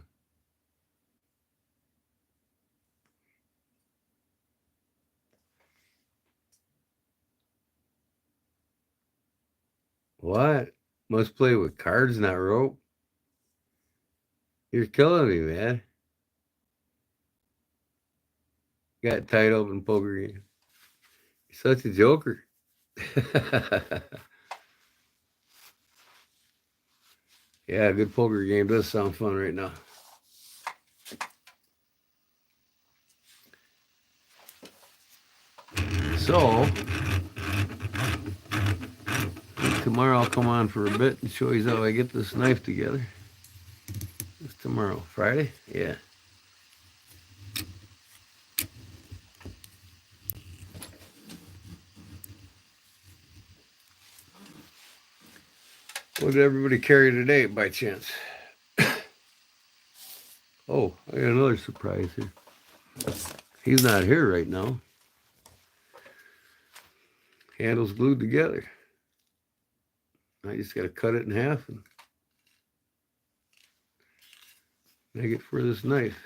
What? Must play with cards, not rope? You're killing me, man. Got tied up in poker game. You're such a joker. Yeah, a good poker game does sound fun right now. So, tomorrow I'll come on for a bit and show you how I get this knife together. It's tomorrow, Friday? Yeah. What did everybody carry today by chance? Oh, I got another surprise here. He's not here right now. Handle's glued together. I just got to cut it in half and make it for this knife.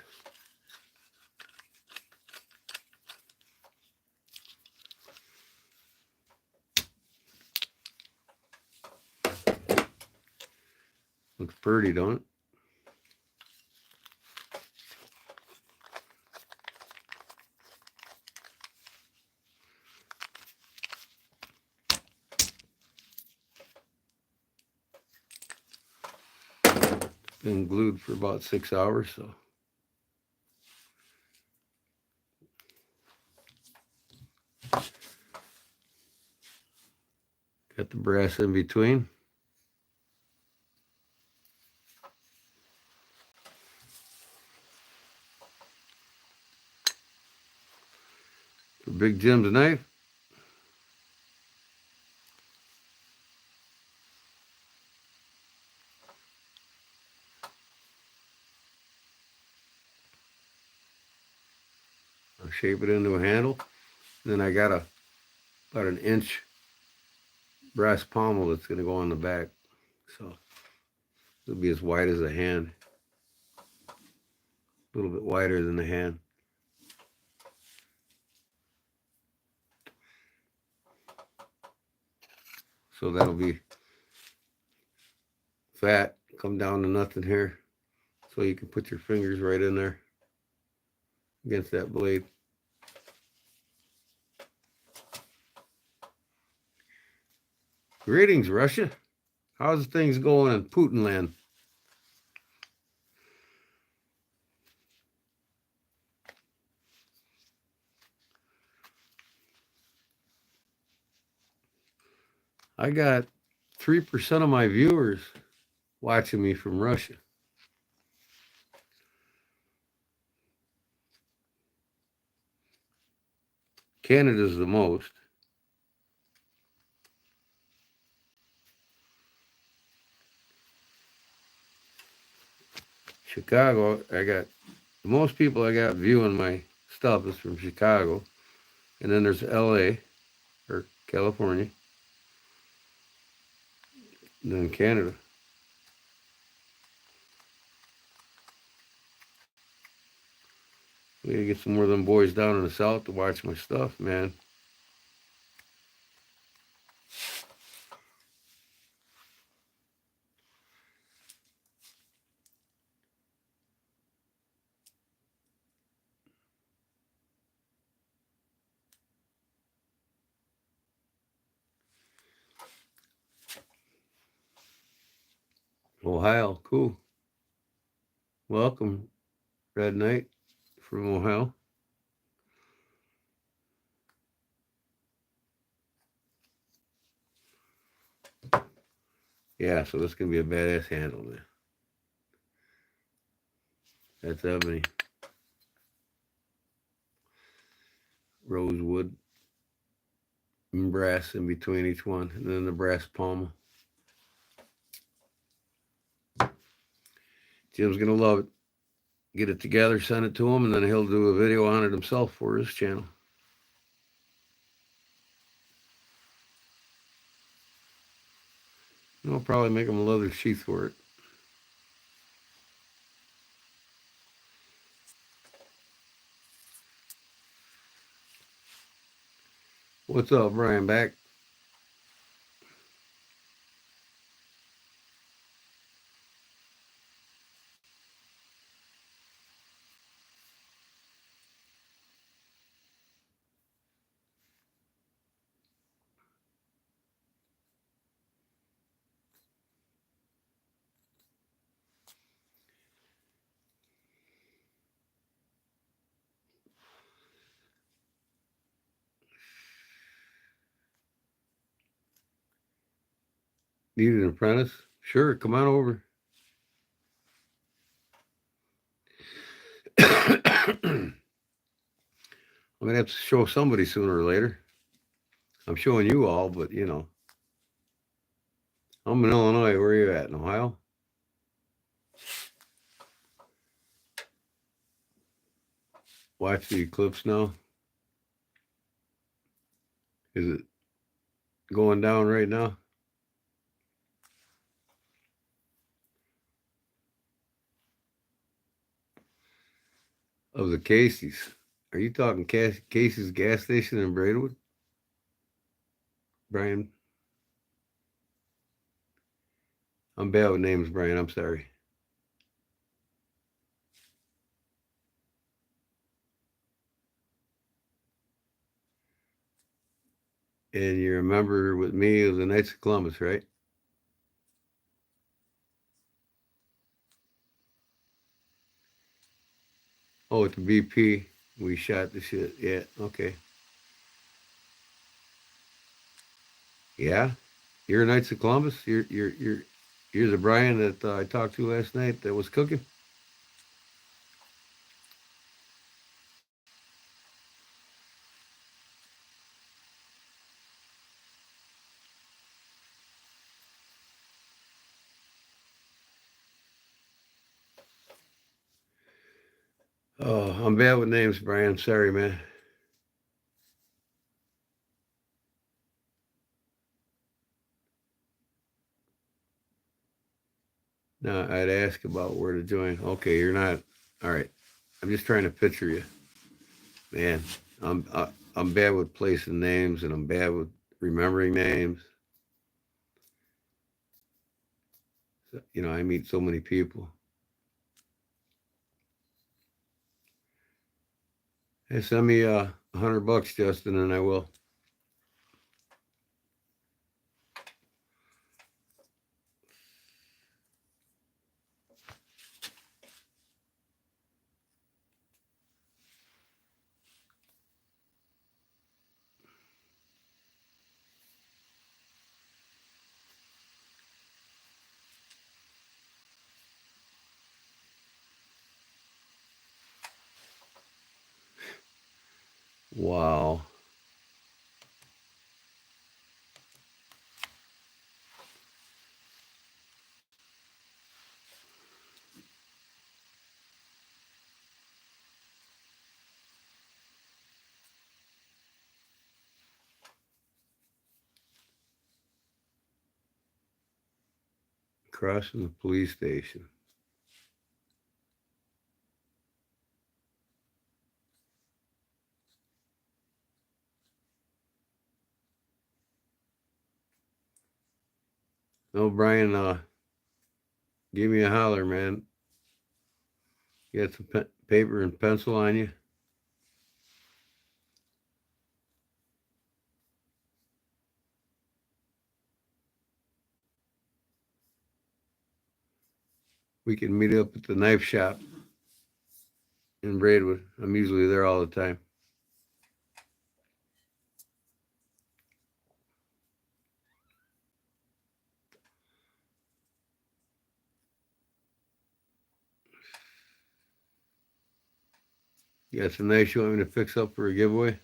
Looks pretty, don't it? Been glued for about 6 hours, so. Got the brass in between. For Big Jim's knife. I'll shape it into a handle. Then I got about an inch brass pommel that's going to go on the back. So it'll be as wide as a hand. A little bit wider than the hand. So that'll be fat, come down to nothing here. So you can put your fingers right in there against that blade. Greetings, Russia. How's things going in Putin land? I got 3% of my viewers watching me from Russia. Canada's the most. Chicago, I got the most people I got viewing my stuff is from Chicago. And then there's LA or California. And then Canada. We gotta get some more of them boys down in the south to watch my stuff, man. Ohio, cool. Welcome, Red Knight from Ohio. Yeah, so this can be a badass handle, man. That's ebony. Rosewood and brass in between each one, and then the brass pommel. Jim's gonna love it. Get it together, send it to him, and then he'll do a video on it himself for his channel. I'll probably make him a leather sheath for it. What's up, Brian? Back? Need an apprentice? Sure, come on over. I'm gonna have to show somebody sooner or later. I'm showing you all, but you know, I'm in Illinois. Where are you at? In Ohio? Watch the eclipse now. Is it going down right now? Of the Casey's. Are you talking Casey's gas station in Braidwood? Brian? I'm bad with names, Brian. I'm sorry. And you remember with me, it was the Knights of Columbus, right? Oh, at the BP, we shot the shit. Yeah, okay. Yeah, you're Knights of Columbus. You're the Brian that I talked to last night that was cooking. Oh, I'm bad with names, Brian. Sorry, man. No, I'd ask about where to join. Okay, you're not. All right. I'm just trying to picture you, man. I'm bad with placing names, and I'm bad with remembering names. So, you know, I meet so many people. Hey, send me $100, Justin, and I will. Wow. Crossing the police station. No, Brian, give me a holler, man. You got some paper and pencil on you? we can meet up at the knife shop in Braidwood. I'm usually there all the time. You got some knives you want me to fix up for a giveaway?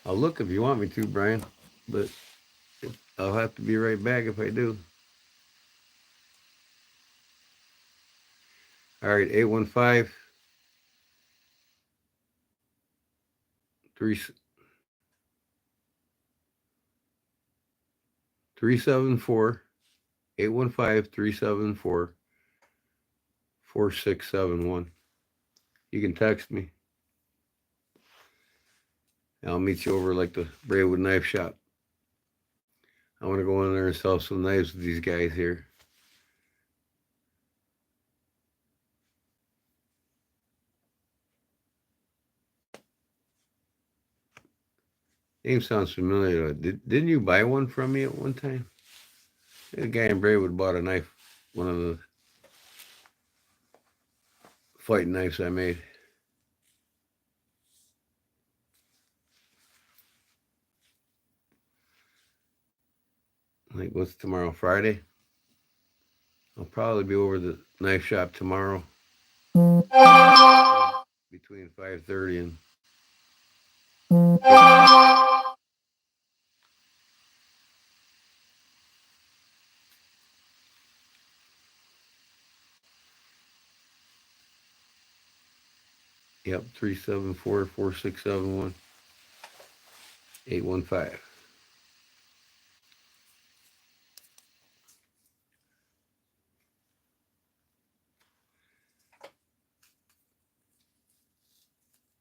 I'll look if you want me to, Brian, but I'll have to be right back if I do. All right, 815 374 815 374 4671. You can text me. I'll meet you over like the Braidwood Knife Shop. I want to go in there and sell some knives with these guys here. Name sounds familiar. Didn't you buy one from me at one time? The guy in Braidwood bought a knife, one of the fighting knives I made. Like, what's tomorrow? Friday? I'll probably be over the knife shop tomorrow between 5:30 and. Yep, 374-4671 815.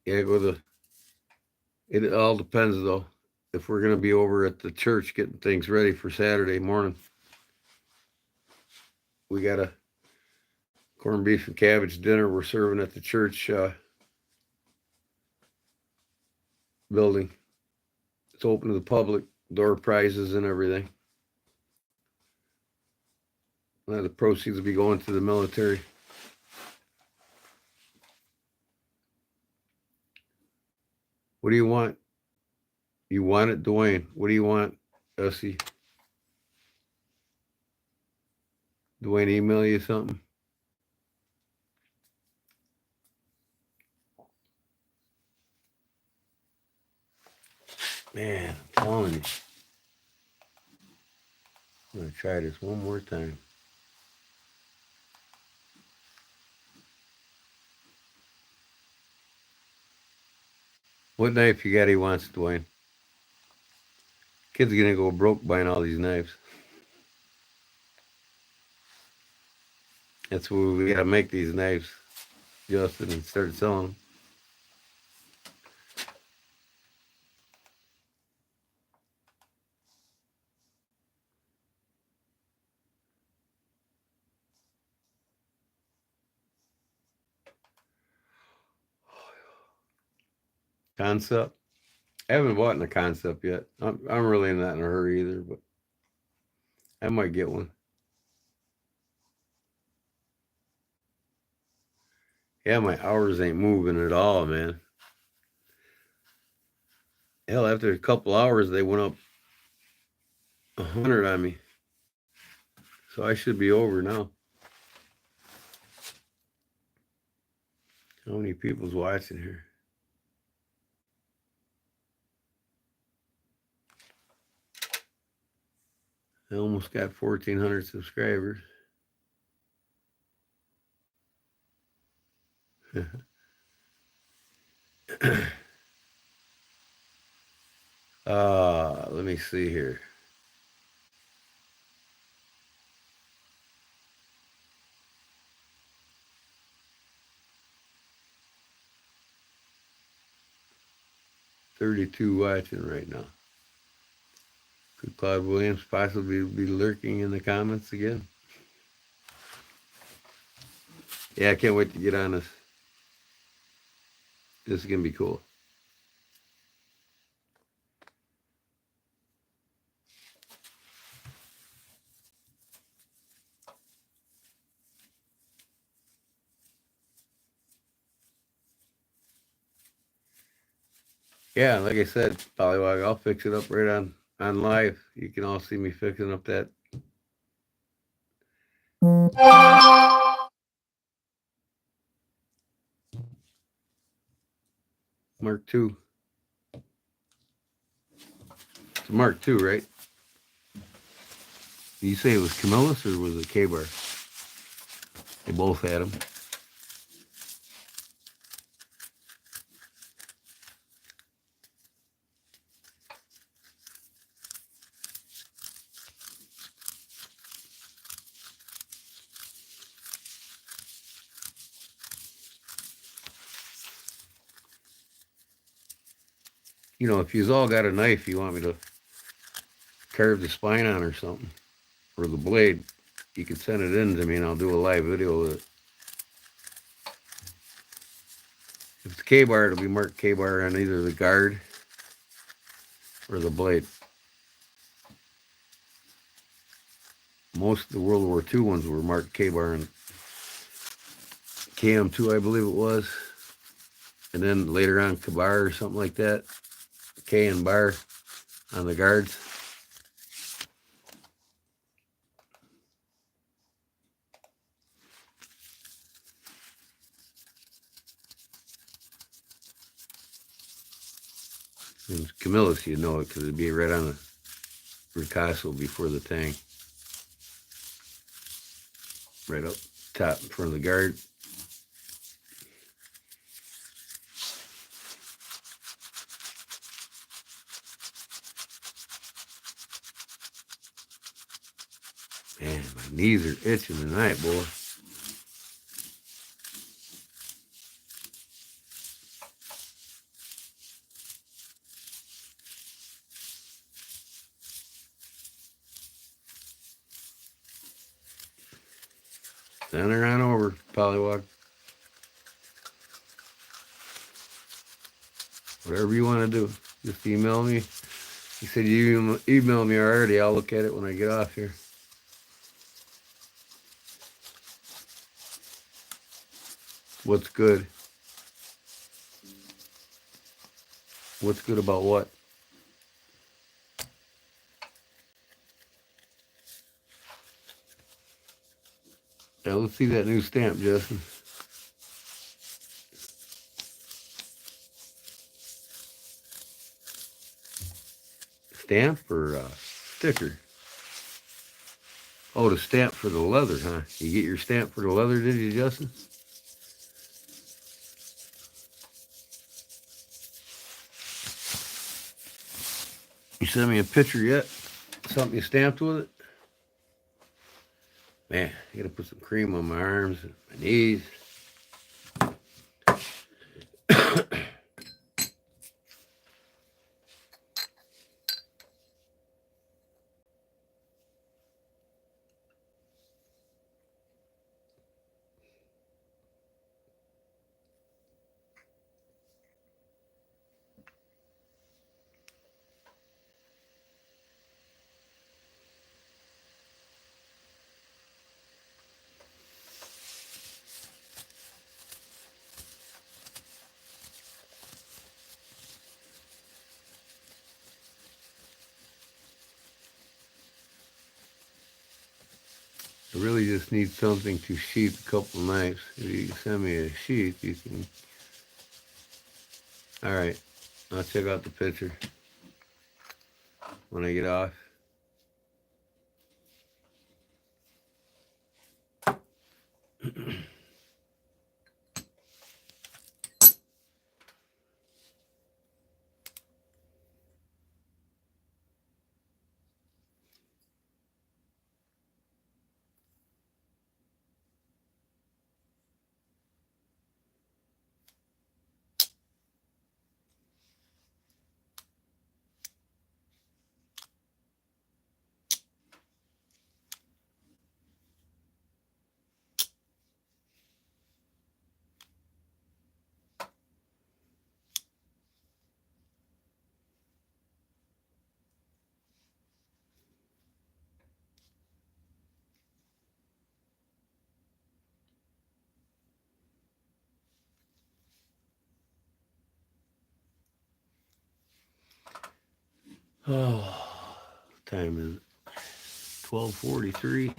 Yeah, go to. It all depends though. If we're gonna be over at the church getting things ready for Saturday morning, we got a corned beef and cabbage dinner we're serving at the church building. It's open to the public, door prizes and everything. The proceeds will be going to the military. What do you want? You want it, Dwayne? What do you want, Essie? Dwayne email you something? Man, I'm telling you. I'm going to try this one more time. What knife you got he wants, Dwayne? Kid's going to go broke buying all these knives. That's why we got to make these knives, Justin, and start selling them. Concept? I haven't bought in a concept yet. I'm really not in a hurry either, but I might get one. Yeah, my hours ain't moving at all, man. Hell, after a couple hours, they went up 100 on me. So I should be over now. How many people's watching here? I almost got 1,400 subscribers. Let me see here. $32 watching right now. Could Claude Williams possibly be lurking in the comments again? Yeah, I can't wait to get on this. This is gonna be cool. Yeah, like I said, Pollywog, I'll fix it up right on live. You can all see me fixing up that. Mark II. It's a Mark II, right? Did you say it was Camillus or was it K-Bar? They both had them. You know, if you've all got a knife you want me to carve the spine on or something, or the blade, you can send it in to me and I'll do a live video with it. If it's K-Bar, it'll be marked K-Bar on either the guard or the blade. Most of the World War II ones were marked K-Bar and KM2, I believe it was. And then later on, Kabar or something like that. K and bar on the guards. And Camillus, you know it because it'd be right on the ricasso before the tang. Right up top in front of the guard. Man, my knees are itching tonight, boy. Send her on over, Pollywog. Whatever you want to do. Just email me. You said you emailed me already. I'll look at it when I get off here. What's good? What's good about what? Yeah, let's see that new stamp, Justin. Stamp or sticker? Oh, the stamp for the leather, huh? You get your stamp for the leather, did you, Justin? You sent me a picture yet? Something you stamped with it? Man, I gotta put some cream on my arms and my knees. I really just need something to sheath a couple of knives. If you can send me a sheath, you can. All right, I'll check out the picture when I get off. Oh, time is 12:43.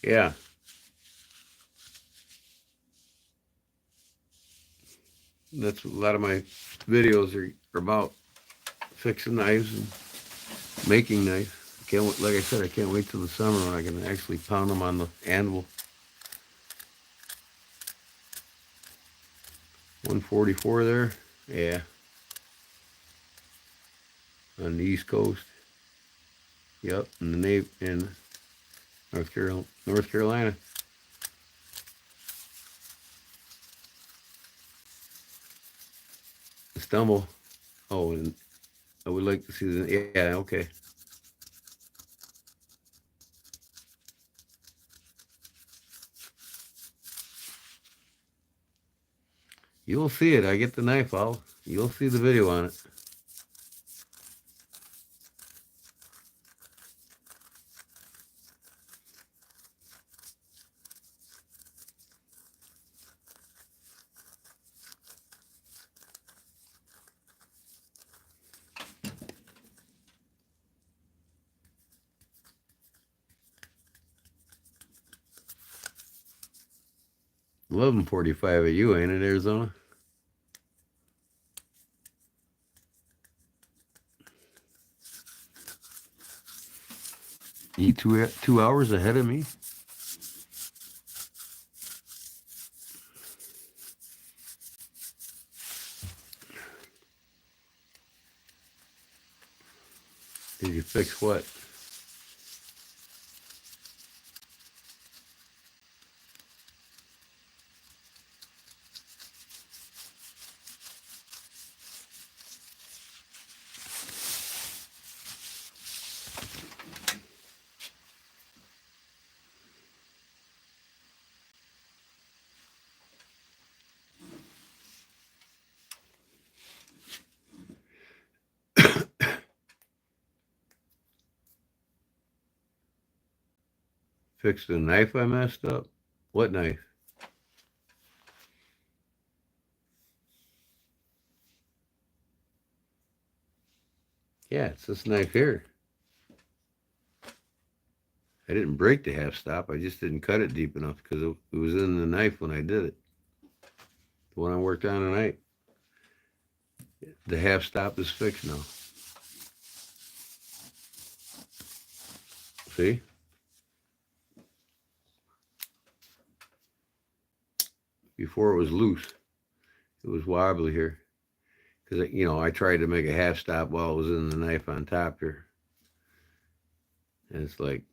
Yeah, that's what a lot of my videos are about, fixing knives and making knives. Like I said, I can't wait till the summer when I can actually pound them on the anvil. 144 there. Yeah, on the East Coast. Yep, in the Navy in North Carolina. Stumble. Oh, and I would like to see the. Yeah, okay. You'll see it. I get the knife out. You'll see the video on it. Eleven 45 at you, ain't it, Arizona? You 2 hours ahead of me? Did you fix what? Fixed the knife I messed up? What knife? Yeah, it's this knife here. I didn't break the half stop. I just didn't cut it deep enough because it was in the knife when I did it. The one I worked on tonight. The half stop is fixed now. See? Before it was loose. It was wobbly here. Because, I tried to make a half stop while it was in the knife on top here. And it's like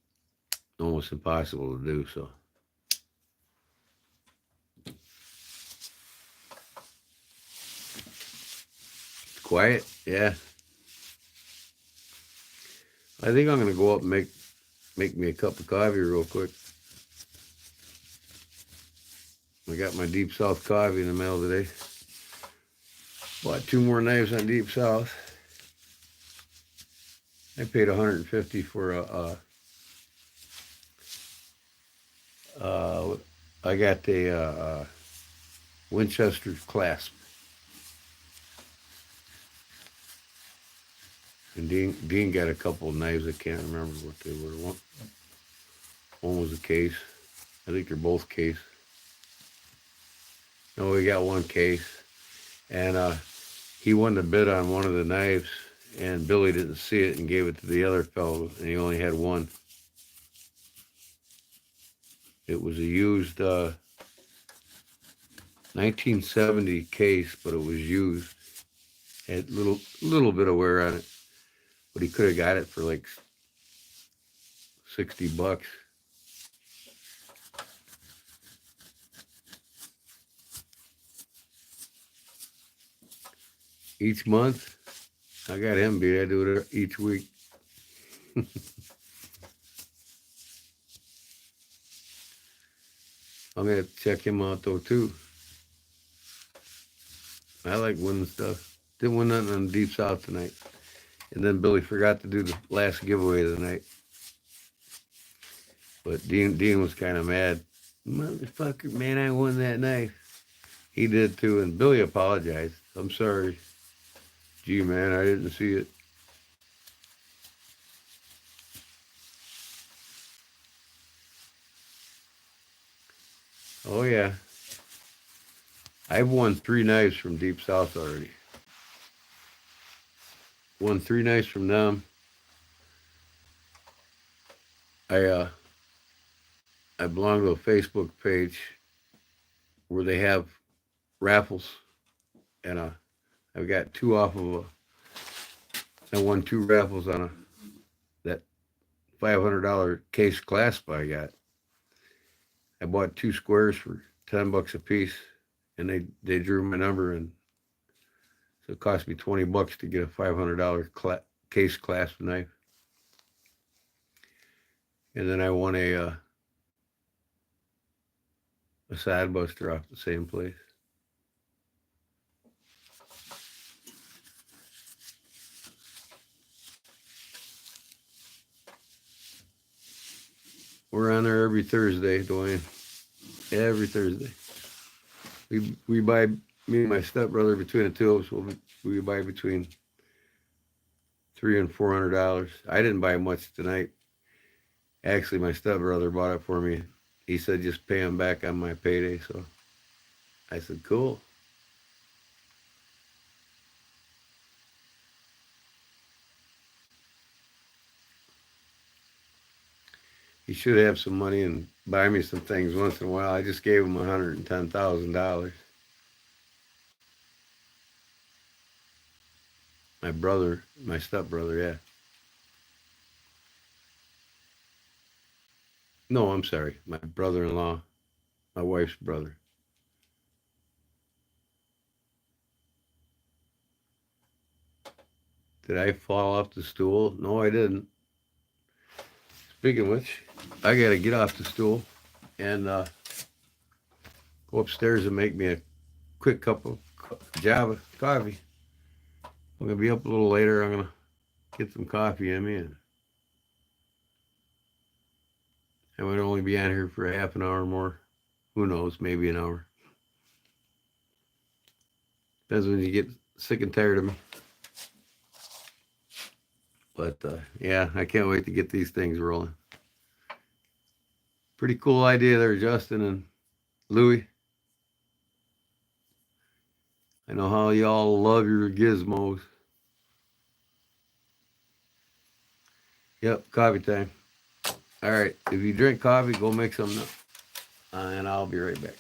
almost impossible to do so. It's quiet? Yeah. I think I'm going to go up and make me a cup of coffee real quick. I got my Deep South coffee in the mail today. Bought 2 more knives on Deep South. I paid $150 for I got a Winchester clasp. And Dean got a couple of knives. I can't remember what they were. One was a case. I think they're both case. No, we got one case. And he won the bid on one of the knives, and Billy didn't see it and gave it to the other fellow, and he only had one. It was a used 1970 case, but it was used. Had little bit of wear on it, but he could have got it for like $60. Each month, I got him beat. I do it each week. I'm gonna check him out though too. I like winning stuff. Didn't win nothing on Deep South tonight. And then Billy forgot to do the last giveaway of the night. But Dean was kind of mad. Motherfucker, man, I won that knife. He did too, and Billy apologized. I'm sorry. Gee, man, I didn't see it. Oh, yeah. I've won 3 knives from Deep South already. Won 3 knives from them. I belong to a Facebook page where they have raffles, and I've got 2 off of I won 2 raffles on that $500 case clasp I got. I bought 2 squares for $10 a piece, and they drew my number, and so it cost me $20 to get a $500 case clasp knife. And then I won a side buster off the same place. We're on there every Thursday, Dwayne. Every Thursday. We buy, me and my stepbrother, between the two of us, we buy between $300 and $400. I didn't buy much tonight. Actually, my stepbrother bought it for me. He said just pay him back on my payday. So I said, cool. He should have some money and buy me some things once in a while. I just gave him $110,000. My brother, my stepbrother, yeah. No, I'm sorry. My brother-in-law, my wife's brother. Did I fall off the stool? No, I didn't. Speaking of which, I got to get off the stool and go upstairs and make me a quick cup of Java coffee. I'm going to be up a little later. I'm going to get some coffee in me. And I might only be on here for a half an hour more. Who knows? Maybe an hour. Depends when you get sick and tired of me. But yeah, I can't wait to get these things rolling. Pretty cool idea there, Justin and Louie. I know how y'all love your gizmos. Yep, coffee time. All right, if you drink coffee, go make some now. And I'll be right back.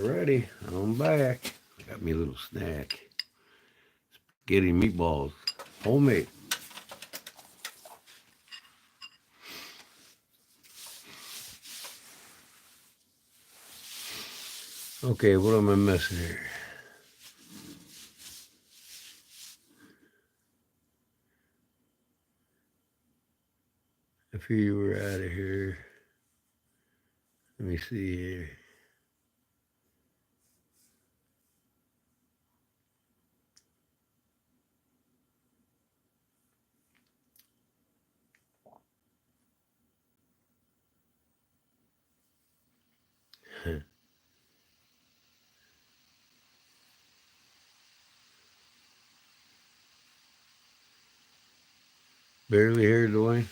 Alrighty, I'm back. Got me a little snack. Spaghetti meatballs, homemade. Okay, what am I missing here? If you were out of here, let me see here. Barely here, Dwayne.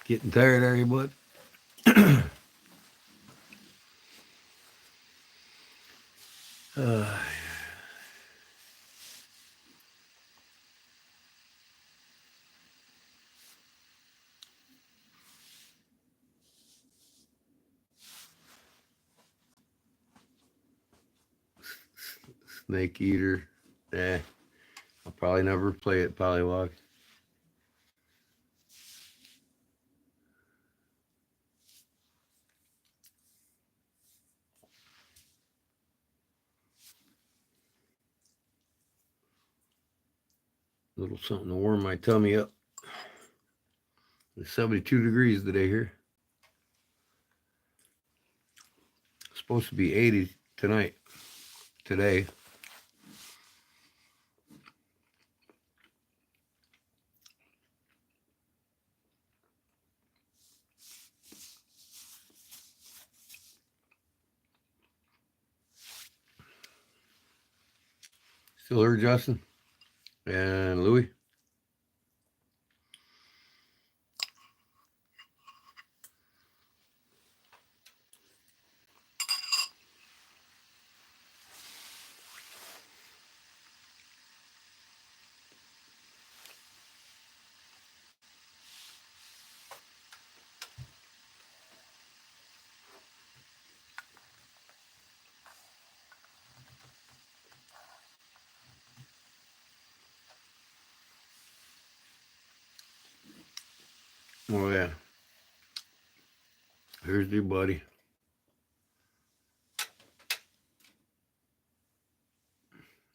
Getting tired, are you, bud? uh, Snake Eater. I'll probably never play it, Polywog. A little something to warm my tummy up. It's 72 degrees today here. It's supposed to be 80 tonight. Today. Still here, Justin? And Louie? Oh, yeah. Here's your buddy.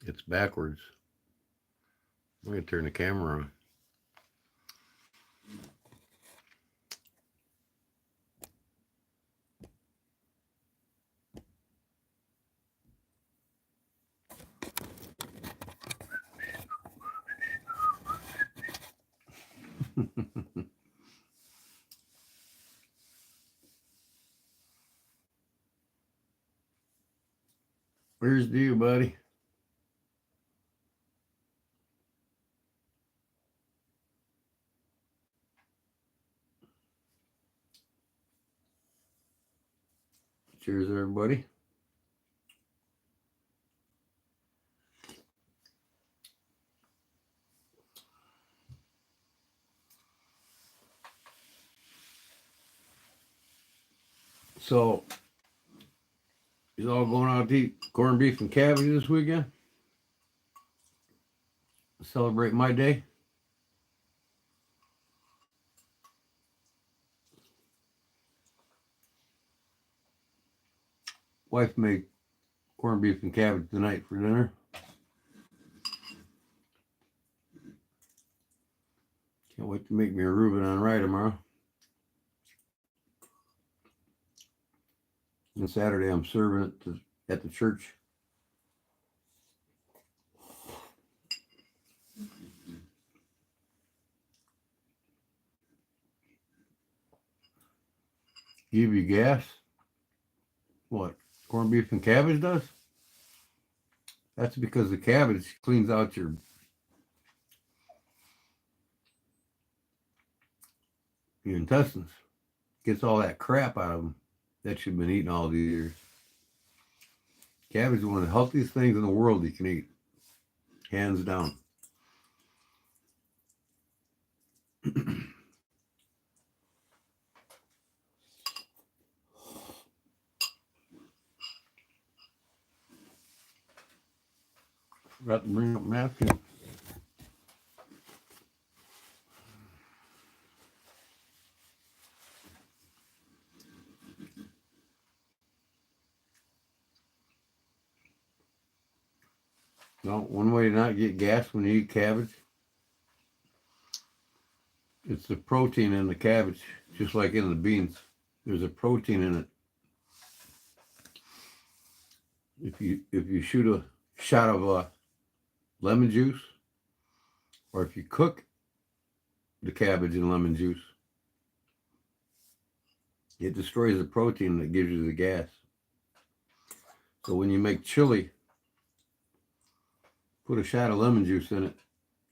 It's backwards. I'm going to turn the camera on. Where's you, buddy? Cheers, everybody. So, you all going out to eat corned beef and cabbage this weekend? Celebrate my day? Wife made corned beef and cabbage tonight for dinner. Can't wait to make me a Reuben on rye tomorrow. And Saturday I'm serving it at the church. Give you gas? What? Corned beef and cabbage does? That's because the cabbage cleans out your intestines. Gets all that crap out of them that you've been eating all these years. Cabbage is one of the healthiest things in the world you can eat. Hands down. Got to bring up napkin. No, one way to not get gas when you eat cabbage, it's the protein in the cabbage, just like in the beans. There's a protein in it. If you shoot a shot of lemon juice, or if you cook the cabbage in lemon juice, it destroys the protein that gives you the gas. So when you make chili, put a shot of lemon juice in it,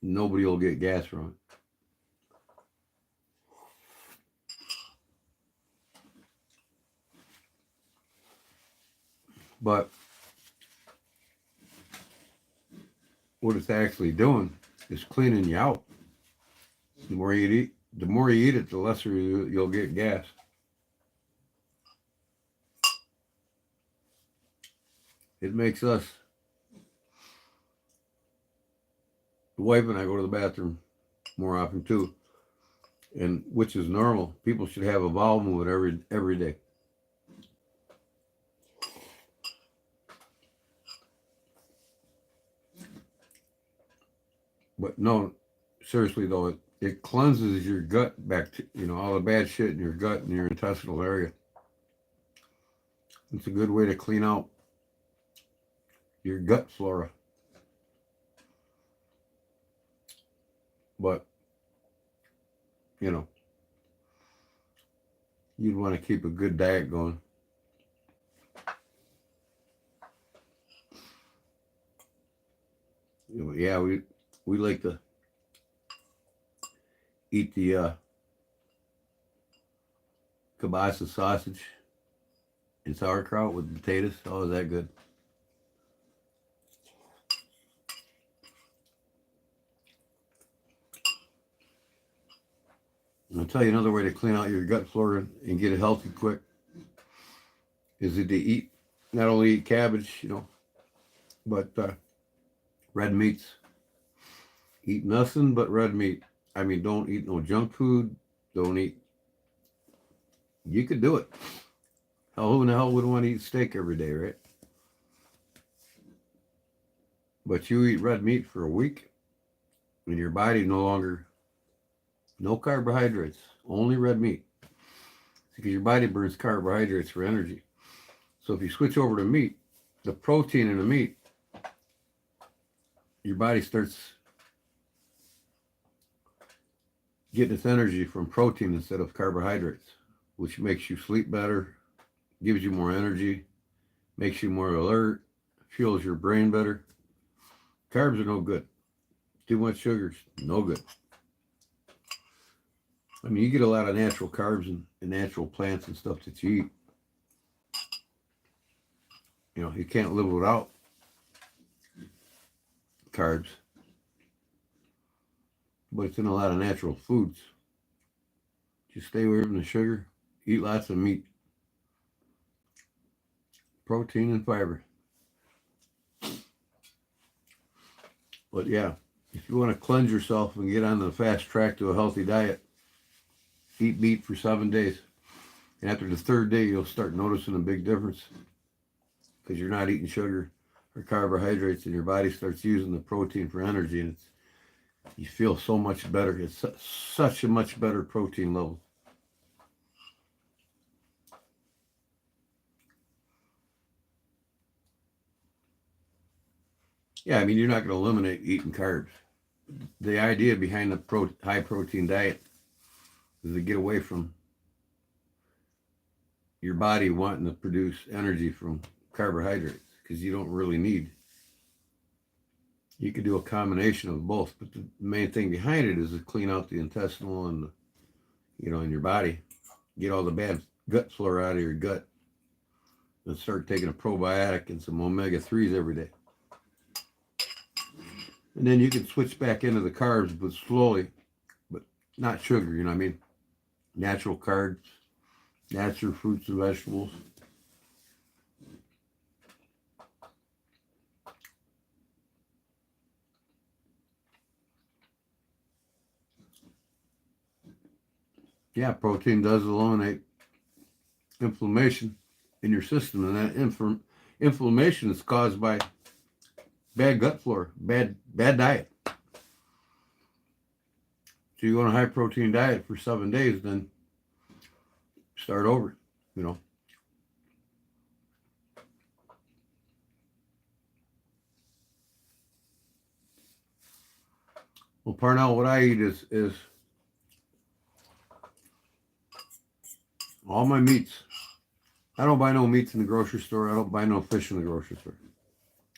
nobody will get gas from it. But what it's actually doing is cleaning you out. The more you eat it, the lesser you'll get gas. It makes us. The wife and I go to the bathroom more often too, and which is normal. People should have a bowel movement every day. But no, seriously though, it cleanses your gut back to, all the bad shit in your gut and your intestinal area. It's a good way to clean out your gut flora. But, you'd want to keep a good diet going. Yeah, we like to eat the kielbasa sausage and sauerkraut with potatoes. Oh, is that good? I'll tell you another way to clean out your gut flora and get it healthy quick is to eat, not only eat cabbage, but red meats. Eat nothing but red meat. I mean, don't eat no junk food. Don't eat. You could do it. Who in the hell wouldn't want to eat steak every day, right? But you eat red meat for a week, and your body no carbohydrates, only red meat. Because your body burns carbohydrates for energy. So if you switch over to meat, the protein in the meat, your body starts getting its energy from protein instead of carbohydrates, which makes you sleep better, gives you more energy, makes you more alert, fuels your brain better. Carbs are no good. Too much sugar's no good. I mean, you get a lot of natural carbs and natural plants and stuff that you eat. You can't live without carbs. But it's in a lot of natural foods. Just stay away from the sugar. Eat lots of meat. Protein and fiber. But yeah, if you want to cleanse yourself and get on the fast track to a healthy diet, eat meat for 7 days. And after the third day, you'll start noticing a big difference because you're not eating sugar or carbohydrates and your body starts using the protein for energy, and you feel so much better. It's such a much better protein level. Yeah, I mean, you're not going to eliminate eating carbs. The idea behind the high protein diet is to get away from your body wanting to produce energy from carbohydrates because you don't really need. You could do a combination of both, but the main thing behind it is to clean out the intestinal and in your body, get all the bad gut flora out of your gut, and start taking a probiotic and some omega-3s every day. And then you can switch back into the carbs, but slowly, but not sugar, you know what I mean? Natural carbs, natural fruits and vegetables. Yeah, protein does eliminate inflammation in your system, and that inflammation is caused by bad gut flora, bad diet. So you want a high protein diet for 7 days, then start over, you know. Well, Parnell, what I eat is all my meats. I don't buy no meats in the grocery store. I don't buy no fish in the grocery store.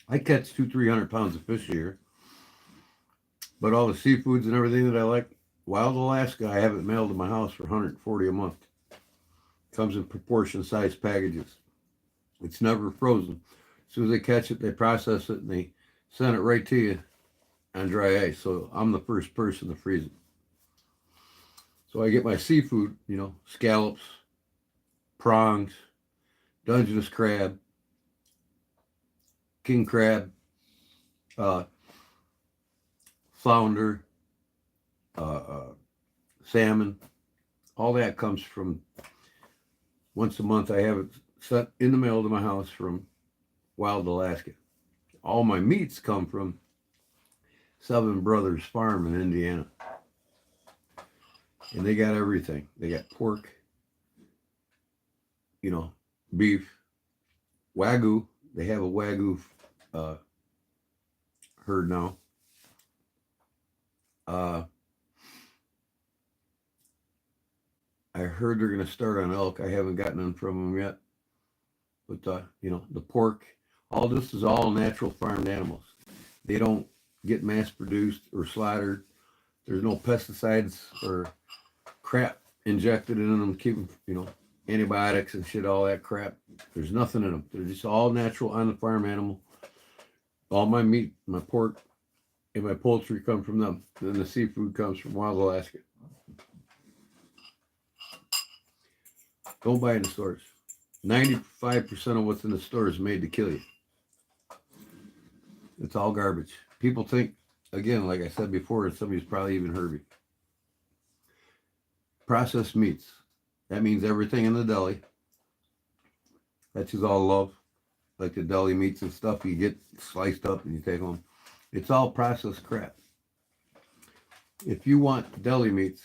I catch 200-300 pounds of fish a year. But all the seafoods and everything that I like, Wild Alaska, I have it mailed to my house for $140 a month. Comes in proportion size packages. It's never frozen. As soon as they catch it, they process it, and they send it right to you on dry ice. So I'm the first person to freeze it. So I get my seafood, you know, scallops, prongs, Dungeness crab, king crab, flounder, salmon. All that comes from once a month. I have it sent in the mail to my house from Wild Alaska. All my meats come from Seven Brothers Farm in Indiana. And they got everything. They got pork, you know, beef, Wagyu. They have a Wagyu herd now. I heard they're going to start on elk. I haven't gotten them from them yet. But, you know, the pork, all this is all natural farmed animals. They don't get mass produced or slaughtered. There's no pesticides or crap injected in them, keep them, you know, antibiotics and shit, all that crap. There's nothing in them. They're just all natural on the farm animal. All my meat, my pork, and my poultry come from them. Then the seafood comes from Wild Alaska. Don't buy in the stores. 95% of what's in the store is made to kill you. It's all garbage. People think, again, like I said before, somebody's probably even heard me. Processed meats. That means everything in the deli. That's just all love. Like the deli meats and stuff you get sliced up and you take home. It's all processed crap. If you want deli meats,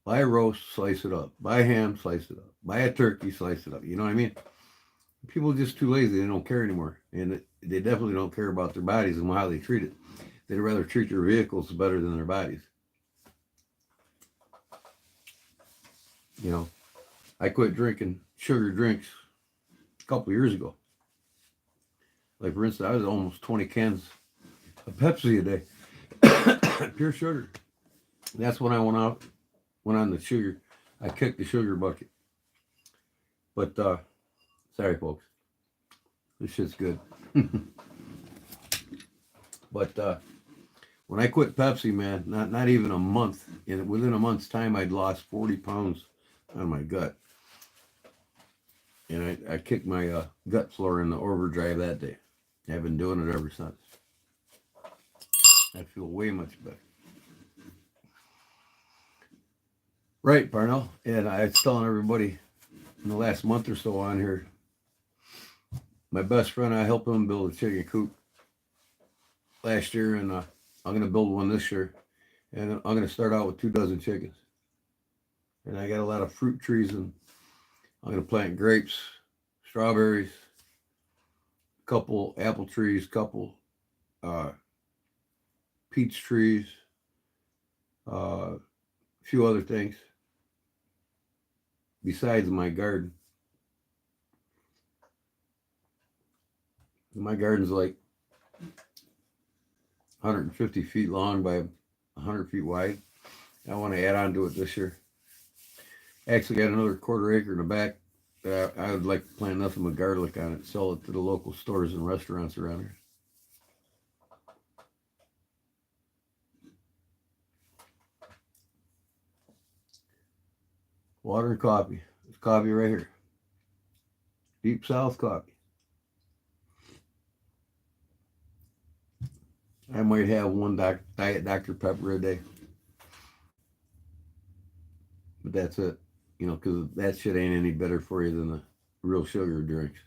buy a roast, slice it up. Buy a ham, slice it up. Buy a turkey, slice it up. You know what I mean? People are just too lazy. They don't care anymore. And they definitely don't care about their bodies and how they treat it. They'd rather treat their vehicles better than their bodies. You know, I quit drinking sugar drinks a couple of years ago. Like, for instance, I was almost 20 cans of Pepsi a day. Pure sugar. That's when I went on the sugar. I kicked the sugar bucket. But, sorry, folks. This shit's good. But when I quit Pepsi, man, not even a month, and within a month's time, I'd lost 40 pounds on my gut. And I kicked my gut flora in the overdrive that day. I've been doing it ever since. I feel way much better. Right, Parnell. And I was telling everybody in the last month or so on here, my best friend, I helped him build a chicken coop last year, and I'm going to build one this year. And I'm going to start out with 2 dozen chickens. And I got a lot of fruit trees, and I'm going to plant grapes, strawberries, a couple apple trees, couple peach trees, a few other things besides my garden. My garden's like 150 feet long by 100 feet wide. I want to add on to it this year. Actually got another 1/4 acre in the back that I would like to plant nothing but garlic on it, sell it to the local stores and restaurants around here. Water and coffee. There's coffee right here. Deep South coffee. I might have one Diet Dr. Pepper a day. But that's it. You know, because that shit ain't any better for you than the real sugar drinks.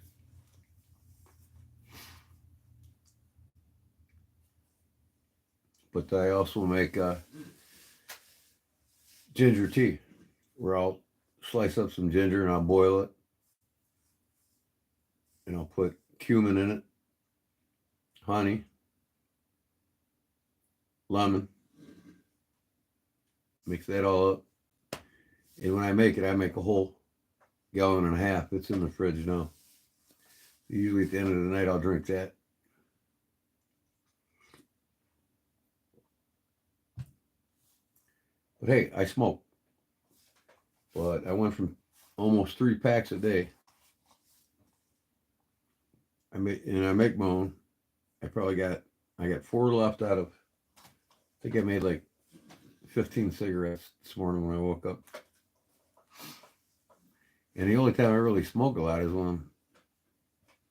But I also make ginger tea, where I'll slice up some ginger and I'll boil it, and I'll put cumin in it, honey, lemon, mix that all up. And when I make it, I make a whole gallon and a half. It's in the fridge now. Usually at the end of the night, I'll drink that. But hey, I smoke. But I went from almost 3 packs a day. I make my own. I got 4 left out of. I think I made like 15 cigarettes this morning when I woke up. And the only time I really smoke a lot is when I'm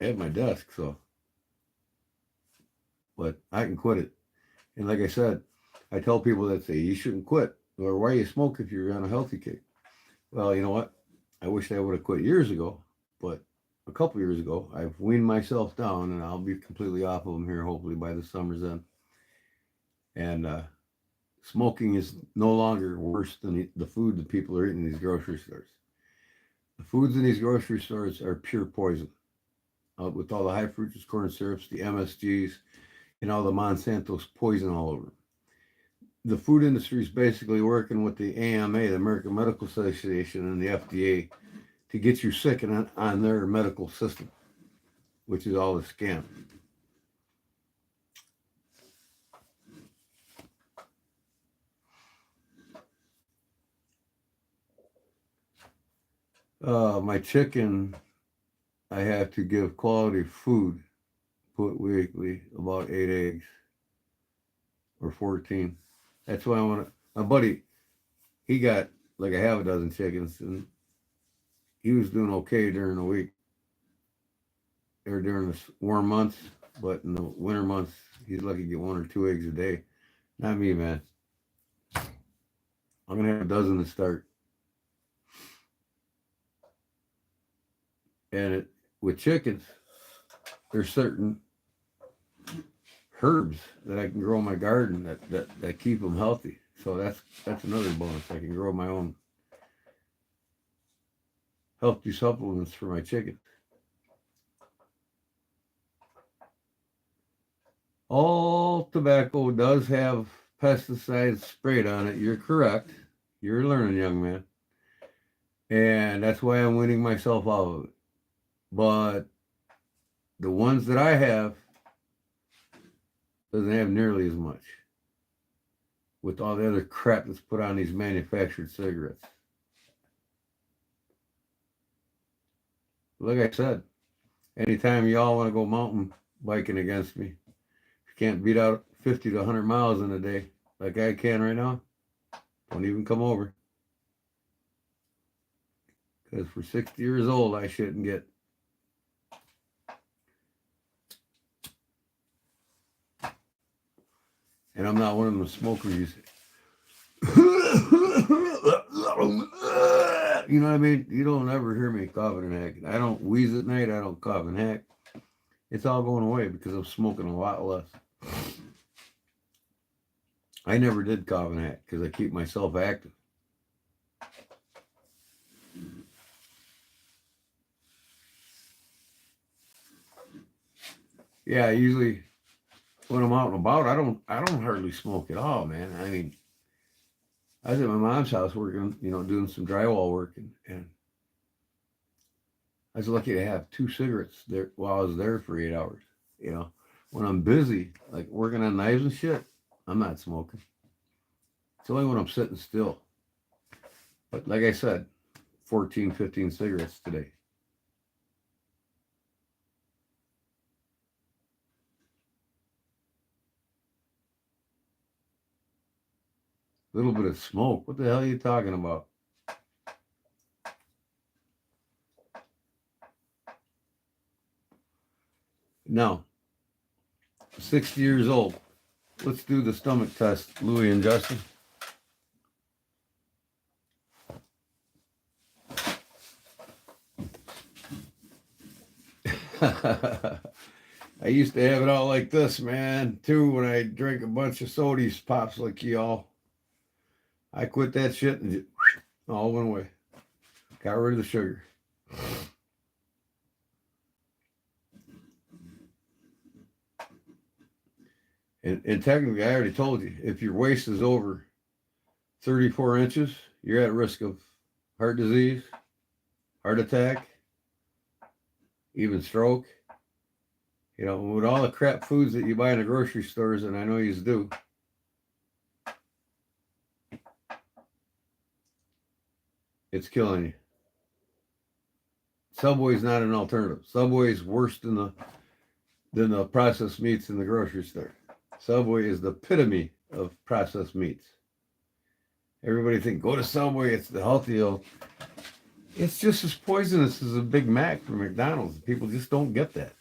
at my desk. So, but I can quit it. And like I said, I tell people that say you shouldn't quit, or why you smoke if you're on a healthy kick. Well, you know what? I wish I would have quit years ago, but a couple years ago, I've weaned myself down, and I'll be completely off of them here, hopefully by the summer's end. And smoking is no longer worse than the food that people are eating in these grocery stores. The foods in these grocery stores are pure poison. With all the high fructose corn syrups, the MSGs, and all the Monsanto's poison all over them. The food industry is basically working with the AMA, the American Medical Association, and the FDA to get you sick on their medical system, which is all a scam. My chicken, I have to give quality food, put weekly, about 8 eggs or 14. That's why my buddy, he got like a half a dozen chickens, and he was doing okay during the week or during the warm months, but in the winter months, he's lucky to get 1 or 2 eggs a day. Not me, man. I'm going to have a dozen to start. And with chickens, there's certain herbs that I can grow in my garden that keep them healthy. So that's another bonus. I can grow my own healthy supplements for my chickens. All tobacco does have pesticides sprayed on it. You're correct. You're learning, young man. And that's why I'm weaning myself off of it. But the ones that I have doesn't have nearly as much with all the other crap that's put on these manufactured cigarettes. Like I said, anytime y'all want to go mountain biking against me, if you can't beat out 50 to 100 miles in a day like I can right now, don't even come over. Because for 60 years old, I shouldn't get. And I'm not one of them smokers. You know what I mean? You don't ever hear me coughing and hacking. I don't wheeze at night. I don't cough and hack. It's all going away because I'm smoking a lot less. I never did cough and hack because I keep myself active. Yeah, usually when I'm out and about, I don't hardly smoke at all, man. I mean, I was at my mom's house working, doing some drywall work, and I was lucky to have 2 cigarettes there while I was there for 8 hours. When I'm busy, like working on knives and shit, I'm not smoking. It's only when I'm sitting still. But like I said, 14, 15 cigarettes today. A little bit of smoke. What the hell are you talking about? Now, 60 years old. Let's do the stomach test, Louie and Justin. I used to have it all like this, man, too, when I drank a bunch of sodies, pops like y'all. I quit that shit and it all went away. Got rid of the sugar. And technically, I already told you, if your waist is over 34 inches, you're at risk of heart disease, heart attack, even stroke. You know, with all the crap foods that you buy in the grocery stores, and I know you do, it's killing you. Subway's not an alternative. Subway's worse than the processed meats in the grocery store. Subway is the epitome of processed meats. Everybody think go to Subway, it's the healthy. It's just as poisonous as a Big Mac from McDonald's. People just don't get that.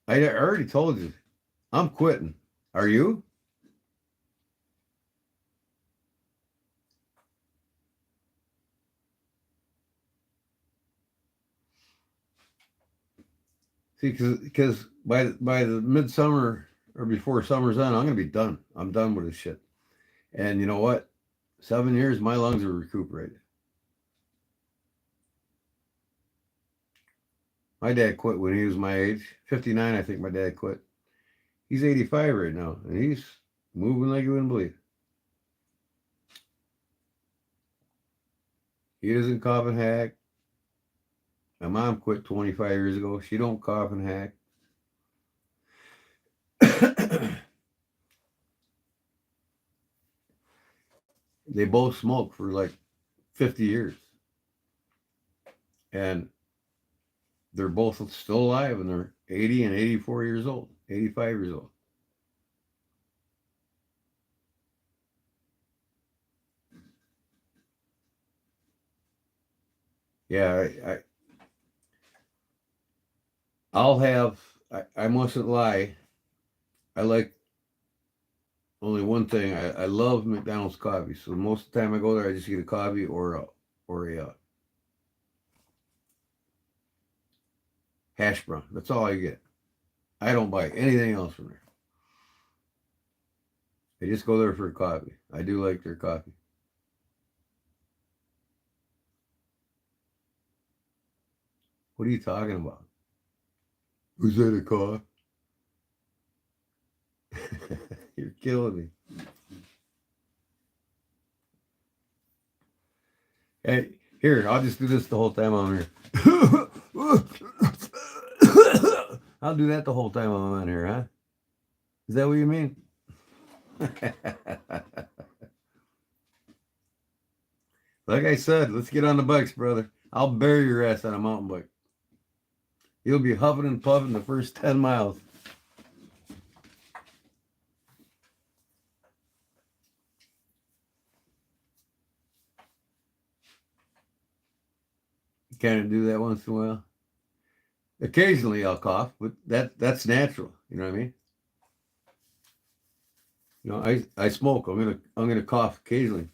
I already told you, I'm quitting. Are you? See, because by the midsummer or before summer's on, I'm gonna be done. I'm done with this shit. And you know what? 7 years, my lungs are recuperated. My dad quit when he was my age, 59. I think my dad quit. He's 85 right now, and he's moving like you wouldn't believe. He doesn't cough and hack. My mom quit 25 years ago. She don't cough and hack. They both smoked for like 50 years. And they're both still alive, and they're 80 and 84 years old, 85 years old. Yeah, I'll have, I mustn't lie. I like only one thing. I love McDonald's coffee. So most of the time I go there, I just get a coffee or a hash brown. That's all I get. I don't buy anything else from there. I just go there for a coffee. I do like their coffee. What are you talking about? Who's that a cough? You're killing me. Hey, here, I'll just do this the whole time I'm here. I'll do that the whole time I'm on here, huh? Is that what you mean? Like I said, let's get on the bikes, brother. I'll bury your ass on a mountain bike. You'll be huffing and puffing the first 10 miles. You kind of do that once in a while. Occasionally I'll cough, but that's natural. You know what I mean? You know, I smoke. I'm gonna cough occasionally.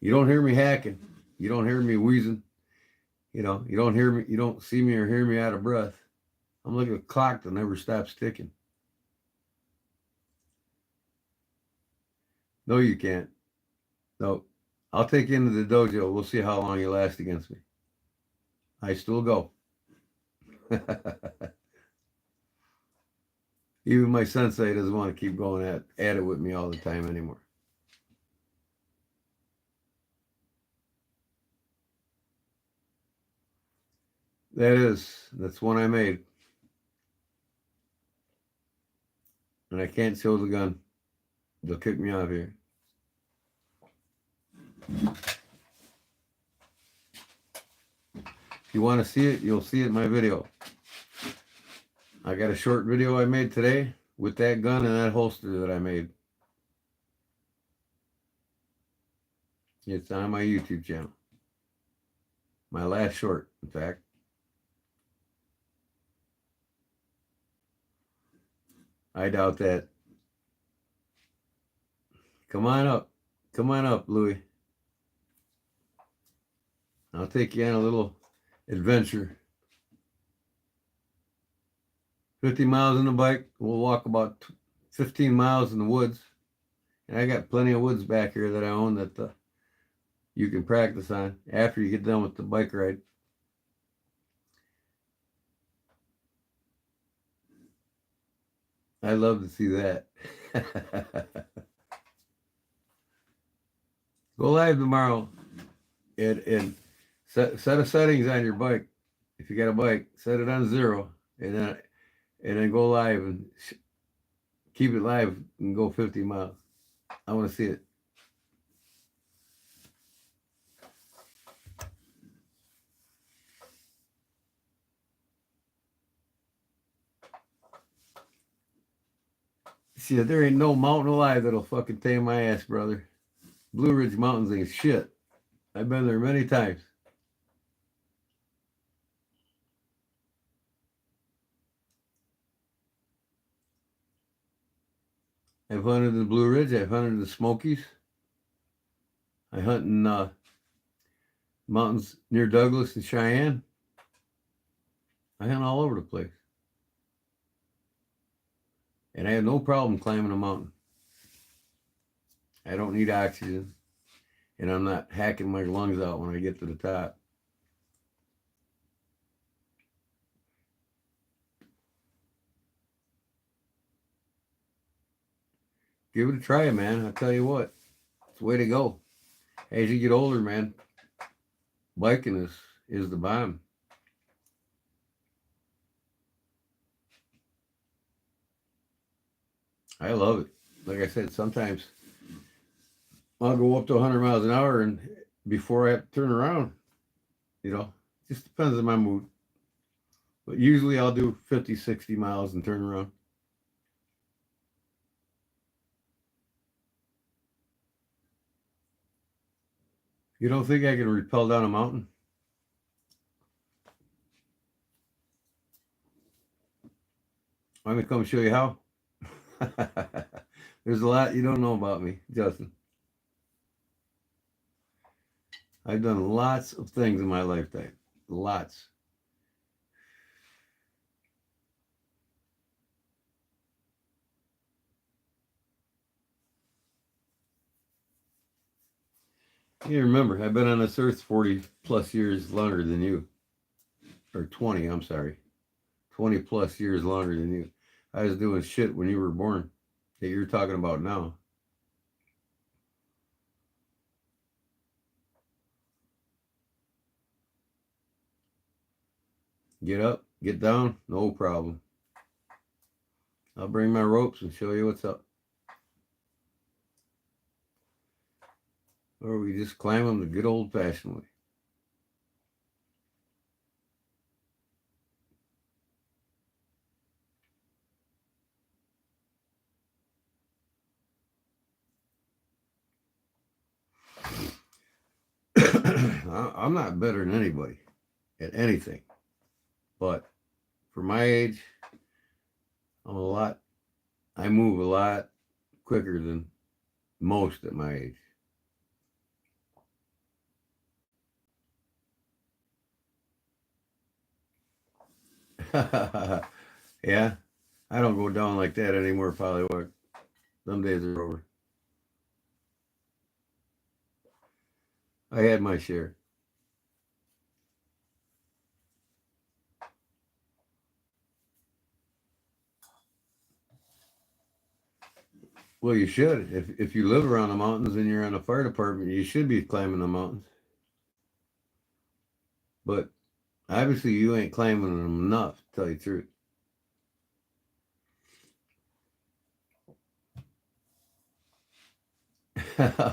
You don't hear me hacking. You don't hear me wheezing. You know, you don't hear me. You don't see me or hear me out of breath. I'm like a clock that never stops ticking. No, you can't. No, I'll take you into the dojo. We'll see how long you last against me. I still go. Even my sensei doesn't want to keep going at it with me all the time anymore. That's one I made. And I can't show the gun. They'll kick me out of here. If you want to see it, you'll see it in my video. I got a short video I made today with that gun and that holster that I made. It's on my YouTube channel. My last short, in fact. I doubt that. Come on up. Come on up, Louie. I'll take you on a little adventure. 50 miles on the bike. We'll walk about 15 miles in the woods. And I got plenty of woods back here that I own that you can practice on after you get done with the bike ride. I love to see that. Go live tomorrow and set a settings on your bike. If you got a bike, set it on 0 and then go live and keep it live and go 50 miles. I want to see it. See, there ain't no mountain alive that'll fucking tame my ass, brother. Blue Ridge Mountains ain't shit. I've been there many times. I've hunted in the Blue Ridge. I've hunted in the Smokies. I hunt in mountains near Douglas and Cheyenne. I hunt all over the place. And I have no problem climbing a mountain. I don't need oxygen. And I'm not hacking my lungs out when I get to the top. Give it a try, man. I tell you what, it's the way to go. As you get older, man, biking is the bomb. I love it. Like I said, sometimes I'll go up to 100 miles an hour and before I have to turn around, just depends on my mood. But usually I'll do 50, 60 miles and turn around. You don't think I can rappel down a mountain? I'm going to come show you how. There's a lot you don't know about me, Justin. I've done lots of things in my lifetime. Lots. You remember, I've been on this earth 40 plus years longer than you. Or 20, I'm sorry. 20 plus years longer than you. I was doing shit when you were born that you're talking about now. Get up, get down, no problem. I'll bring my ropes and show you what's up. Or we just climb them the good old-fashioned way. I'm not better than anybody at anything. But for my age, I move a lot quicker than most at my age. Yeah, I don't go down like that anymore, probably. Some days are over. I had my share. Well, you should. If you live around the mountains and you're on a fire department, you should be climbing the mountains. But obviously you ain't climbing them enough, to tell you the truth.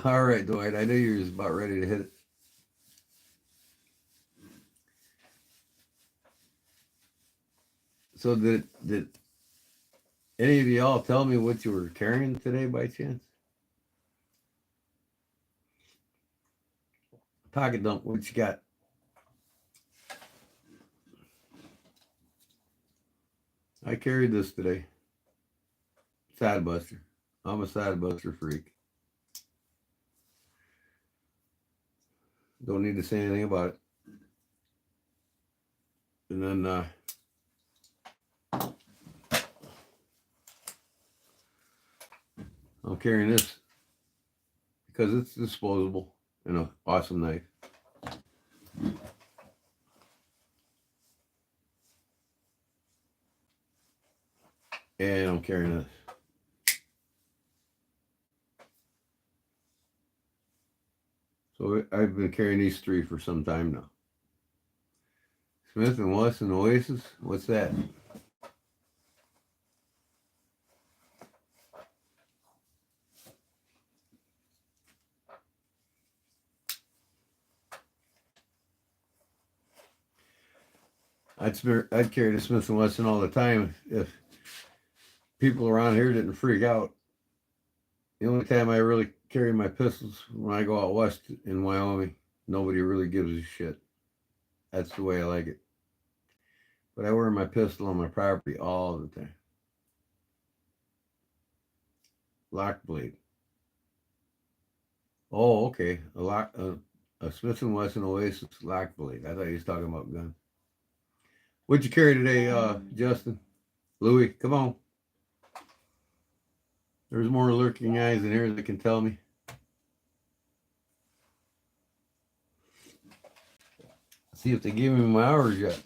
All right, Dwight. I knew you was about ready to hit it. So did any of y'all tell me what you were carrying today by chance? Pocket dump, what you got? I carried this today. Side buster. I'm a side buster freak. Don't need to say anything about it. And then I'm carrying this because it's disposable and an awesome knife. And I'm carrying this. So I've been carrying these three for some time now. Smith & Wesson Oasis, what's that? I'd carry the Smith & Wesson all the time if people around here didn't freak out. The only time I really carry my pistols when I go out west in Wyoming. Nobody really gives a shit. That's the way I like it. But I wear my pistol on my property all the time. Lock blade. Oh, okay. A Smith & Wesson Oasis lock blade. I thought you was talking about gun. What'd you carry today, Justin? Louis, come on. There's more lurking eyes in here that can tell me. See if they gave me my hours yet.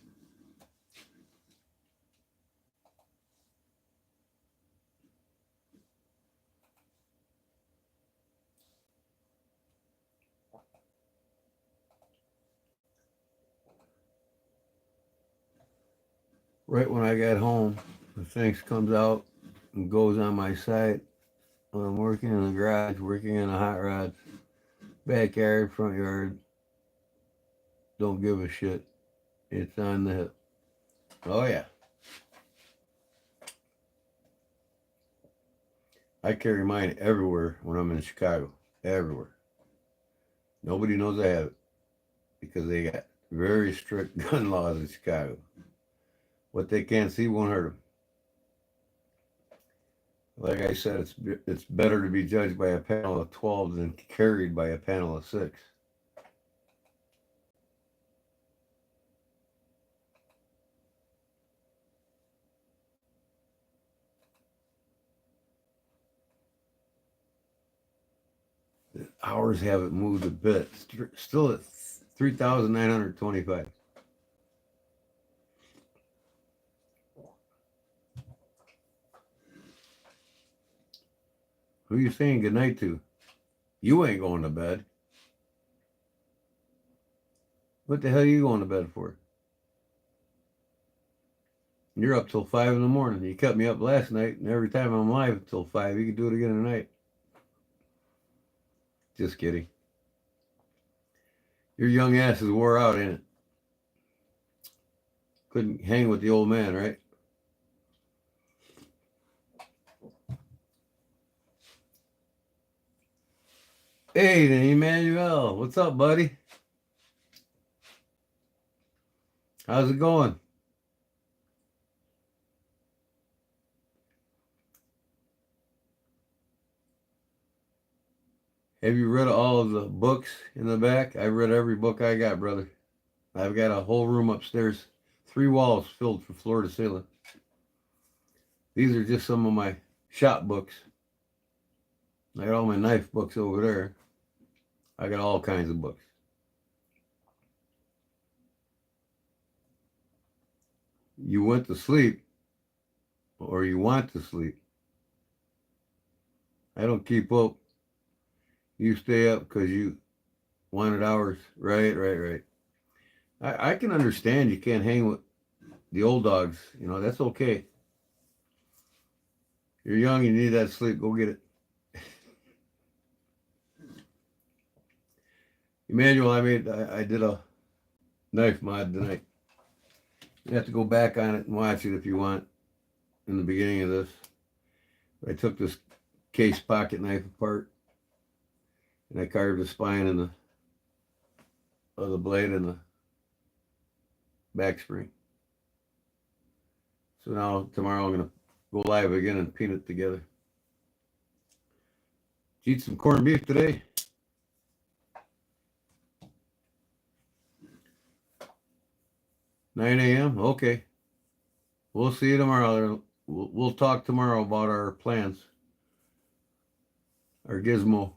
Right when I got home, the thing comes out and goes on my side when I'm working in the garage, working in a hot rod, backyard, front yard. Don't give a shit. It's on the hip. Oh yeah. I carry mine everywhere when I'm in Chicago. Everywhere. Nobody knows I have it because they got very strict gun laws in Chicago. What they can't see won't hurt them. Like I said, it's better to be judged by a panel of 12 than carried by a panel of 6. The hours haven't moved a bit. Still at 3,925. Who you saying goodnight to? You ain't going to bed. What the hell are you going to bed for? You're up till 5 in the morning. You kept me up last night, and every time I'm live until 5, you can do it again tonight. Just kidding. Your young ass is wore out, ain't it? Couldn't hang with the old man, right? Hey, Emmanuel, what's up, buddy? How's it going? Have you read all of the books in the back? I've read every book I got, brother. I've got a whole room upstairs, 3 walls filled from floor to ceiling. These are just some of my shop books. I got all my knife books over there. I got all kinds of books. You went to sleep, or you want to sleep. I don't keep up. You stay up because you wanted hours. Right. I can understand you can't hang with the old dogs. You know, that's okay. You're young, you need that sleep. Go get it. Emmanuel, I did a knife mod tonight. You have to go back on it and watch it if you want in the beginning of this. I took this case pocket knife apart and I carved the spine and the blade and the back spring. So now tomorrow I'm gonna go live again and pin it together. Did you eat some corned beef today? 9 a.m. Okay. We'll see you tomorrow. We'll talk tomorrow about our plans. Our gizmo.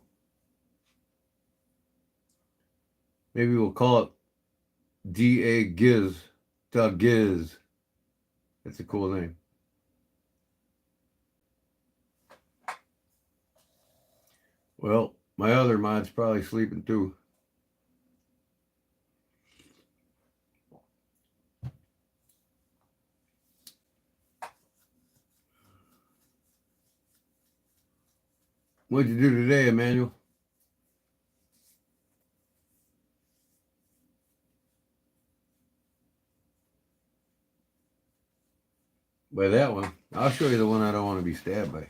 Maybe we'll call it DA Giz. The Giz. That's a cool name. Well, my other mod's probably sleeping too. What'd you do today, Emmanuel? By that one. I'll show you the one I don't want to be stabbed by.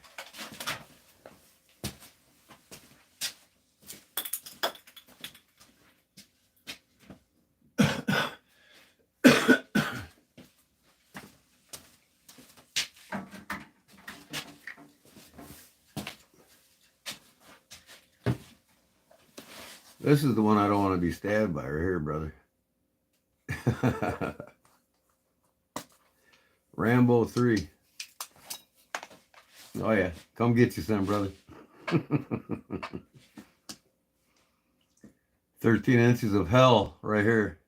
This is the one I don't want to be stabbed by right here, brother. Rambo 3. Oh yeah, come get you some, brother. 13 inches of hell right here.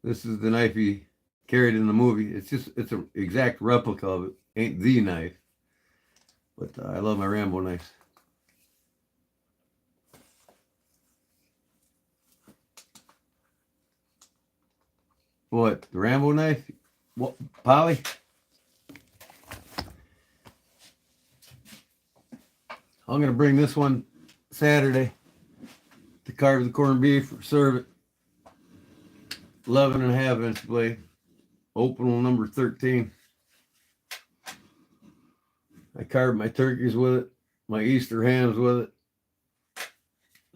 This is the knife he carried in the movie. It's an exact replica of it. Ain't the knife. But I love my Rambo knives. What, the Rambo knife? What, Polly? I'm going to bring this one Saturday to carve the corned beef or serve it. 11.5-inch blade. Opal number 13. I carved my turkeys with it. My Easter hams with it.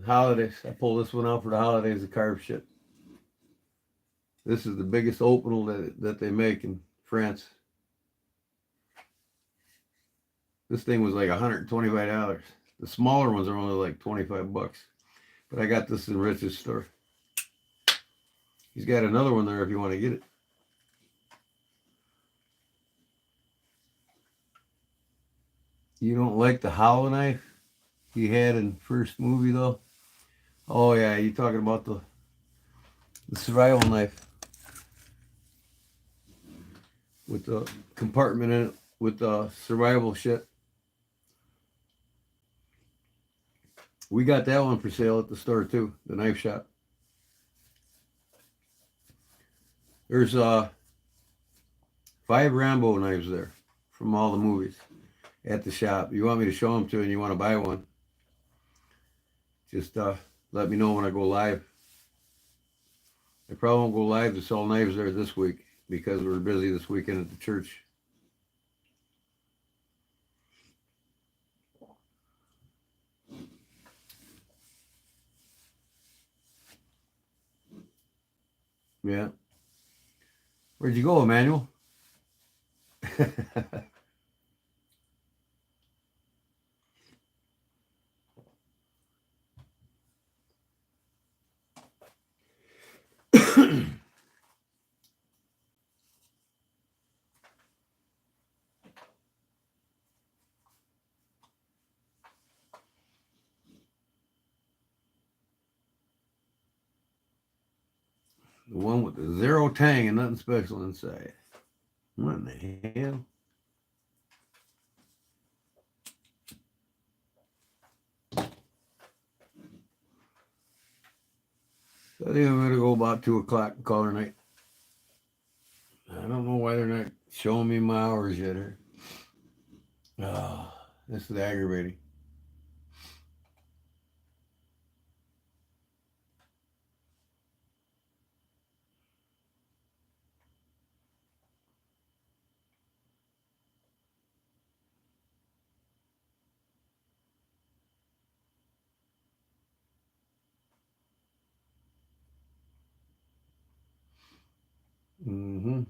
Holidays. I pull this one out for the holidays to carve shit. This is the biggest opal that they make in France. This thing was like $125. The smaller ones are only like $25. But I got this in Rich's store. He's got another one there if you want to get it. You don't like the hollow knife he had in first movie though? Oh yeah, you talking about the survival knife with the compartment in it with the survival shit. We got that one for sale at the store too, the knife shop. There's 5 Rambo knives there from all the movies at the shop. You want me to show them to you and you want to buy one, just let me know when I go live. I probably won't go live to sell knives there this week because we're busy this weekend at the church. Yeah. Where'd you go, Emmanuel? The one with the 0 tang and nothing special inside. What in the hell? So I think I'm going to go about 2 o'clock and call her night. I don't know why they're not showing me my hours yet. Oh, this is aggravating. Mm-hmm.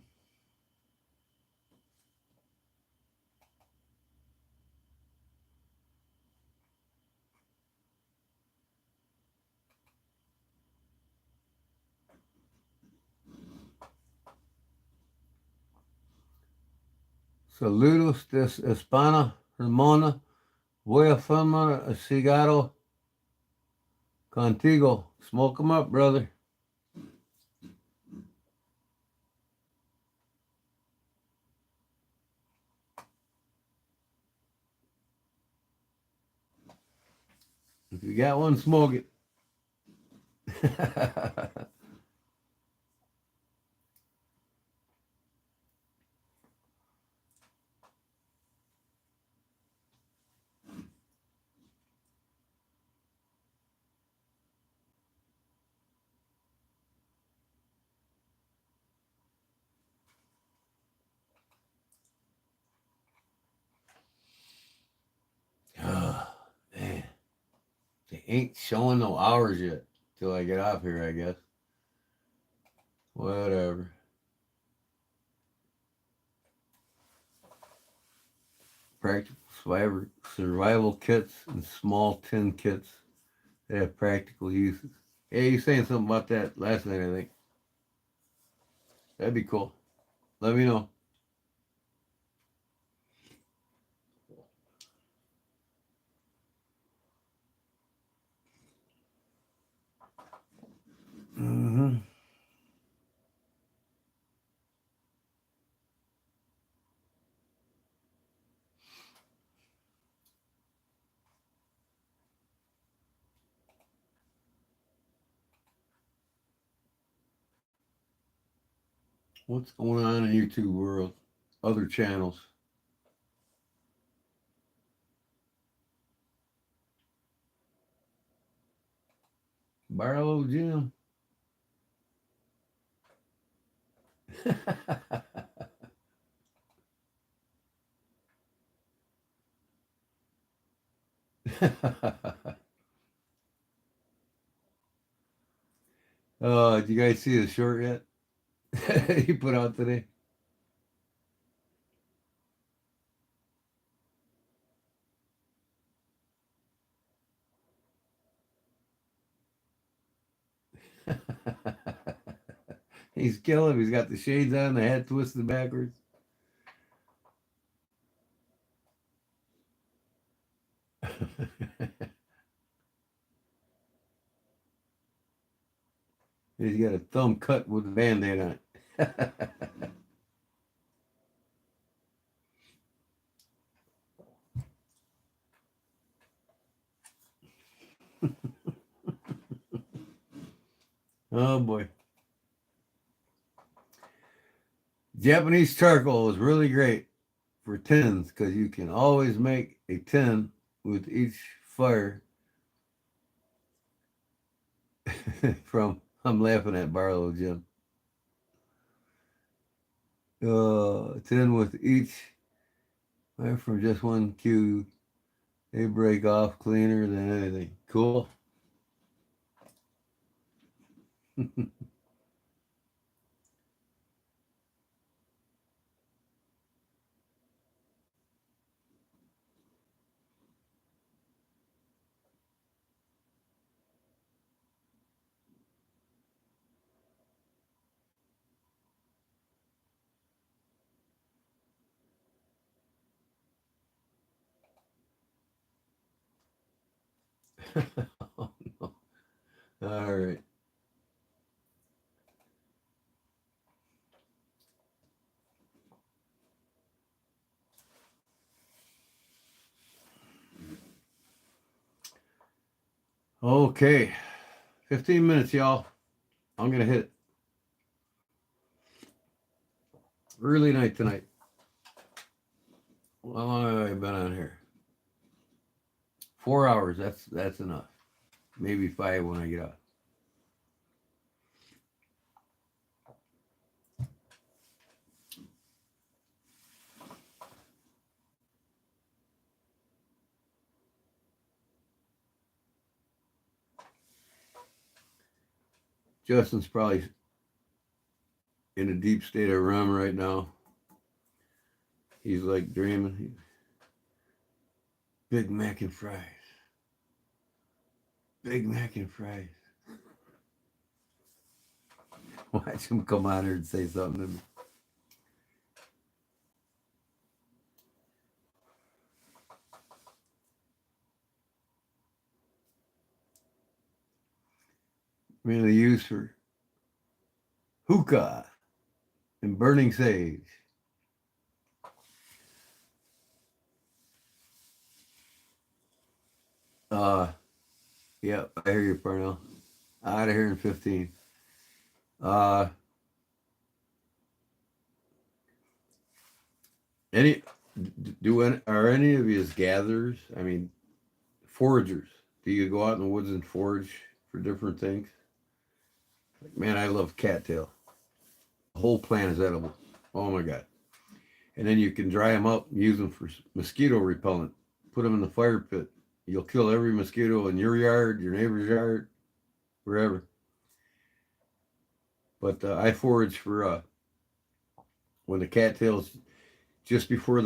Saludos de España, hermana. Voy a fumar a cigarro contigo. Smoke 'em up, brother. If you got one, smoke it. Oh, man. They ain't showing no hours yet till I get off here, I guess. Whatever. Practical survival kits and small tin kits. They have practical uses. Hey, you saying something about that last night, I think. That'd be cool. Let me know. Mm-hmm. What's going on in YouTube world? Other channels. Barlow Jim. Did you guys see the short yet? He put out today. He's killing him. He's got the shades on, the hat twisted backwards. He's got a thumb cut with a band-aid on it. Oh boy. Japanese charcoal is really great for tins because you can always make a tin with each fire from, I'm laughing at Barlow Jim. Tin with each fire from just one cube. They break off cleaner than anything. Cool. Oh, no. All right. Okay. 15 minutes, y'all. I'm going to hit it. Early night tonight. How long have I been on here? 4 hours. That's enough. Maybe 5 when I get out. Justin's probably in a deep state of rum right now. He's like dreaming. Big Mac and fries. Big Mac and fries. Watch him come on here and say something to me. mainly used for hookah and burning sage. Uh, yeah, I hear you, Parnell. Out of here in 15. Uh, any are any of you gatherers? I mean, foragers. Do you go out in the woods and forage for different things? Like, man, I love cattail. The whole plant is edible. Oh my god! And then you can dry them up and use them for mosquito repellent. Put them in the fire pit. You'll kill every mosquito in your yard, your neighbor's yard, wherever. But I forage for when the cattails just before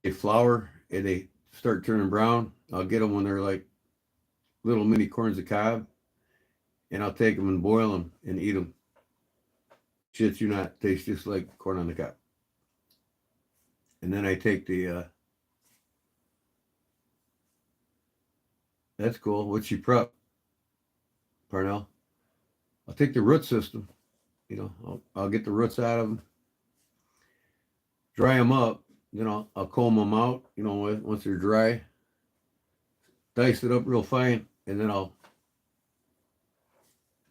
they flower and they start turning brown. I'll get them when they're like little mini corns of cob, and I'll take them and boil them and eat them. Shit, you not taste just like corn on the cob. And then I take the. That's cool. What's your prep, Parnell? I'll take the root system. You know, I'll get the roots out of them, dry them up. Then I'll comb them out. You know, once they're dry, dice it up real fine, and then I'll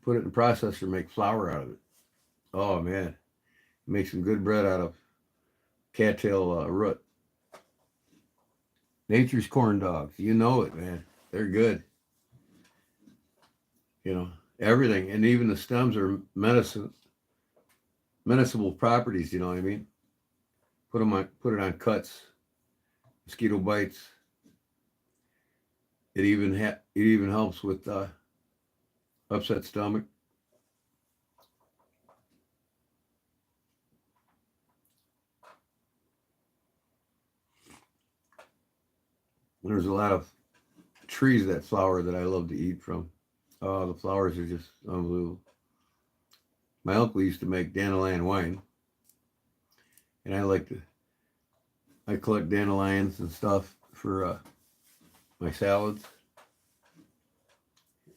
put it in the processor, make flour out of it. Oh man, make some good bread out of cattail root. Nature's corn dogs, you know it, man. They're good. You know everything, and even the stems are medicinal properties. You know what I mean? Put it on cuts, mosquito bites. It even helps with upset stomach. There's a lot of trees that flower that I love to eat from. Oh, the flowers are just unbelievable. My uncle used to make dandelion wine, and I collect dandelions and stuff for my salads.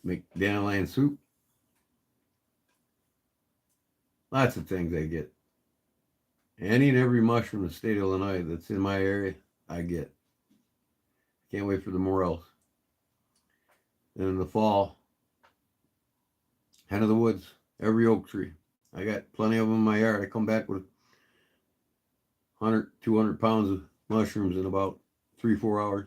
Make dandelion soup. Lots of things I get. Any and every mushroom in the state of Illinois that's in my area, I get. Can't wait for the morels. And in the fall, hen of the woods, every oak tree. I got plenty of them in my yard. I come back with 100, 200 pounds of mushrooms in about 3-4 hours.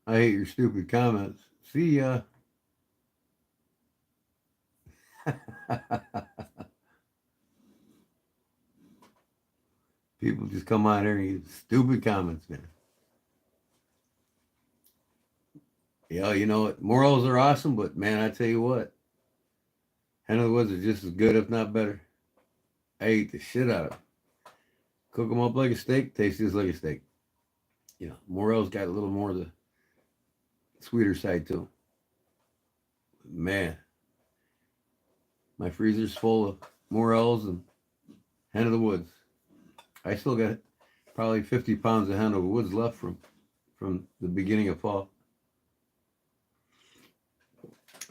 I hate your stupid comments. See ya. People just come out here and get stupid comments, man. Yeah, you know what? Morels are awesome, but man, I tell you what, hen of the woods are just as good, if not better. I eat the shit out of them. Cook them up like a steak, tastes just like a steak. You know, morels got a little more of the sweeter side to them. Man, my freezer's full of morels and hen of the woods. I still got probably 50 pounds of hen of the woods left from the beginning of fall.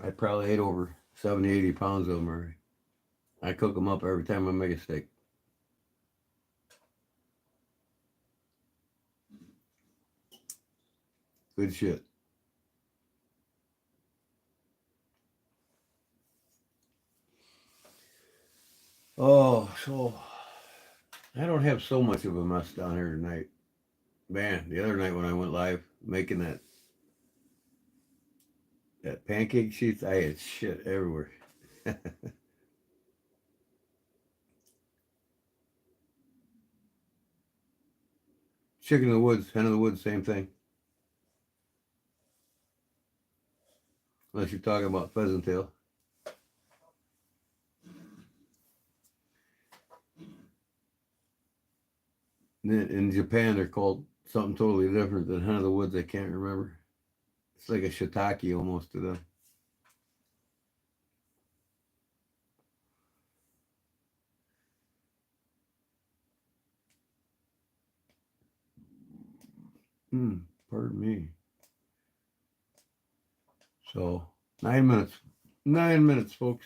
I probably ate over 70, 80 pounds of them already. I cook them up every time I make a steak. Good shit. Oh, so I don't have so much of a mess down here tonight. Man, the other night when I went live making that pancake sheets, I had shit everywhere. Chicken in the woods, hen of the woods, same thing. Unless you're talking about pheasant tail. In Japan, they're called something totally different than hen of the woods. I can't remember. It's like a shiitake almost to them. Pardon me. So 9 minutes. 9 minutes, folks.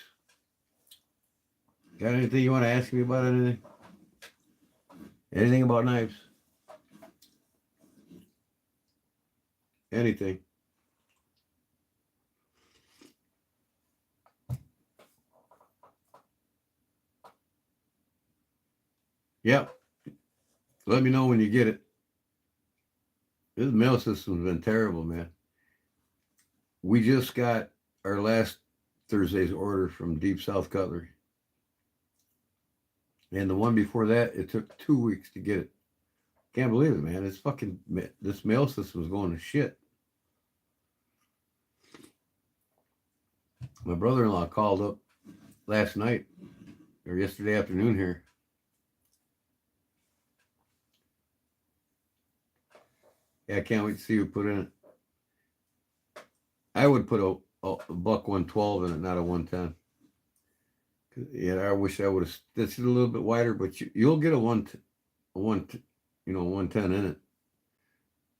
Got anything you want to ask me about anything? Anything about knives? Anything? Yep. Let me know when you get it. This mail system's been terrible, man. We just got our last Thursday's order from Deep South Cutlery. And the one before that, it took 2 weeks to get it. Can't believe it, man. It's fucking, this mail system is going to shit. My brother-in-law called up last night or yesterday afternoon here. Yeah, I can't wait to see who put in it. I would put a buck 112 in it, not a 110. Yeah, I wish I would have stitched it a little bit wider, but you'll get a 110 in it.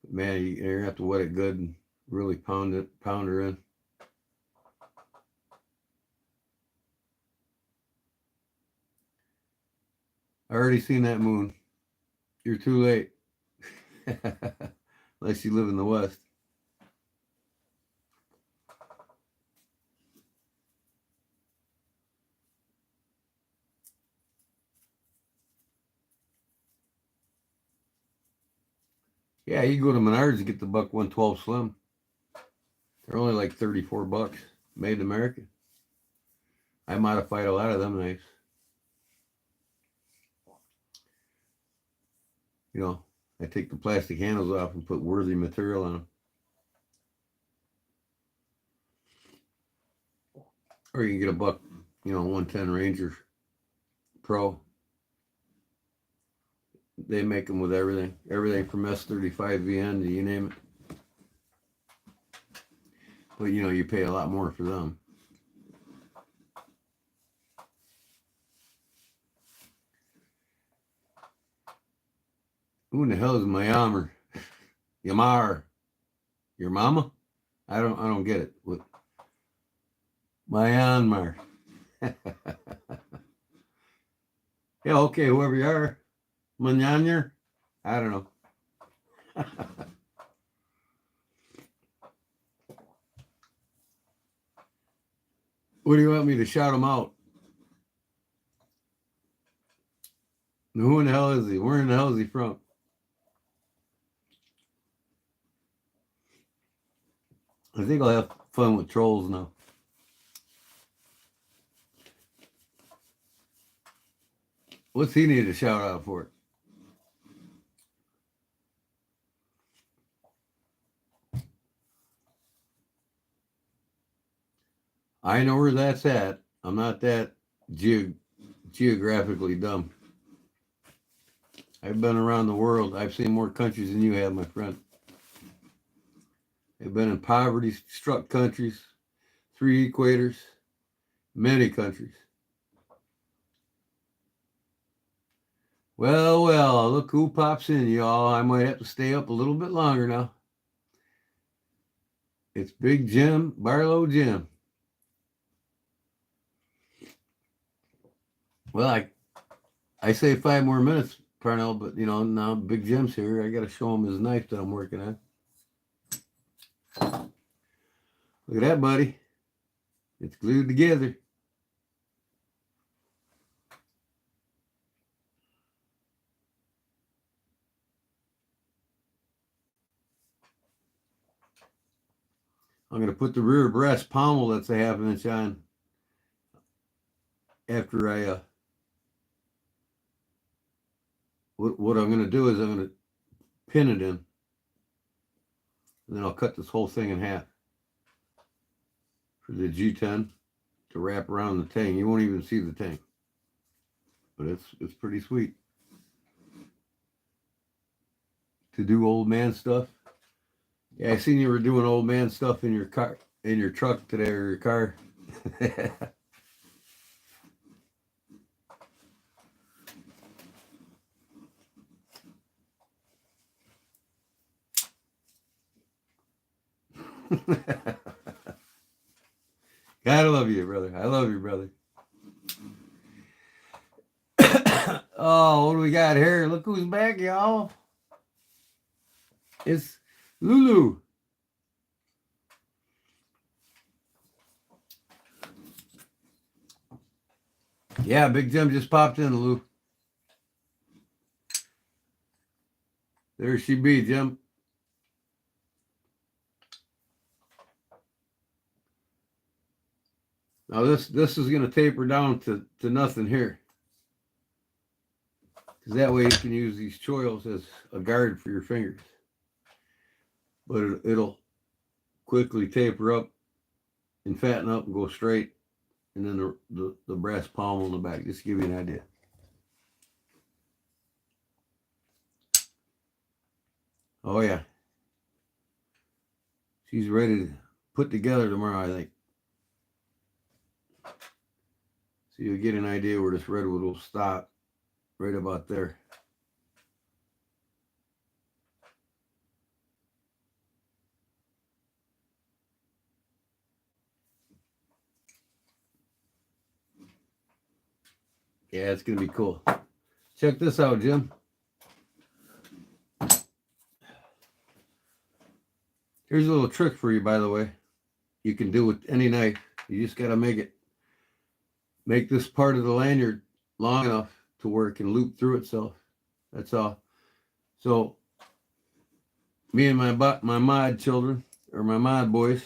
But man, you're gonna have to wet it good and really pound her in. I already seen that moon. You're too late. Unless you live in the West. Yeah, you go to Menards and get the buck 112 slim. They're only like $34, made in America. I modified a lot of them knives. You know, I take the plastic handles off and put worthy material on them. Or you can get a buck, 110 Ranger Pro. They make them with everything. Everything from S35 VN to you name it. But, you pay a lot more for them. Who in the hell is Myanmar? Yamar? Your mama? I don't get it. What? Myanmar. Yeah, okay, whoever you are. Manyanyer? I don't know. What do you want me to shout him out? Who in the hell is he? Where in the hell is he from? I think I'll have fun with trolls now. What's he need a shout out for? I know where that's at. I'm not that geographically dumb. I've been around the world. I've seen more countries than you have, my friend. I've been in poverty-struck countries, 3 equators, many countries. Well, look who pops in, y'all. I might have to stay up a little bit longer now. It's Big Jim, Barlow Jim. Well, I say 5 more minutes, Parnell, but, now Big Jim's here. I got to show him his knife that I'm working on. Look at that, buddy. It's glued together. I'm going to put the rear breast pommel that's a 1/2 inch on after I, what I'm going to do is I'm going to pin it in. And then I'll cut this whole thing in half for the G10 to wrap around the tang. You won't even see the tang. But it's pretty sweet. To do old man stuff. Yeah, I seen you were doing old man stuff in your car, in your truck today, or your car. Gotta love you, brother. I love you, brother. Oh, what do we got here? Look who's back, y'all. It's Lulu. Yeah, Big Jim just popped in, Lou. There she be, Jim. Now this is going to taper down to nothing here. Because that way you can use these choils as a guard for your fingers. But it'll quickly taper up and fatten up and go straight. And then the brass pommel in the back, just to give you an idea. Oh yeah. She's ready to put together tomorrow, I think. So you'll get an idea where this redwood will stop, right about there. Yeah, it's going to be cool. Check this out, Jim. Here's a little trick for you, by the way. You can do with any knife. You just got to make this part of the lanyard long enough to where it can loop through itself. That's all. So, me and my mod children, or my mod boys,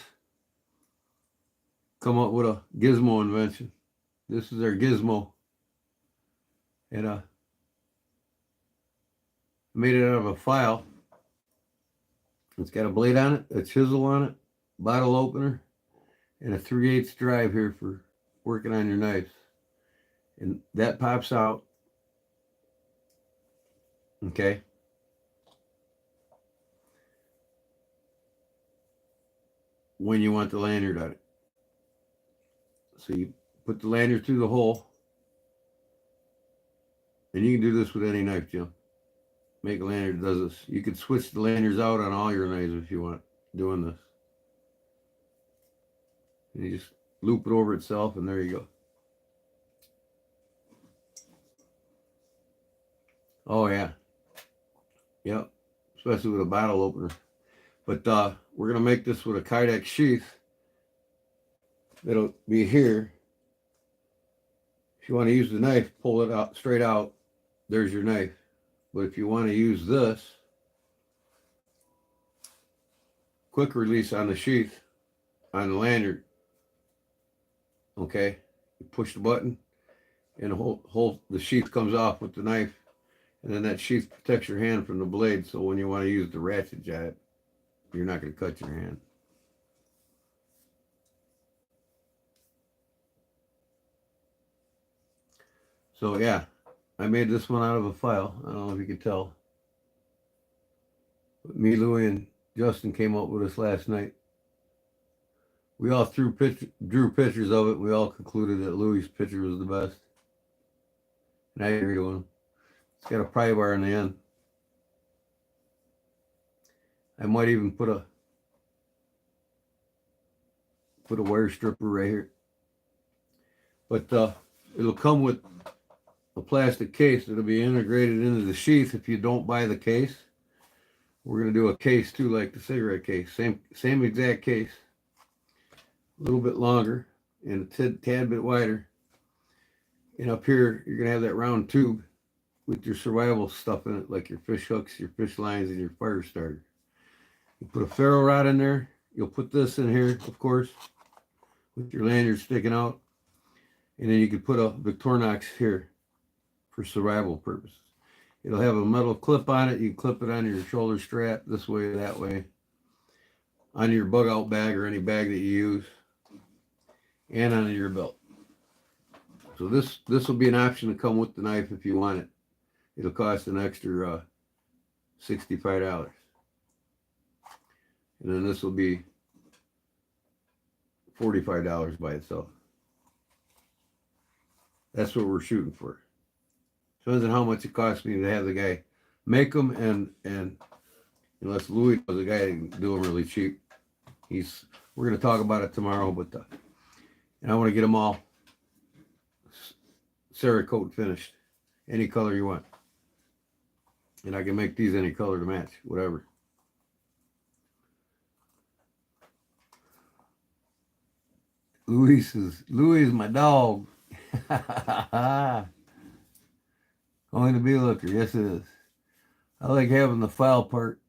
come up with a gizmo invention. This is our gizmo. And I made it out of a file. It's got a blade on it, a chisel on it, bottle opener, and a 3/8 drive here for working on your knives. And that pops out. Okay. When you want the lanyard on it. So you put the lanyard through the hole. And you can do this with any knife, Jim. Make a lanyard that does this. You could switch the lanyards out on all your knives if you want doing this. And you just loop it over itself, and there you go. Oh, yeah. Yep. Especially with a bottle opener. But we're going to make this with a Kydex sheath. It'll be here. If you want to use the knife, pull it out straight out. There's your knife. But if you want to use this, quick release on the sheath, on the lanyard. Okay, you push the button, and the sheath comes off with the knife, and then that sheath protects your hand from the blade. So when you want to use the ratchet jab, you're not going to cut your hand. So yeah, I made this one out of a file. I don't know if you can tell. But me, Louie, and Justin came up with this last night. We all drew pictures of it. We all concluded that Louie's picture was the best. And I agree with him. It's got a pry bar in the end. I might even put a wire stripper right here. But it'll come with a plastic case that'll be integrated into the sheath if you don't buy the case. We're going to do a case too, like the cigarette case. Same exact case. A little bit longer and a tad bit wider. And up here, you're going to have that round tube with your survival stuff in it, like your fish hooks, your fish lines, and your fire starter. You put a ferro rod in there. You'll put this in here, of course, with your lanyard sticking out. And then you can put a Victorinox here for survival purposes. It'll have a metal clip on it. You can clip it on your shoulder strap this way or that way, on your bug out bag or any bag that you use, and on your belt. So this will be an option to come with the knife if you want it. It'll cost an extra $65. And then this will be $45 by itself. That's what we're shooting for. Depends on how much it costs me to have the guy make them, and unless Louis was a guy that can do them really cheap, We're gonna talk about it tomorrow, but and I want to get them all Cerakote finished, any color you want, and I can make these any color to match, whatever. Louis is my dog. Only to be a looker, yes it is. I like having the file part,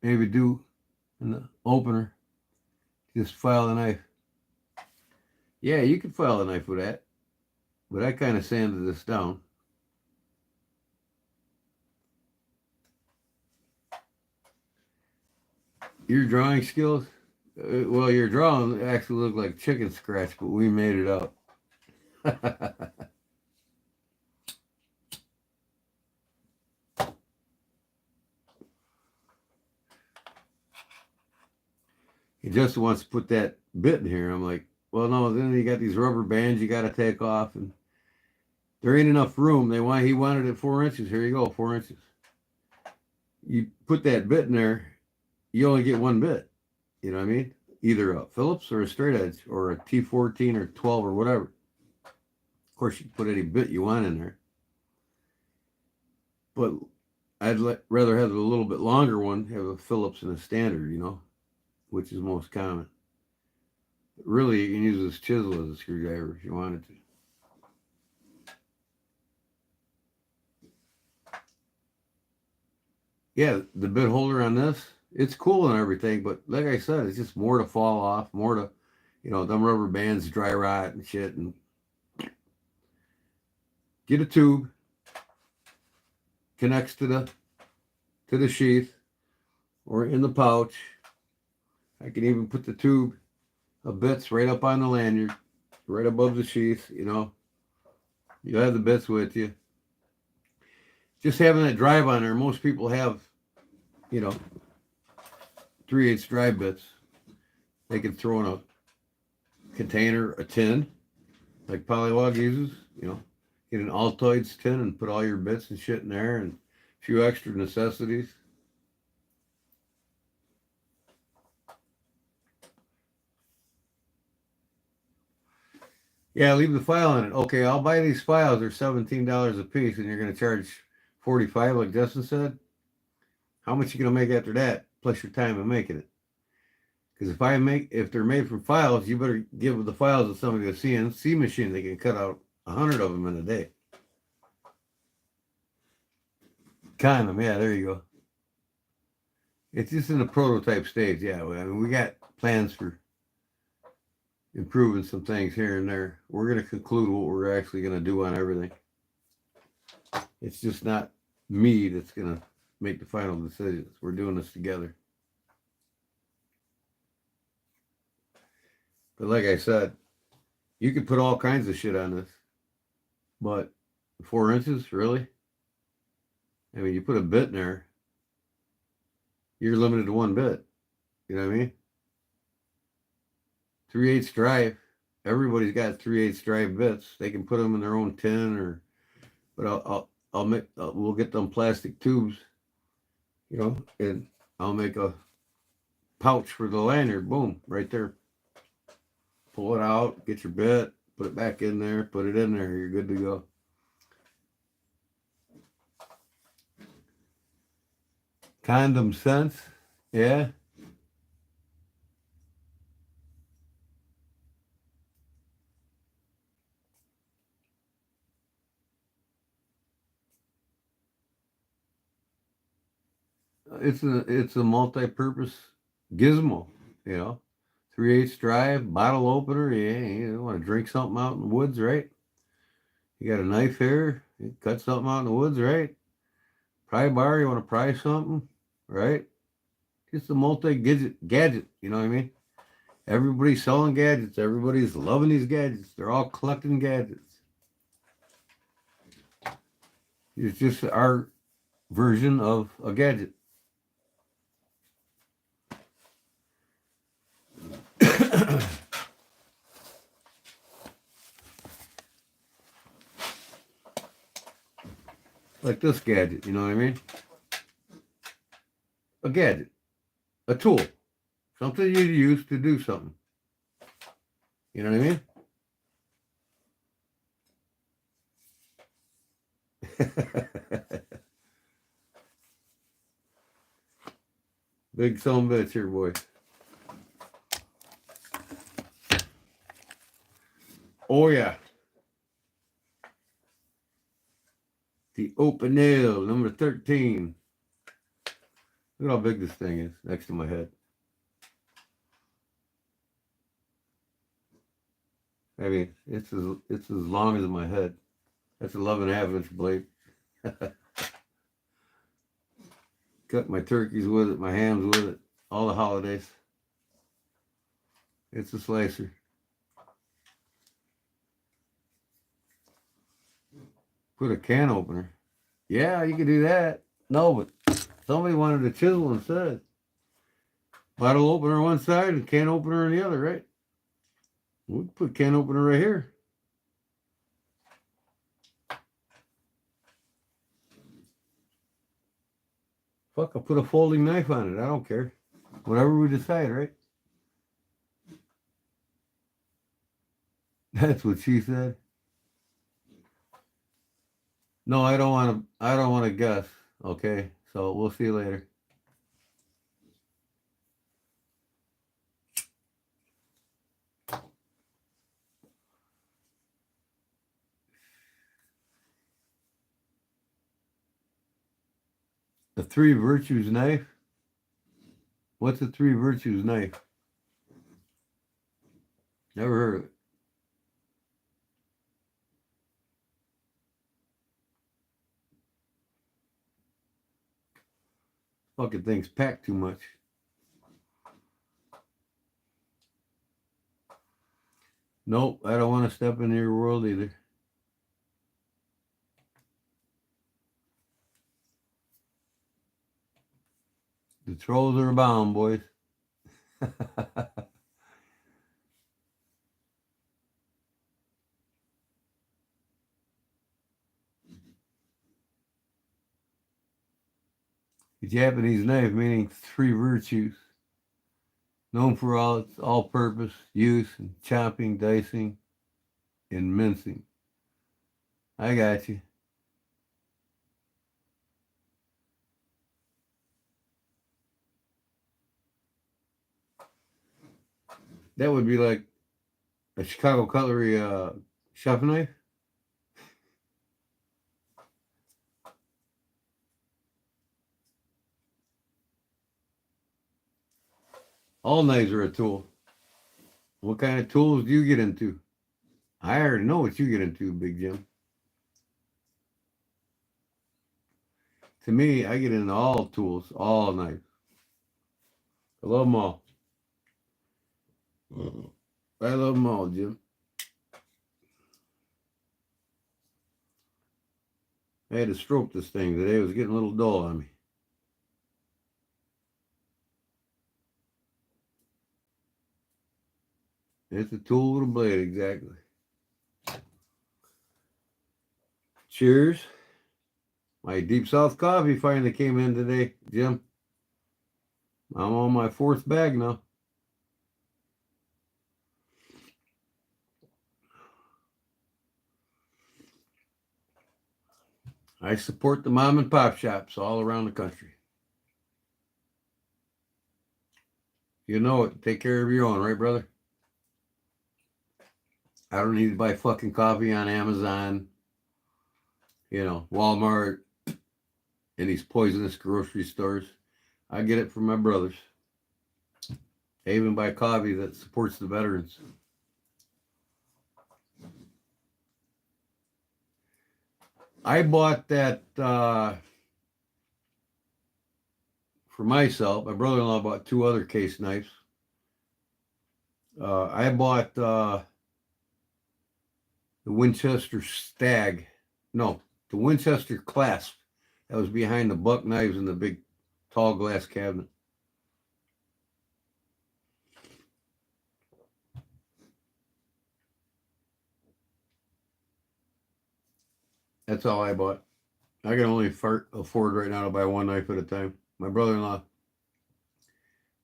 maybe do in the opener, just file the knife. Yeah, you can file the knife with that, but I kind of sanded this down. Your drawing skills? Well, your drawing actually looked like chicken scratch, but we made it up. He just wants to put that bit in here. I'm like, well, no, then you got these rubber bands you got to take off, and there ain't enough room. He wanted it 4 inches. Here you go, 4 inches. You put that bit in there, you only get one bit. You know what I mean? Either a Phillips or a straight edge or a T14 or 12 or whatever. Of course, you can put any bit you want in there. But I'd rather have a little bit longer one, have a Phillips and a standard, you know, which is most common. But really, you can use this chisel as a screwdriver if you wanted to. Yeah, the bit holder on this, it's cool and everything, but like I said, it's just more to fall off, more to, you know, them rubber bands dry rot and shit. And get a tube, connects to the sheath or in the pouch. I can even put the tube of bits right up on the lanyard, right above the sheath, you know. You'll have the bits with you. Just having that drive on there, most people have, you know, 3/8 drive bits. They can throw in a container, a tin, like Polywog uses, you know. Get an Altoids tin and put all your bits and shit in there and a few extra necessities. Yeah, leave the file in it. Okay, I'll buy these files. They're $17 a piece, and you're going to charge $45, like Justin said. How much you going to make after that, plus your time of making it? Because if they're made from files, you better give the files to somebody with a CNC machine. They can cut out 100 of them in a day. Condom, yeah, there you go. It's just in the prototype stage. Yeah, I mean, we got plans for improving some things here and there. We're going to conclude what we're actually going to do on everything. It's just not me that's going to make the final decisions. We're doing this together. But like I said, you could put all kinds of shit on this. But 4 inches, really? I mean, you put a bit in there, you're limited to one bit. You know what I mean? 3/8 drive. Everybody's got 3/8 drive bits. They can put them in their own tin, but we'll get them plastic tubes, you know, and I'll make a pouch for the lanyard. Boom, right there. Pull it out, get your bit, put it back in there, put it in there. You're good to go. Condom sense, yeah. It's a multi-purpose gizmo, you know. 3/8 drive, bottle opener. Yeah, you want to drink something out in the woods, right? You got a knife here, you cut something out in the woods, right? Pry bar, you want to pry something, right? Just a gadget, you know what I mean? Everybody's selling gadgets. Everybody's loving these gadgets. They're all collecting gadgets. It's just our version of a gadget. Like this gadget, you know what I mean? A gadget, a tool. Something you use to do something. You know what I mean? Big son of a bitch here, boy. Oh, yeah. The open nail, number 13. Look how big this thing is next to my head. I mean, it's as long as my head. That's 11.5-inch blade. Cut my turkeys with it, my hams with it, all the holidays. It's a slicer. Put a can opener. Yeah, you could do that. No, but somebody wanted a chisel instead. Bottle opener on one side and can opener on the other, right? We could put can opener right here. Fuck, I'll put a folding knife on it. I don't care. Whatever we decide, right? That's what she said. No, I don't want to guess. Okay, so we'll see you later. A Three Virtues knife? What's a Three Virtues knife? Never heard of it. Fucking things pack too much. Nope, I don't want to step into your world either. The trolls are abound, boys. A Japanese knife meaning three virtues. Known for its all-purpose use in chopping, dicing, and mincing. I got you. That would be like a Chicago cutlery chef knife. All knives are a tool. What kind of tools do you get into? I already know what you get into, Big Jim. To me, I get into all tools, all knives. I love them all. I love them all, Jim. I had to stroke this thing today. It was getting a little dull on me. It's a tool with a blade, exactly. Cheers. My Deep South coffee finally came in today, Jim. I'm on my 4th bag now. I support the mom and pop shops all around the country. You know it. Take care of your own, right, brother? I don't need to buy fucking coffee on Amazon, Walmart, and these poisonous grocery stores. I get it from my brothers. I even buy coffee that supports the veterans. I bought that for myself. My brother-in-law bought 2 other case knives. I bought the Winchester Stag. No, the Winchester Clasp. That was behind the buck knives in the big tall glass cabinet. That's all I bought. I can only afford right now to buy one knife at a time. My brother-in-law,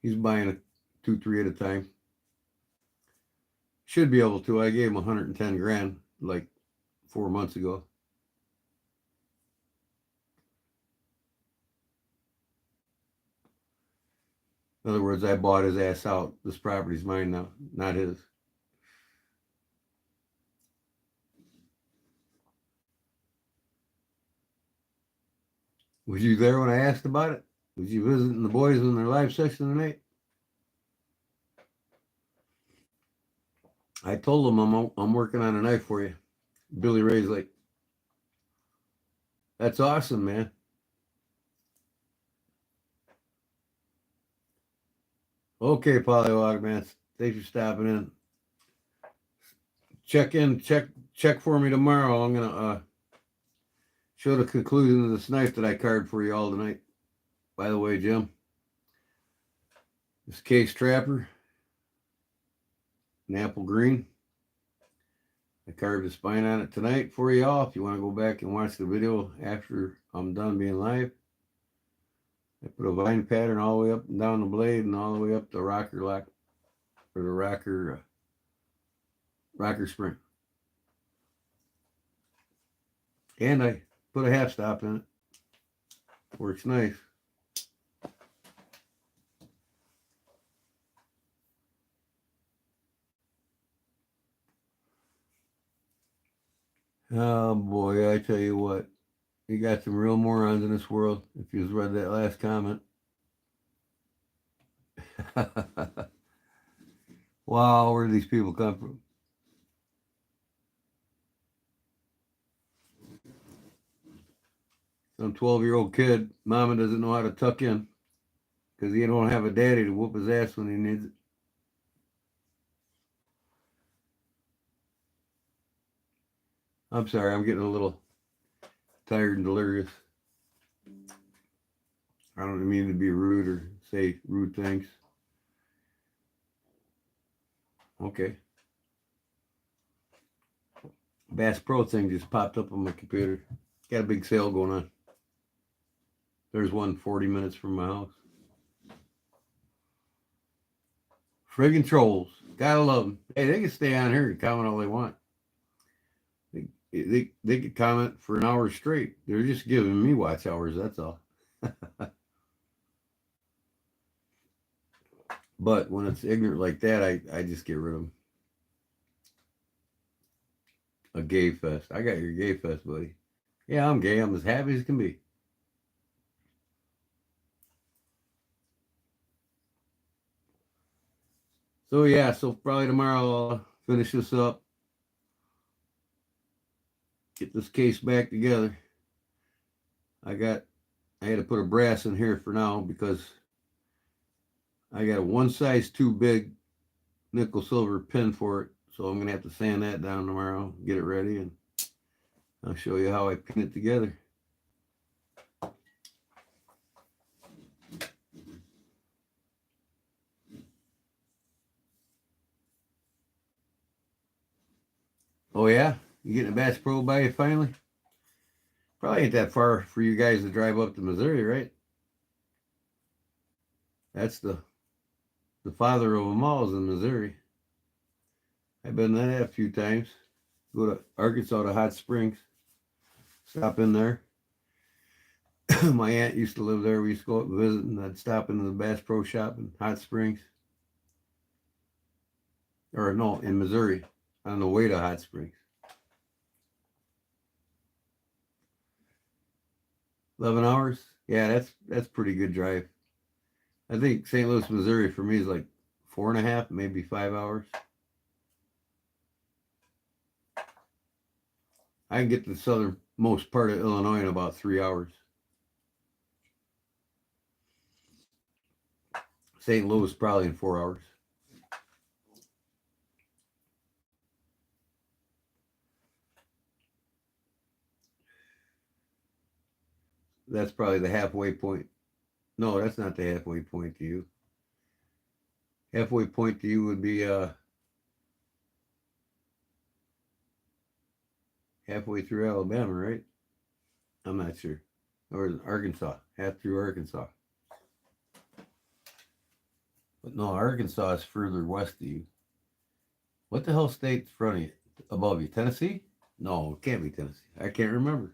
he's buying 2, 3 at a time. Should be able to. I gave him 110 grand like 4 months ago. In other words, I bought his ass out. This property's mine now, not his. Was you there when I asked about it? Was you visiting the boys in their live session tonight? I told them I'm working on a knife for you. Billy Ray's like, that's awesome, man. Okay, Polywater man. Thanks for stopping in. Check for me tomorrow. I'm gonna show the conclusion of this knife that I carved for you all tonight. By the way, Jim, this case trapper, an apple green. I carved a spine on it tonight for you all. If you want to go back and watch the video after I'm done being live, I put a vine pattern all the way up and down the blade and all the way up the rocker lock or the rocker spring. And I put a half stop in it. Works nice. Oh boy, I tell you what. You got some real morons in this world, if you've read that last comment. Wow, where do these people come from? Some 12-year-old kid, mama doesn't know how to tuck in because he don't have a daddy to whoop his ass when he needs it. I'm sorry, I'm getting a little tired and delirious. I don't mean to be rude or say rude things. Okay. Bass Pro thing just popped up on my computer. Got a big sale going on. There's one 40 minutes from my house. Friggin' trolls. Gotta love them. Hey, they can stay on here and comment all they want. They could comment for an hour straight. They're just giving me watch hours, that's all. But when it's ignorant like that, I just get rid of them. A gay fest. I got your gay fest, buddy. Yeah, I'm gay. I'm as happy as can be. So yeah, so probably tomorrow I'll finish this up. Get this case back together. I had to put a brass in here for now because I got a 1 size too big nickel silver pin for it. So I'm gonna have to sand that down tomorrow, get it ready, and I'll show you how I pin it together. Oh yeah? You getting a Bass Pro by you finally? Probably ain't that far for you guys to drive up to Missouri, right? That's the father of them all is in Missouri. I've been there a few times. Go to Arkansas to Hot Springs. Stop in there. My aunt used to live there. We used to go up and visit, and I'd stop into the Bass Pro shop in Hot Springs. Or no, in Missouri, on the way to Hot Springs. 11 hours? Yeah, that's pretty good drive. I think St. Louis, Missouri for me is like 4.5, maybe 5 hours. I can get to the southernmost part of Illinois in about 3 hours. St. Louis probably in 4 hours. That's probably the halfway point. No, that's not the halfway point to you. Halfway point to you would be halfway through Alabama, right? I'm not sure. Or Arkansas, half through Arkansas. But no, Arkansas is further west of you. What the hell state's in front of you? Above you? Tennessee? No, it can't be Tennessee. I can't remember.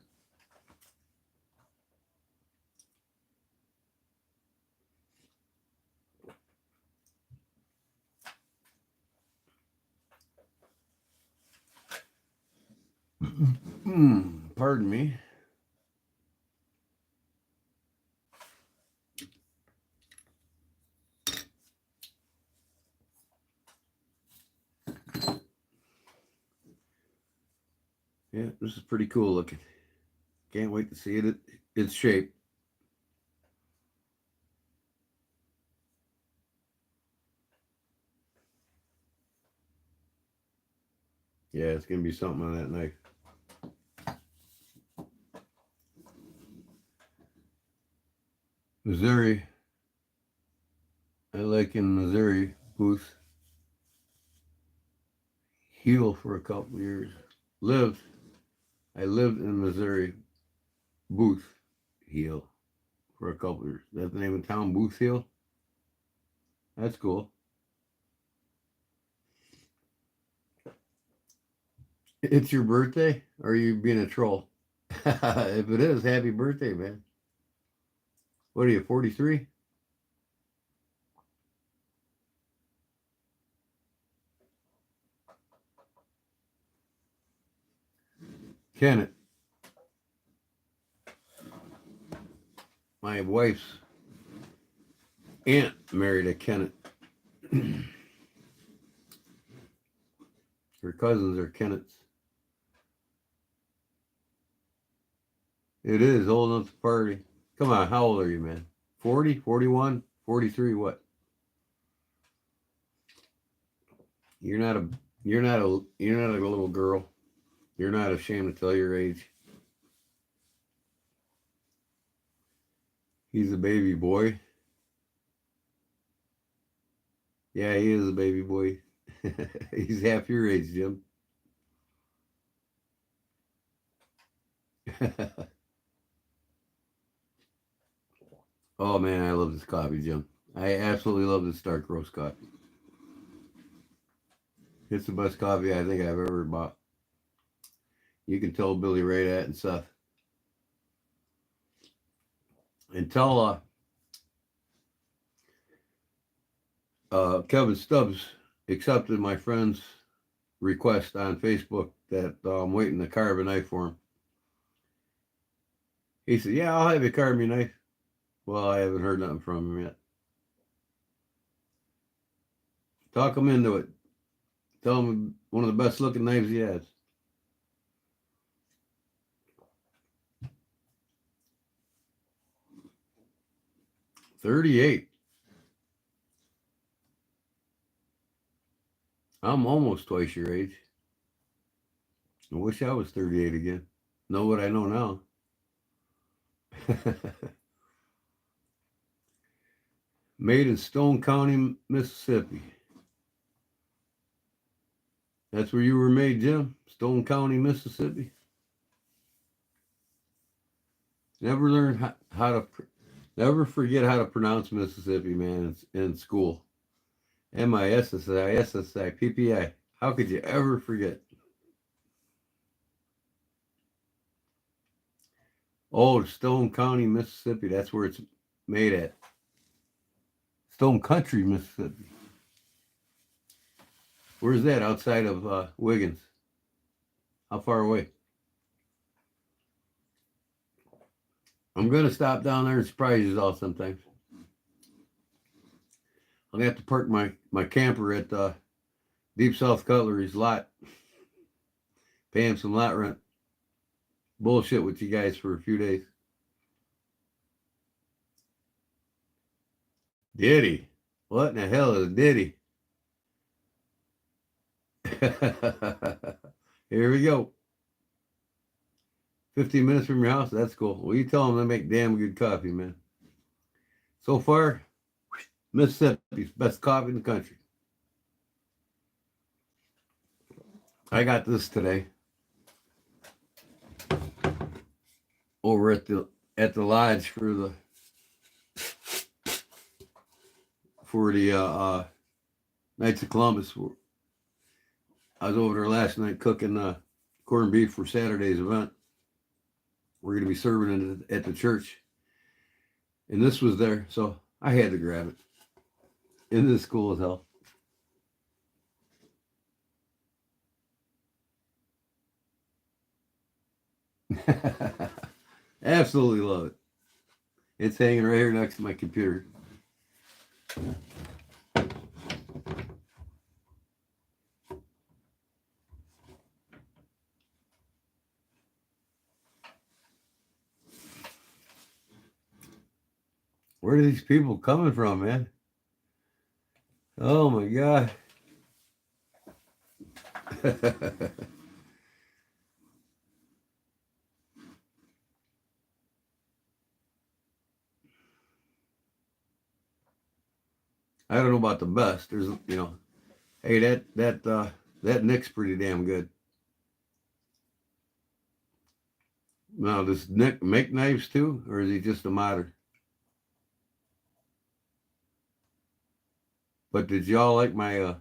Pardon me. Yeah, this is pretty cool looking. Can't wait to see it. Its shape. Yeah, it's gonna be something on that knife. Missouri. I like in Missouri booth. Heel for a couple years. I lived in Missouri Booth Heel for a couple years. That's the name of town, Booth Heel. That's cool. It's your birthday? Or are you being a troll? If it is, happy birthday, man. What are you, 43? Kenneth. My wife's aunt married a Kenneth. Her cousins are Kenneths. It is old enough to party. Come on, how old are you, man? 40, 41, 43, what? You're not a little girl. You're not ashamed to tell your age. He's a baby boy. Yeah, he is a baby boy. He's half your age, Jim. Oh man, I love this coffee, Jim. I absolutely love this dark roast coffee. It's the best coffee I think I've ever bought. You can tell Billy Ray that and stuff. And tell Kevin Stubbs accepted my friend's request on Facebook that I'm waiting to carve a knife for him. He said, "Yeah, I'll have you carve me a knife." Well, I haven't heard nothing from him yet. Talk him into it. Tell him one of the best looking knives he has. $38. I'm almost twice your age. I wish I was 38 again. Know what I know now. Made in Stone County, Mississippi. That's where you were made, Jim? Stone County, Mississippi? Never forget how to pronounce Mississippi, man, in school. Mississippi, PPI. How could you ever forget? Oh, Stone County, Mississippi. That's where it's made at. Stone Country, Mississippi. Where's that? Outside of Wiggins. How far away? I'm going to stop down there and surprise you all sometimes. I'm going to have to park my camper at Deep South Cutlery's lot. Pay him some lot rent. Bullshit with you guys for a few days. Diddy. What in the hell is Diddy? Here we go. 15 minutes from your house? That's cool. Well, you tell them they make damn good coffee, man. So far, Mississippi's best coffee in the country. I got this today. Over at the lodge for the Knights of Columbus. I was over there last night cooking corned beef for Saturday's event. We're going to be serving it at the church. And this was there, so I had to grab it. Isn't this cool as hell? Absolutely love it. It's hanging right here next to my computer. Where are these people coming from, man? Oh my God. I don't know about the best. There's, hey, that Nick's pretty damn good. Now, does Nick make knives too, or is he just a modder? But did y'all like my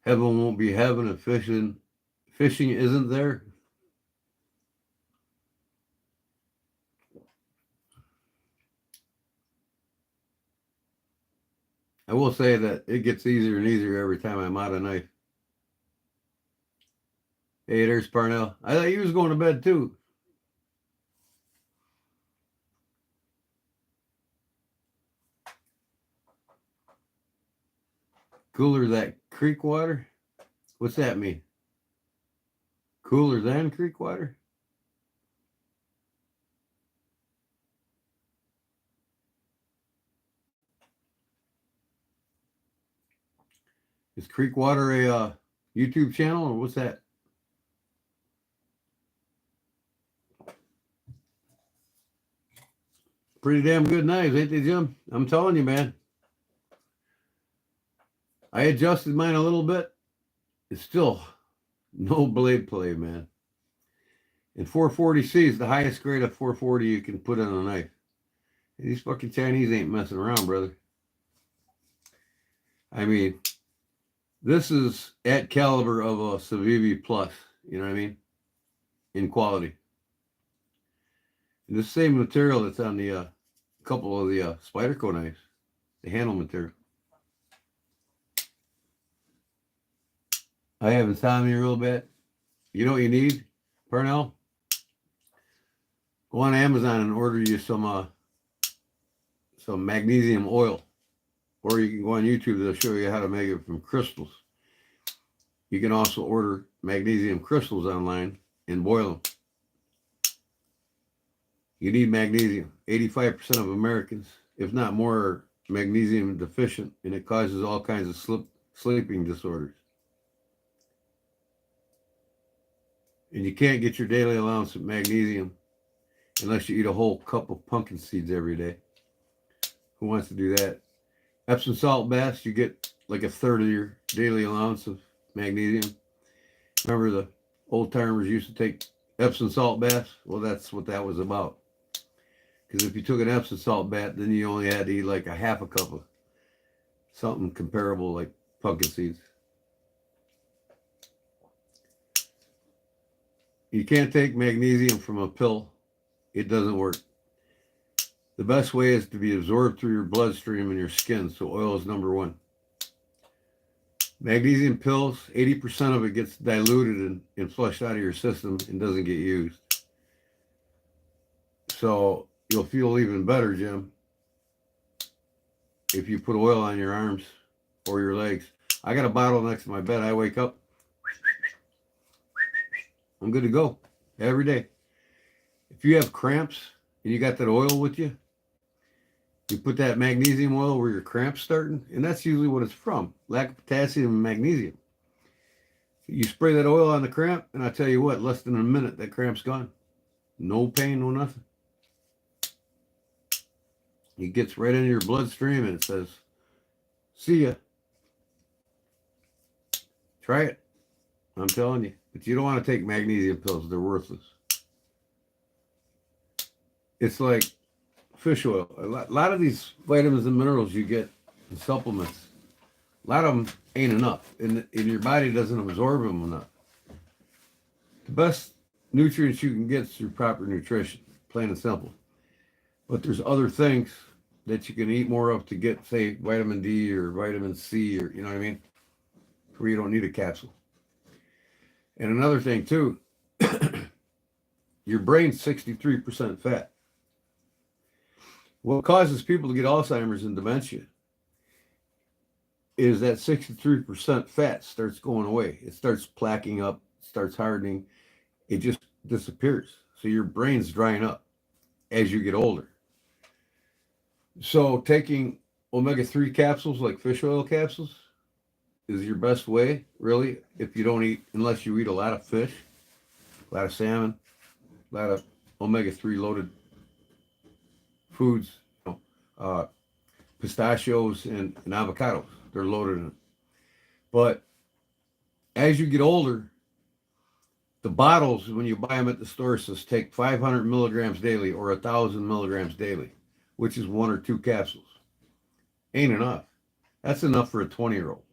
heaven won't be heaven if fishing isn't there? I will say that it gets easier and easier every time I'm out a knife. Hey, there's Parnell. I thought you was going to bed too. Cooler that creek water? What's that mean? Cooler than creek water? Is creek water a YouTube channel or what's that? Pretty damn good knives, ain't they, Jim? I'm telling you, man. I adjusted mine a little bit. It's still no blade play, man. And 440C is the highest grade of 440 you can put on a knife. These fucking Chinese ain't messing around, brother. I mean, this is at caliber of a Civivi Plus, you know what I mean? In quality. And the same material that's on the couple of the Spyderco knives, the handle material. I have insomnia a little bit. You know what you need, Parnell? Go on Amazon and order you some magnesium oil. Or you can go on YouTube, they'll show you how to make it from crystals. You can also order magnesium crystals online and boil them. You need magnesium. 85% of Americans, if not more, are magnesium deficient, and it causes all kinds of sleeping disorders. And you can't get your daily allowance of magnesium unless you eat a whole cup of pumpkin seeds every day. Who wants to do that? Epsom salt baths, you get like a third of your daily allowance of magnesium. Remember the old timers used to take Epsom salt baths? Well, that's what that was about. Because if you took an Epsom salt bath, then you only had to eat like a half a cup of something comparable like pumpkin seeds. You can't take magnesium from a pill. It doesn't work. The best way is to be absorbed through your bloodstream and your skin, so oil is number one. Magnesium pills, 80% of it gets diluted and flushed out of your system and doesn't get used. So you'll feel even better, Jim, if you put oil on your arms or your legs. I got a bottle next to my bed. I wake up, I'm good to go every day. If you have cramps and you got that oil with you, you put that magnesium oil where your cramp's starting, and that's usually what it's from, lack of potassium and magnesium. You spray that oil on the cramp, and I tell you what, less than a minute, that cramp's gone. No pain, no nothing. It gets right into your bloodstream, and it says, see ya. Try it. I'm telling you. But you don't want to take magnesium pills. They're worthless. It's like fish oil. A lot of these vitamins and minerals you get and supplements, a lot of them ain't enough, and your body doesn't absorb them enough. The best nutrients you can get is through proper nutrition, plain and simple. But there's other things that you can eat more of to get, say, vitamin D or vitamin C, or you know what I mean, where you don't need a capsule. And another thing too, your brain's 63% fat. What causes people to get Alzheimer's and dementia is that 63% fat starts going away. It starts plaquing up, starts hardening. It just disappears. So your brain's drying up as you get older. So taking omega-3 capsules like fish oil capsules is your best way, really, if you don't eat, unless you eat a lot of fish, a lot of salmon, a lot of omega-3 loaded foods, pistachios and avocados. They're loaded in it. But as you get older, the bottles, when you buy them at the store, says take 500 milligrams daily or 1,000 milligrams daily, which is 1 or 2 capsules. Ain't enough. That's enough for a 20-year-old.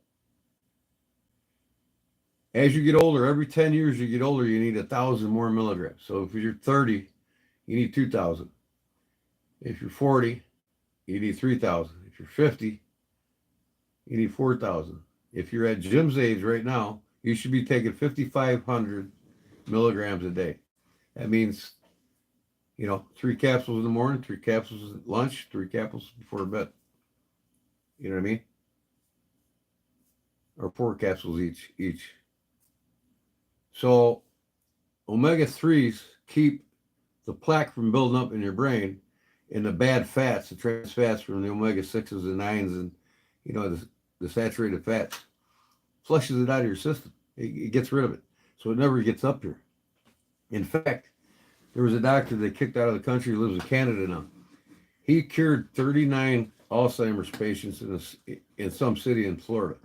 As you get older, every 10 years you get older, you need 1,000 more milligrams. So if you're 30, you need 2,000. If you're 40, you need 3,000. If you're 50, you need 4,000. If you're at Jim's age right now, you should be taking 5,500 milligrams a day. That means, 3 capsules in the morning, 3 capsules at lunch, 3 capsules before bed. You know what I mean? Or 4 capsules each. So omega-3s keep the plaque from building up in your brain, and the bad fats, the trans fats from the omega-6s and 9s and, the saturated fats, flushes it out of your system. It gets rid of it. So it never gets up here. In fact, there was a doctor they kicked out of the country who lives in Canada now. He cured 39 Alzheimer's patients in some city in Florida.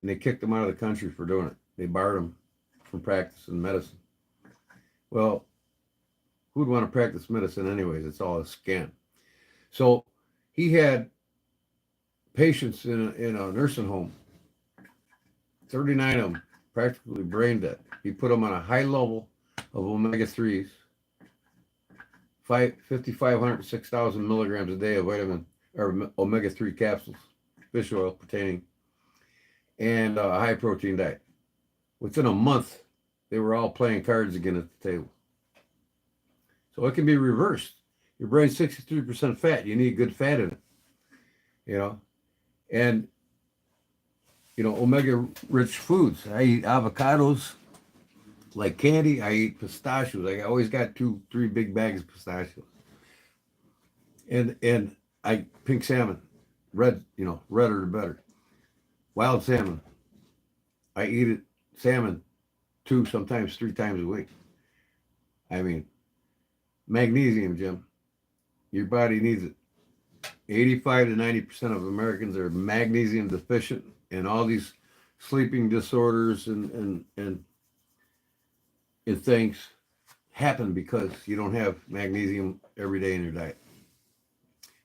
And they kicked him out of the country for doing it. They barred him from practicing medicine. Well, who'd want to practice medicine anyways? It's all a scam. So he had patients in a nursing home, 39 of them, practically brain dead. He put them on a high level of omega-3s, 5,500 to 6,000 milligrams a day of vitamin or omega-3 capsules, fish oil pertaining, and a high protein diet. Within a month, they were all playing cards again at the table. So it can be reversed. Your brain's 63% fat. You need good fat in it, And, omega-rich foods. I eat avocados like candy. I eat pistachios. I always got 2-3 big bags of pistachios. And I pink salmon, redder the better. Wild salmon. I eat it, salmon, 2, sometimes 3 times a week. I mean, magnesium, Jim. Your body needs it. 85 to 90% of Americans are magnesium deficient, and all these sleeping disorders and things happen because you don't have magnesium every day in your diet.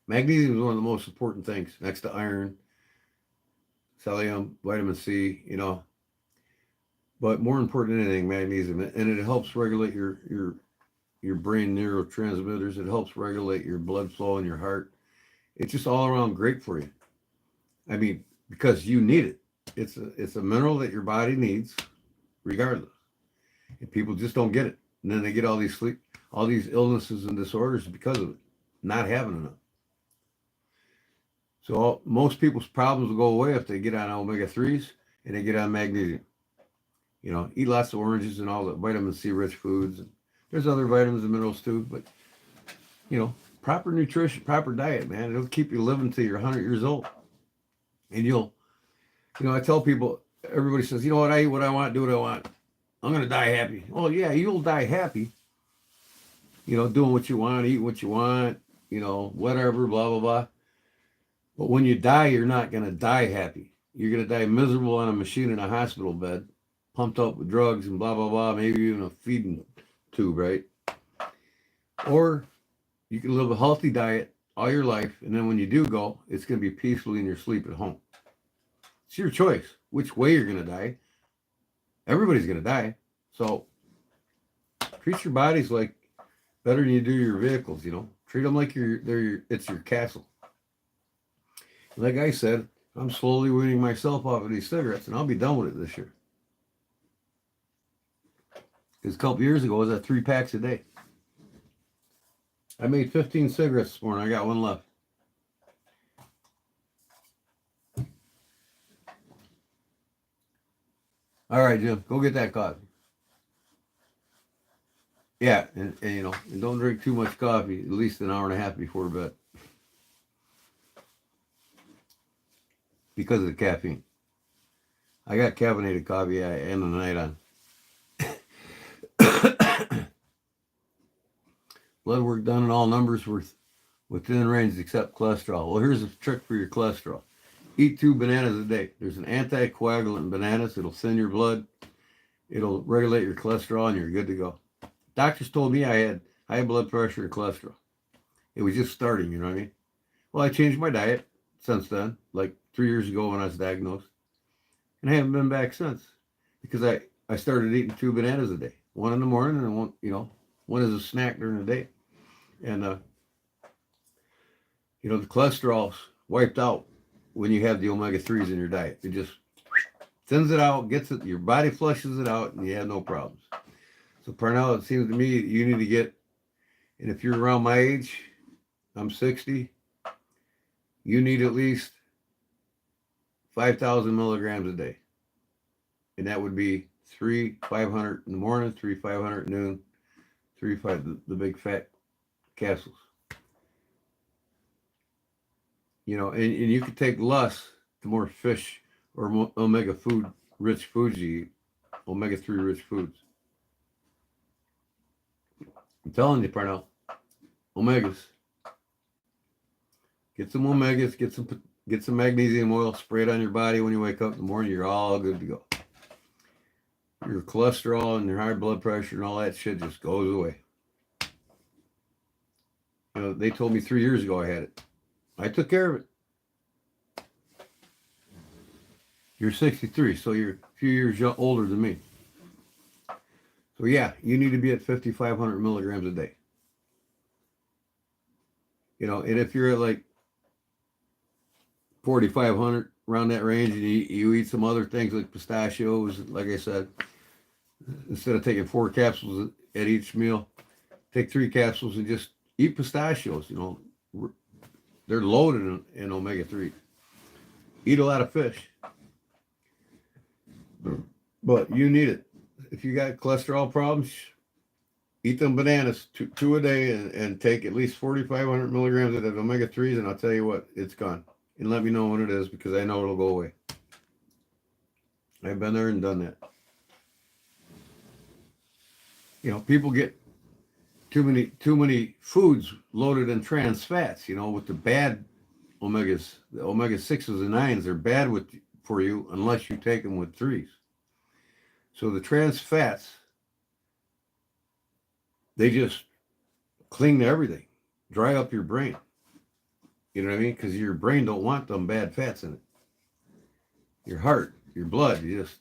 Magnesium is one of the most important things next to iron, selenium, vitamin C, but more important than anything, magnesium, and it helps regulate your brain neurotransmitters. It helps regulate your blood flow in your heart. It's just all around great for you. I mean, because you need it. It's a mineral that your body needs, regardless. And people just don't get it, and then they get all these illnesses and disorders because of it, not having enough. So most people's problems will go away if they get on omega-3s and they get on magnesium. Eat lots of oranges and all the vitamin C rich foods. And there's other vitamins and minerals too, but proper nutrition, proper diet, man. It'll keep you living till you're 100 years old. And I tell people, everybody says, what, I eat what I want, do what I want. I'm going to die happy. Well, yeah, you'll die happy, doing what you want, eating what you want, whatever, blah, blah, blah. But when you die, you're not going to die happy. You're going to die miserable on a machine in a hospital bed, pumped up with drugs and blah, blah, blah, maybe even a feeding tube, right? Or you can live a healthy diet all your life, and then when you do go, it's going to be peacefully in your sleep at home. It's your choice which way you're going to die. Everybody's going to die. So treat your bodies like better than you do your vehicles, you know. Treat them like it's your castle. Like I said, I'm slowly weaning myself off of these cigarettes, and I'll be done with it this year. Because a couple years ago, I was at 3 packs a day. I made 15 cigarettes this morning. I got one left. All right, Jim, go get that coffee. Yeah, and you know, and don't drink too much coffee, at least an hour and a half before bed. Because of the caffeine. I got caffeinated coffee I end the night on. Blood work done and all numbers were within range except cholesterol. Well, here's a trick for your cholesterol. Eat 2 bananas a day. There's an anticoagulant in bananas. It'll thin your blood. It'll regulate your cholesterol, and you're good to go. Doctors told me I had high blood pressure and cholesterol. It was just starting, you know what I mean? Well, I changed my diet since then, like 3 years ago when I was diagnosed. And I haven't been back since. Because I started eating 2 bananas a day. One in the morning and one, you know, one as a snack during the day. And, you know, the cholesterol's wiped out when you have the omega-3s in your diet. It just thins it out, gets it, your body flushes it out, and you have no problems. So, Parnell, it seems to me you need to get, and if you're around my age, I'm 60, you need at least 5,000 milligrams a day. And that would be 500 in the morning, 500 at noon, 5 the big fat capsules. You know, and you could take less the more fish or omega rich foods you eat, omega-3 rich foods. I'm telling you, Parnell, omegas. Get some omegas, get some magnesium oil, spray it on your body when you wake up in the morning, you're all good to go. Your cholesterol and your high blood pressure and all that shit just goes away. You know, they told me 3 years ago I had it. I took care of it. You're 63, so you're a few years older than me. So yeah, you need to be at 5,500 milligrams a day. You know, and if you're at like 4,500, around that range, and you eat some other things like pistachios, like I said, instead of taking 4 capsules at each meal, take 3 capsules and just eat pistachios. You know, they're loaded in omega-3. Eat a lot of fish. But you need it. If you got cholesterol problems, eat them bananas, two a day, and take at least 4,500 milligrams of omega-3s, and I'll tell you what, it's gone. And let me know when it is, because I know it'll go away. I've been there and done that. You know, people get too many foods loaded in trans fats, you know, with the bad omegas. The omega-6s and 9s are bad for you unless you take them with 3s. So the trans fats, they just cling to everything, dry up your brain. You know what I mean? Because your brain don't want them bad fats in it. Your heart, your blood, you just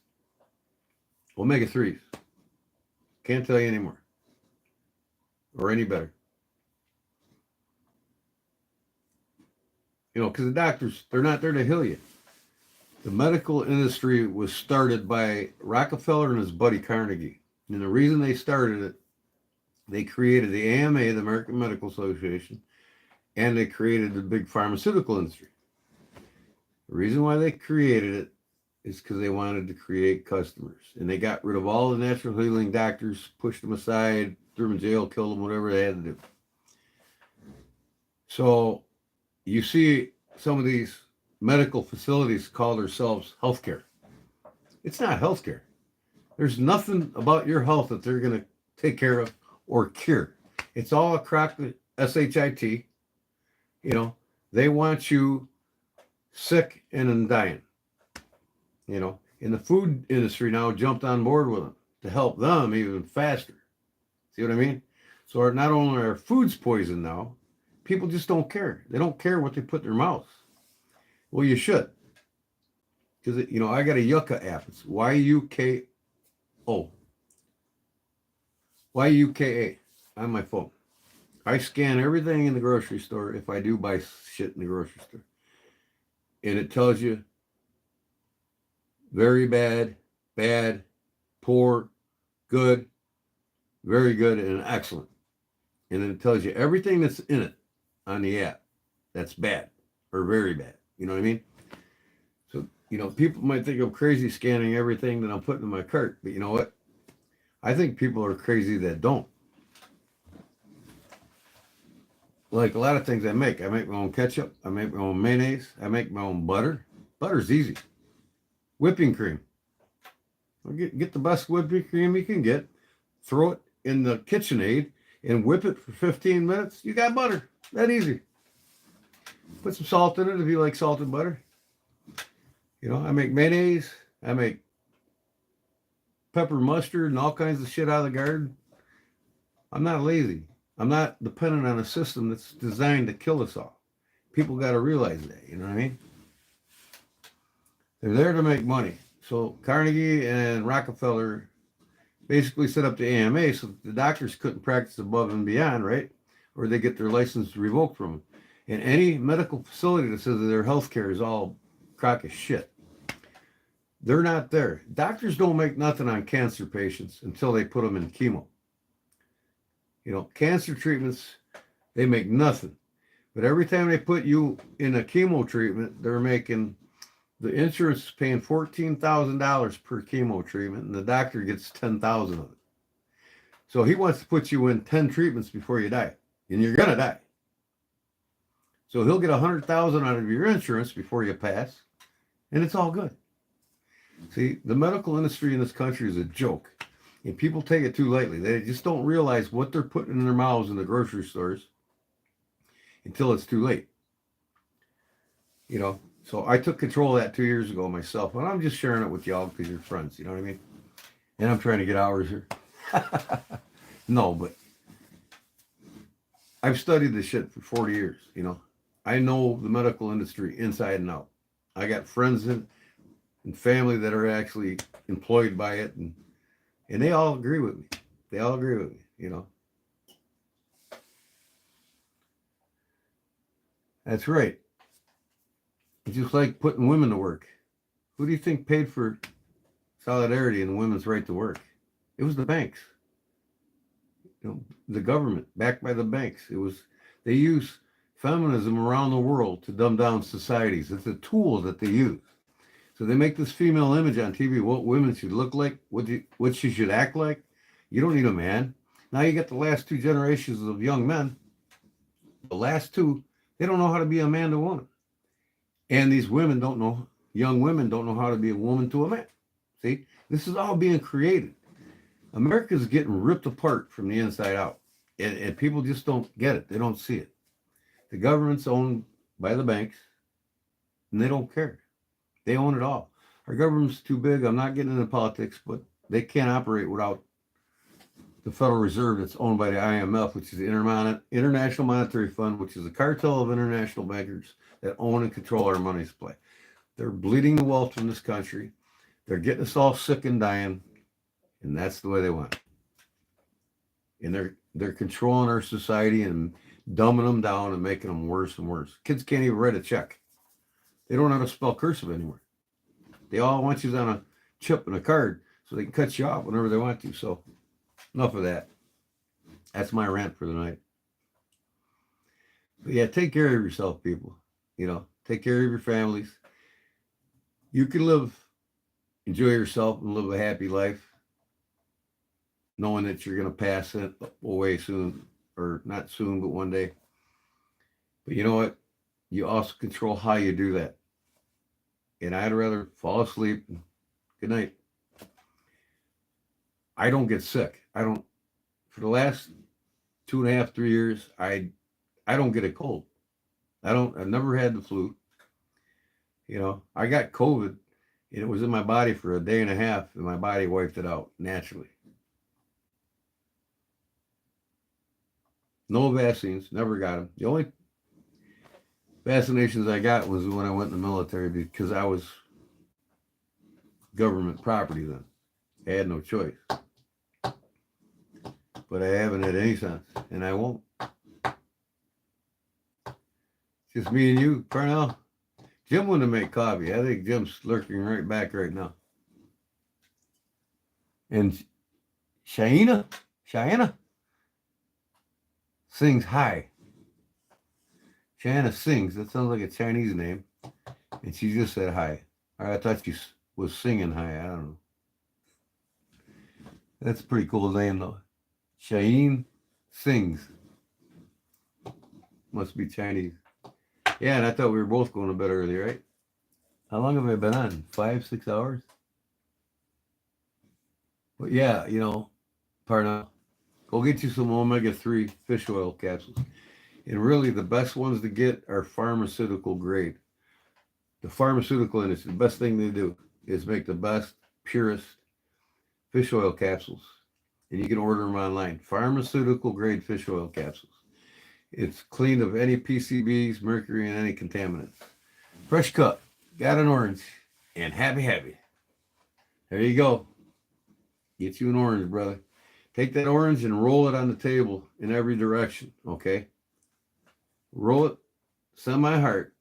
omega-3s. Can't tell you anymore. Or any better. You know, because the doctors, they're not there to heal you. The medical industry was started by Rockefeller and his buddy Carnegie. And the reason they started it, they created the AMA, the American Medical Association, and they created the big pharmaceutical industry. The reason why they created it is because they wanted to create customers. And they got rid of all the natural healing doctors, pushed them aside, threw them in jail, killed them, whatever they had to do. So you see some of these medical facilities call themselves healthcare. It's not healthcare. There's nothing about your health that they're going to take care of or cure. It's all a crock of SHIT. You know, they want you sick and dying. You know, and the food industry now jumped on board with them to help them even faster. See what I mean? So not only are foods poisoned now, people just don't care. They don't care what they put in their mouths. Well, you should. Because, I got a Yucca app. It's Y-U-K-O. Y-U-K-A on my phone. I scan everything in the grocery store if I do buy shit in the grocery store. And it tells you very bad, bad, poor, good, very good, and excellent. And then it tells you everything that's in it on the app that's bad or very bad. You know what I mean? So, people might think I'm crazy scanning everything that I'm putting in my cart. But you know what? I think people are crazy that don't. Like a lot of things I make my own ketchup. I make my own mayonnaise. I make my own butter. Butter's easy. Whipping cream. I'll get the best whipping cream you can get. Throw it in the KitchenAid and whip it for 15 minutes. You got butter. That easy. Put some salt in it if you like salted butter. I make mayonnaise. I make pepper mustard and all kinds of shit out of the garden. I'm not lazy. I'm not dependent on a system that's designed to kill us all. People got to realize that, you know what I mean? They're there to make money. So Carnegie and Rockefeller basically set up the AMA so that the doctors couldn't practice above and beyond, right? Or they get their license revoked from them. And any medical facility that says that their health care is all crock of shit, they're not there. Doctors don't make nothing on cancer patients until they put them in chemo. Cancer treatments, they make nothing. But every time they put you in a chemo treatment, they're making, the insurance is paying $14,000 per chemo treatment, and the doctor gets $10,000 of it. So he wants to put you in 10 treatments before you die, and you're going to die. So he'll get $100,000 out of your insurance before you pass, and it's all good. See, the medical industry in this country is a joke. And people take it too lightly. They just don't realize what they're putting in their mouths in the grocery stores until it's too late. So I took control of that 2 years ago myself. And I'm just sharing it with y'all because you're friends. You know what I mean? And I'm trying to get hours here. No, but I've studied this shit for 40 years. I know the medical industry inside and out. I got friends and family that are actually employed by it. And they all agree with me. They all agree with me, That's right. It's just like putting women to work. Who do you think paid for solidarity and women's right to work? It was the banks. The government, backed by the banks. They use feminism around the world to dumb down societies. It's a tool that they use. So they make this female image on TV, what women should look like, what she should act like. You don't need a man. Now you got the last two generations of young men. The last two, they don't know how to be a man to a woman. And these women young women don't know how to be a woman to a man. See, this is all being created. America's getting ripped apart from the inside out. And people just don't get it. They don't see it. The government's owned by the banks, and they don't care. They own it all. Our government's too big. I'm not getting into politics, but they can't operate without the Federal Reserve that's owned by the IMF, which is the International Monetary Fund, which is a cartel of international bankers that own and control our money supply. They're bleeding the wealth from this country. They're getting us all sick and dying, and that's the way they want it. And they're controlling our society and dumbing them down and making them worse and worse. Kids can't even write a check. They don't know how to spell cursive anymore. They all want you on a chip and a card so they can cut you off whenever they want to. So enough of that. That's my rant for the night. But yeah, take care of yourself, people. Take care of your families. You can enjoy yourself and live a happy life, knowing that you're going to pass it away soon, or not soon, but one day. But you know what? You also control how you do that. And I'd rather fall asleep. Good night. I don't get sick. For the last 2.5, 3 years, I don't get a cold. I've never had the flu. I got COVID and it was in my body for a day and a half and my body wiped it out naturally. No vaccines, never got them. The only fascinations I got was when I went in the military because I was government property then. I had no choice. But I haven't had any sense, and I won't. Just me and you, Parnell. Jim wanted to make coffee. I think Jim's lurking right back right now. And Cheyenne sings hi. Cheyenne sings. That sounds like a Chinese name. And she just said hi. I thought she was singing hi. I don't know. That's a pretty cool name, though. Cheyenne sings. Must be Chinese. Yeah, and I thought we were both going to bed early, right? How long have I been on? 5, 6 hours? But yeah, you know, Parnell, go get you some omega-3 fish oil capsules. And really, the best ones to get are pharmaceutical grade. The pharmaceutical industry, the best thing they do is make the best, purest fish oil capsules. And you can order them online. Pharmaceutical grade fish oil capsules. It's clean of any PCBs, mercury, and any contaminants. Fresh cut, got an orange, and happy. There you go. Get you an orange, brother. Take that orange and roll it on the table in every direction, okay? Roll it semi-hard.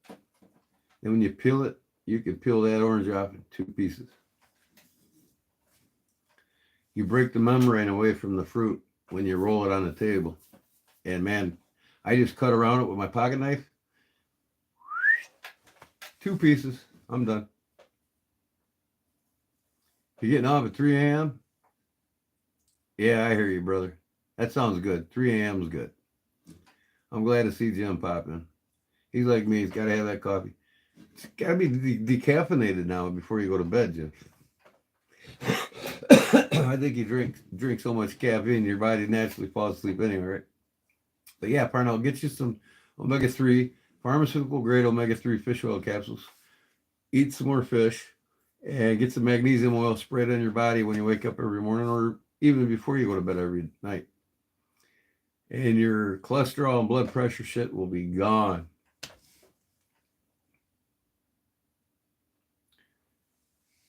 And when you peel it, you can peel that orange off in 2 pieces. You break the membrane away from the fruit when you roll it on the table. And man, I just cut around it with my pocket knife. 2 pieces. I'm done. You're getting off at 3 a.m.? Yeah, I hear you, brother. That sounds good. 3 a.m. is good. I'm glad to see Jim pop in. He's like me. He's got to have that coffee. It's got to be decaffeinated now before you go to bed, Jim. I think you drink so much caffeine, your body naturally falls asleep anyway, right? But yeah, Parnell, get you some omega-3, pharmaceutical grade omega-3 fish oil capsules. Eat some more fish and get some magnesium oil spread on your body when you wake up every morning or even before you go to bed every night. And your cholesterol and blood pressure shit will be gone.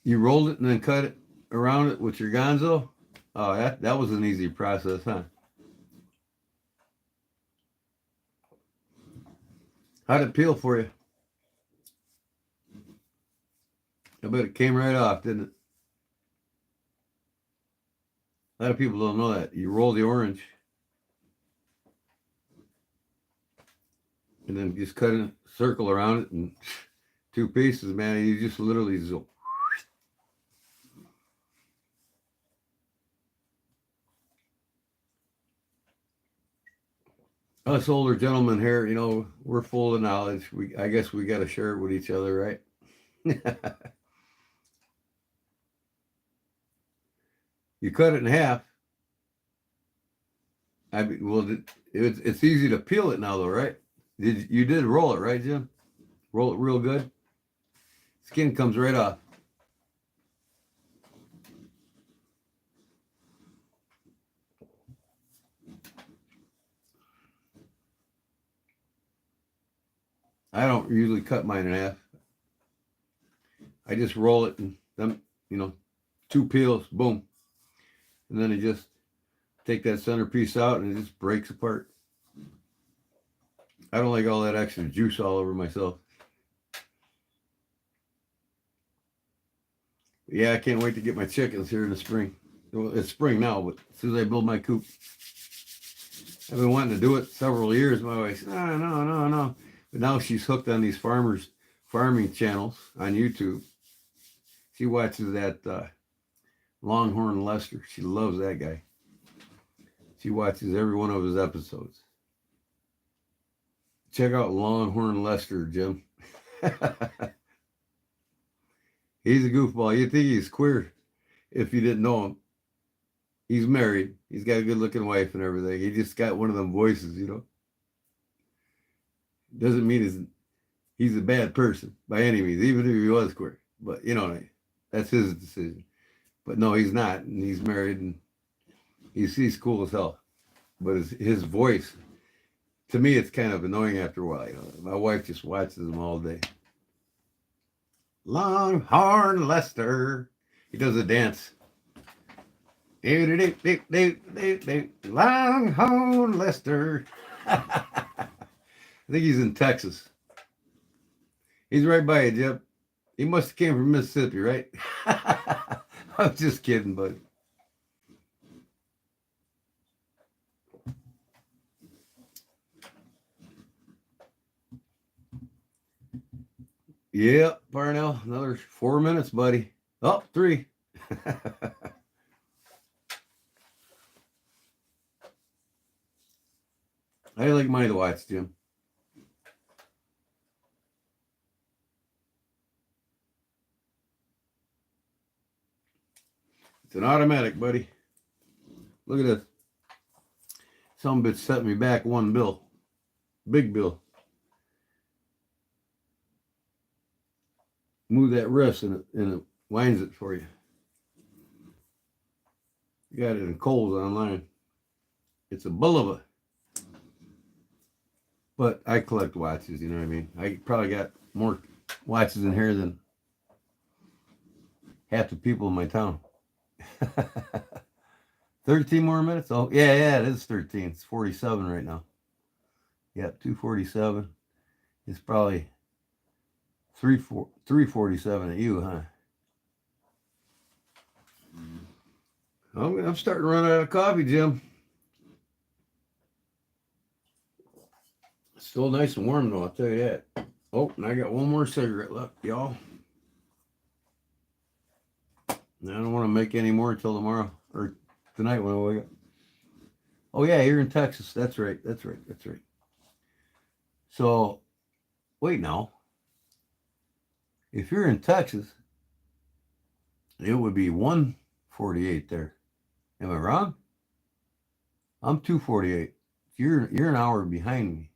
You rolled it and then cut it around it with your gonzo. Oh, that was an easy process, huh? How'd it peel for you? I bet it came right off, didn't it? A lot of people don't know that. You roll the orange and then just cut a circle around it in 2 pieces, man. You just literally zo. Us older gentlemen here, you know, we're full of knowledge. I guess we got to share it with each other, right? You cut it in half. It's easy to peel it now, though, right? You did roll it, right, Jim? Roll it real good. Skin comes right off. I don't usually cut mine in half. I just roll it and then, 2 peels, boom. And then I just take that centerpiece out and it just breaks apart. I don't like all that extra juice all over myself. Yeah, I can't wait to get my chickens here in the spring. Well, it's spring now, but as soon as I build my coop. I've been wanting to do it several years. My wife said, no. But now she's hooked on these farming channels on YouTube. She watches that Longhorn Lester. She loves that guy. She watches every one of his episodes. Check out Longhorn Lester, Jim. He's a goofball. You'd think he's queer if you didn't know him. He's married. He's got a good-looking wife and everything. He just got one of them voices, Doesn't mean he's a bad person by any means, even if he was queer. But, that's his decision. But no, he's not. And he's married and he's cool as hell. But his voice to me, it's kind of annoying after a while. You know, my wife just watches them all day. Longhorn Lester. He does a dance. Longhorn Lester. I think he's in Texas. He's right by you, Jim. He must have came from Mississippi, right? I'm just kidding, buddy. Yeah, Parnell, another 4 minutes, buddy. Oh, 3. I like mine to watch, Jim. It's an automatic, buddy. Look at this. Some bitch set me back 1 bill. Big bill. Move that wrist and it winds it for you. You got it in Kohl's online. It's a bulova. But I collect watches, you know what I mean? I probably got more watches in here than half the people in my town. 13 more minutes? Oh, yeah, it is 13. It's 47 right now. Yep, 247. It's probably 347 at you, huh? I'm starting to run out of coffee, Jim. It's still nice and warm, though, I'll tell you that. Oh, and I got 1 more cigarette left, y'all. And I don't want to make any more until tomorrow, or tonight when I wake up. Oh, yeah, you're in Texas. That's right. So, wait now. If you're in Texas, it would be 1:48 there. Am I wrong? I'm 2:48. You're an hour behind me.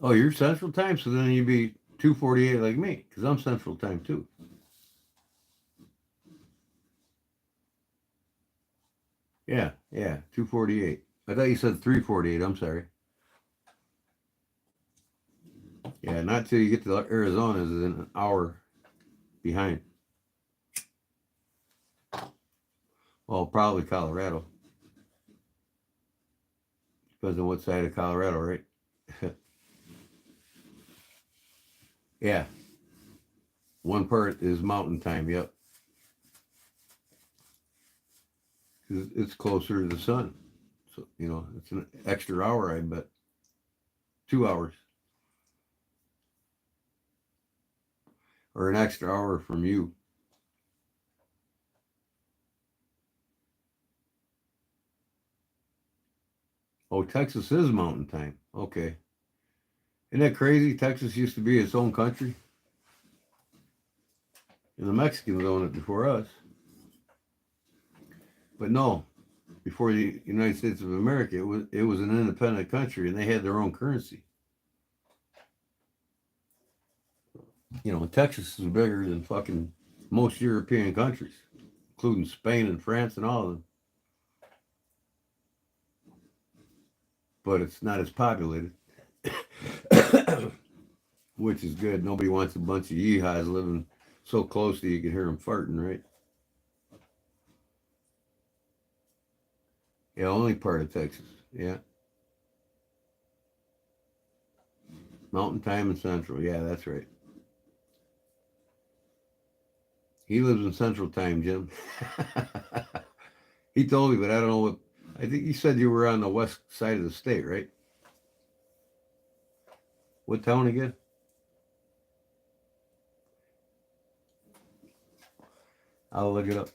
Oh, you're Central Time, so then you'd be 2:48 like me, because I'm Central Time too. Yeah, 2:48. I thought you said 3:48. I'm sorry. Yeah, not till you get to Arizona is an hour behind. Well, probably Colorado. Depends on what side of Colorado, right? Yeah. 1 part is mountain time, yep. It's closer to the sun. So, you know, it's an extra hour, I bet. 2 hours. Or an extra hour from you. Oh, Texas is mountain time. Okay. Isn't that crazy? Texas used to be its own country. And the Mexicans owned it before us. But no, before the United States of America, it was an independent country, and they had their own currency. You know, Texas is bigger than fucking most European countries, including Spain and France and all of them. But it's not as populated, which is good. Nobody wants a bunch of yeehaws living so close that you can hear them farting, right? Yeah, only part of Texas. Yeah. Mountain time and Central. Yeah, that's right. He lives in Central Time, Jim. He told me, but I don't know what. I think you said you were on the west side of the state, right? What town again? I'll look it up.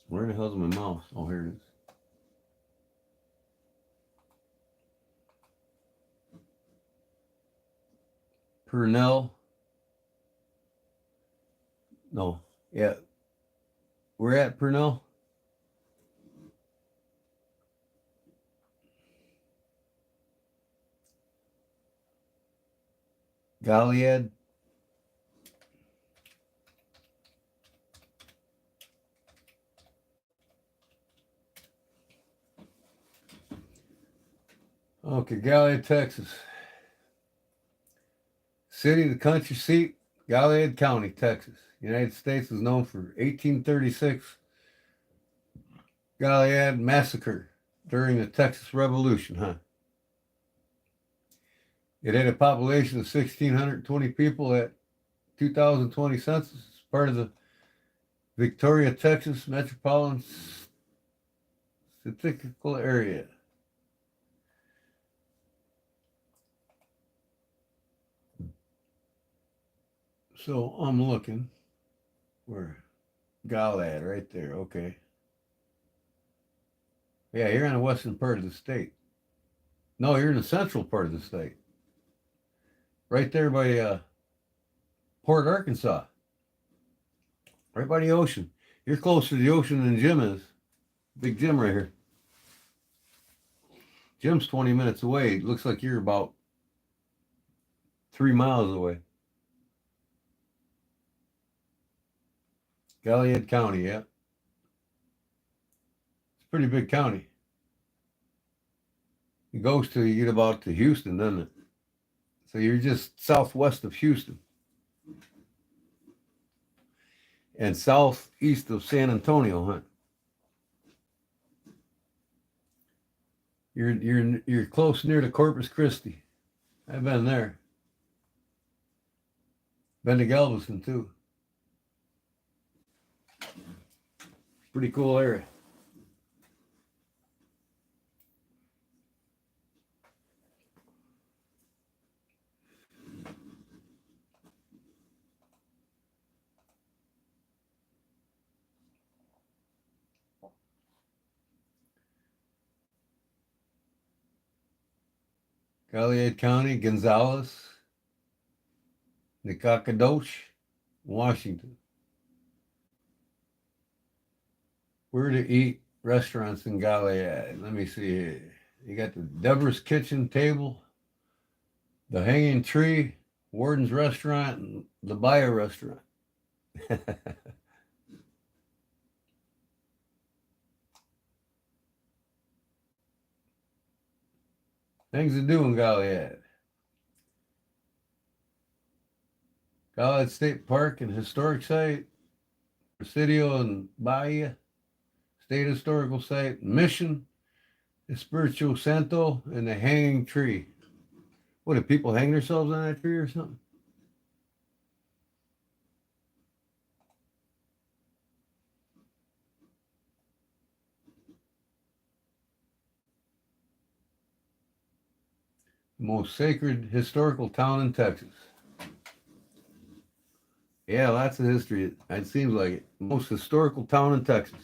Where the hell's my mouse? Oh, here it is. Purnell. No. Yeah. We're at Purnell. Goliad. Okay, Goliad, Texas. City, the country seat, Goliad County, Texas. United States is known for 1836 Goliad massacre during the Texas Revolution, huh? It had a population of 1,620 people at 2020 census. It's part of the Victoria, Texas metropolitan statistical area. So I'm looking where Goliad right there. Okay. Yeah, you're in the western part of the state. No, you're in the central part of the state. Right there by Port Arkansas. Right by the ocean. You're closer to the ocean than Jim is. Big Jim right here. Jim's 20 minutes away. It looks like you're about 3 miles away. Goliad County, yeah. It's a pretty big county. It goes till you get about to Houston, doesn't it? So you're just southwest of Houston. And southeast of San Antonio, huh? You're close near to Corpus Christi. I've been there. Been to Galveston too. Pretty cool area. Goliad County, Gonzales, Nacogdoches, Washington. Where to eat restaurants in Goliad? Let me see here. You got the Deborah's Kitchen Table, the Hanging Tree, Warden's Restaurant, and the Buyer Restaurant. Things to do in Goliad. Goliad State Park and Historic Site, Presidio and Bahia, State Historical Site, Mission, Espiritu Santo, and the Hanging Tree. What, did people hang themselves on that tree or something? The most sacred historical town in Texas. Yeah, lots of history. It seems like it. Most historical town in Texas.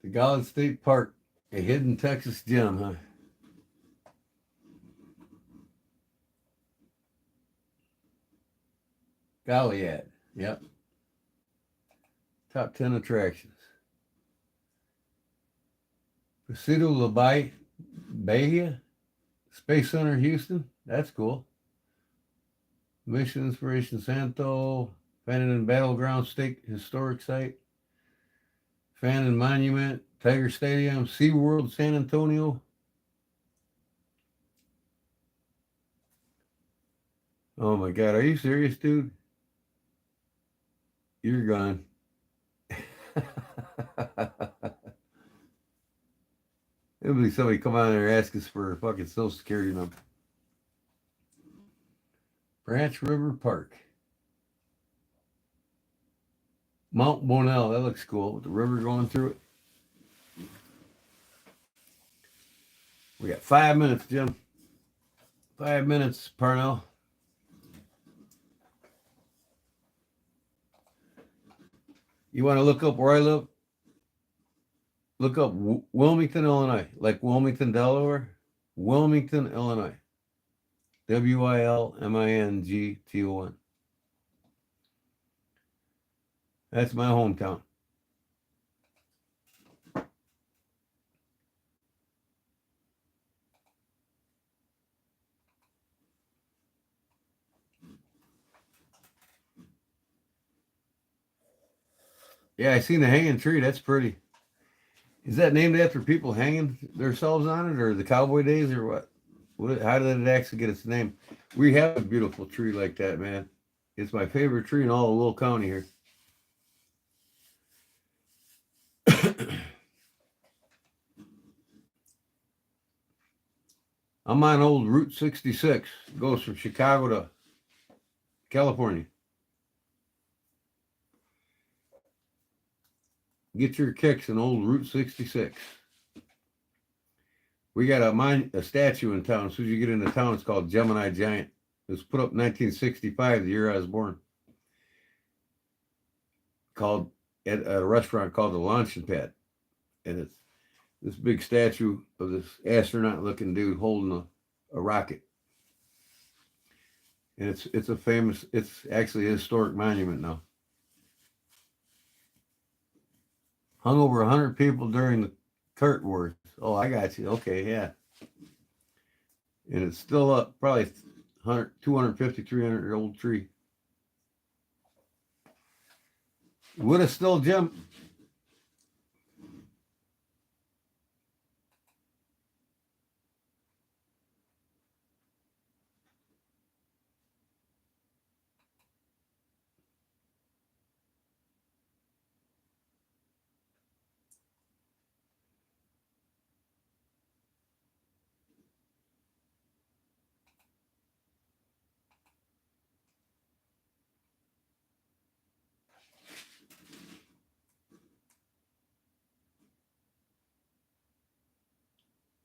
The Goliad State Park, a hidden Texas gem, huh? Goliad, yep. Top 10 attractions. Presidio La Bahia, Space Center, Houston. That's cool. Mission Inspiration Santo, Fannin Battleground State Historic Site, Fannin Monument, Tiger Stadium, SeaWorld, San Antonio. Oh my God, are you serious, dude? You're gone. It'll be somebody come out there and ask us for a fucking social security number. Branch River Park. Mount Bonnell, that looks cool with the river going through it. We got 5 minutes, Jim. 5 minutes, Parnell. You want to look up where I live? Look up Wilmington, Illinois, like Wilmington, Delaware. Wilmington, Illinois. Wilmington. That's my hometown. Yeah, I seen the hanging tree. That's pretty. Is that named after people hanging themselves on it, or the cowboy days, or what? How did it actually get its name? We have a beautiful tree like that, man. It's my favorite tree in all of Will County here. I'm on old Route 66. It goes from Chicago to California. Get your kicks in old Route 66. We got a statue in town. As soon as you get into town, it's called Gemini Giant. It was put up in 1965, the year I was born. Called at a restaurant called the Launching Pad, and it's this big statue of this astronaut-looking dude holding a rocket, and it's a famous. It's actually a historic monument now. Hung over 100 people during the Kurt Wars. Oh, I got you. Okay, yeah. And it's still up, probably 100, 250, 300 year old tree. Would have still jumped.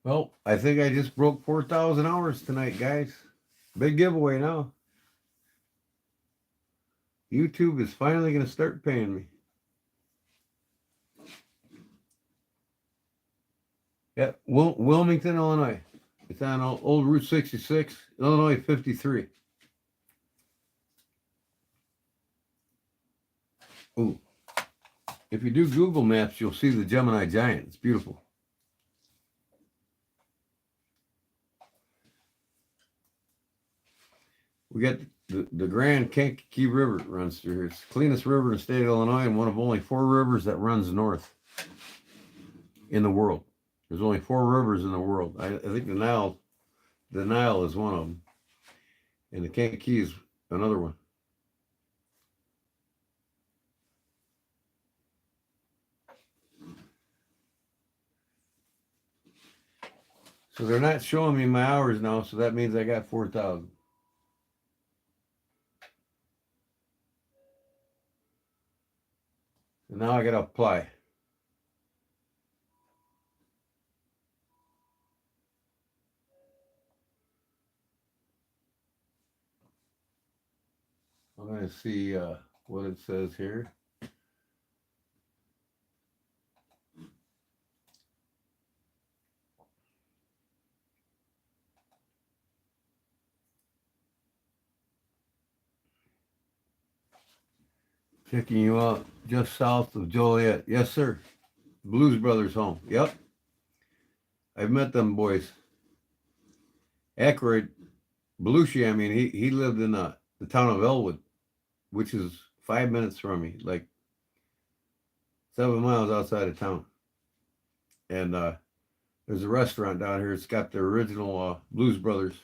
Well, I think I just broke 4,000 hours tonight, guys. Big giveaway now. YouTube is finally going to start paying me. Yeah, Wilmington, Illinois. It's on old Route 66, Illinois 53. Ooh. If you do Google Maps, you'll see the Gemini Giant. It's beautiful. We got the Grand Kankakee River runs through here. It's the cleanest river in the state of Illinois and one of only 4 rivers that runs north in the world. There's only 4 rivers in the world. I think the Nile is one of them. And the Kankakee is another one. So they're not showing me my hours now, so that means I got 4,000. And now I got to apply. I'm going to see what it says here. Checking you out just south of Joliet. Yes, sir. Blues Brothers home. Yep. I've met them boys. Aykroyd, Belushi, I mean, he lived in the town of Elwood, which is 5 minutes from me, like 7 miles outside of town. And there's a restaurant down here. It's got the original Blues Brothers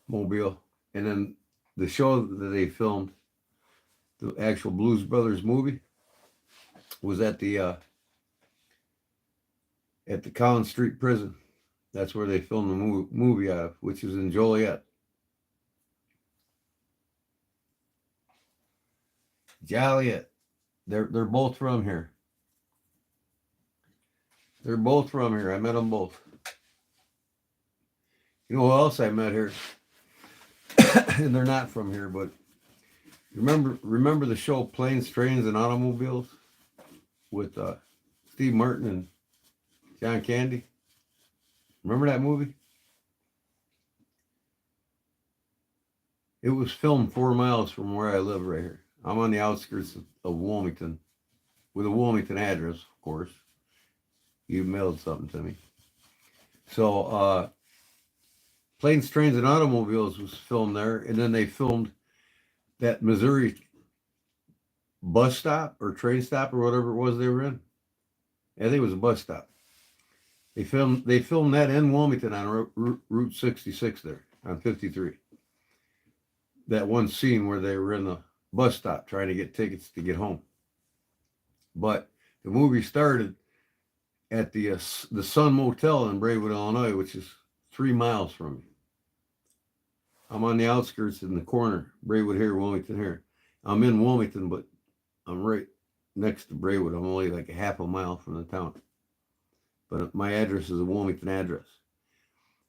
mobile. And then the show that they filmed, the actual Blues Brothers movie, was at the Collins Street Prison. That's where they filmed the movie out of, which is in Joliet. Joliet. They're both from here. They're both from here. I met them both. You know who else I met here? And they're not from here, but remember the show Planes, Trains, and Automobiles with Steve Martin and John Candy? Remember that movie? It was filmed 4 miles from where I live right here. I'm on the outskirts of Wilmington, with a Wilmington address, of course. You mailed something to me. So, Planes, Trains, and Automobiles was filmed there, and then they filmed that Missouri bus stop or train stop or whatever it was they were in. I think it was a bus stop. They filmed that in Wilmington on Route 66 there on 53. That one scene where they were in the bus stop trying to get tickets to get home. But the movie started at the Sun Motel in Braidwood, Illinois, which is 3 miles from me. I'm on the outskirts in the corner, Braidwood here, Wilmington here. I'm in Wilmington, but I'm right next to Braidwood. I'm only like a half a mile from the town. But my address is a Wilmington address.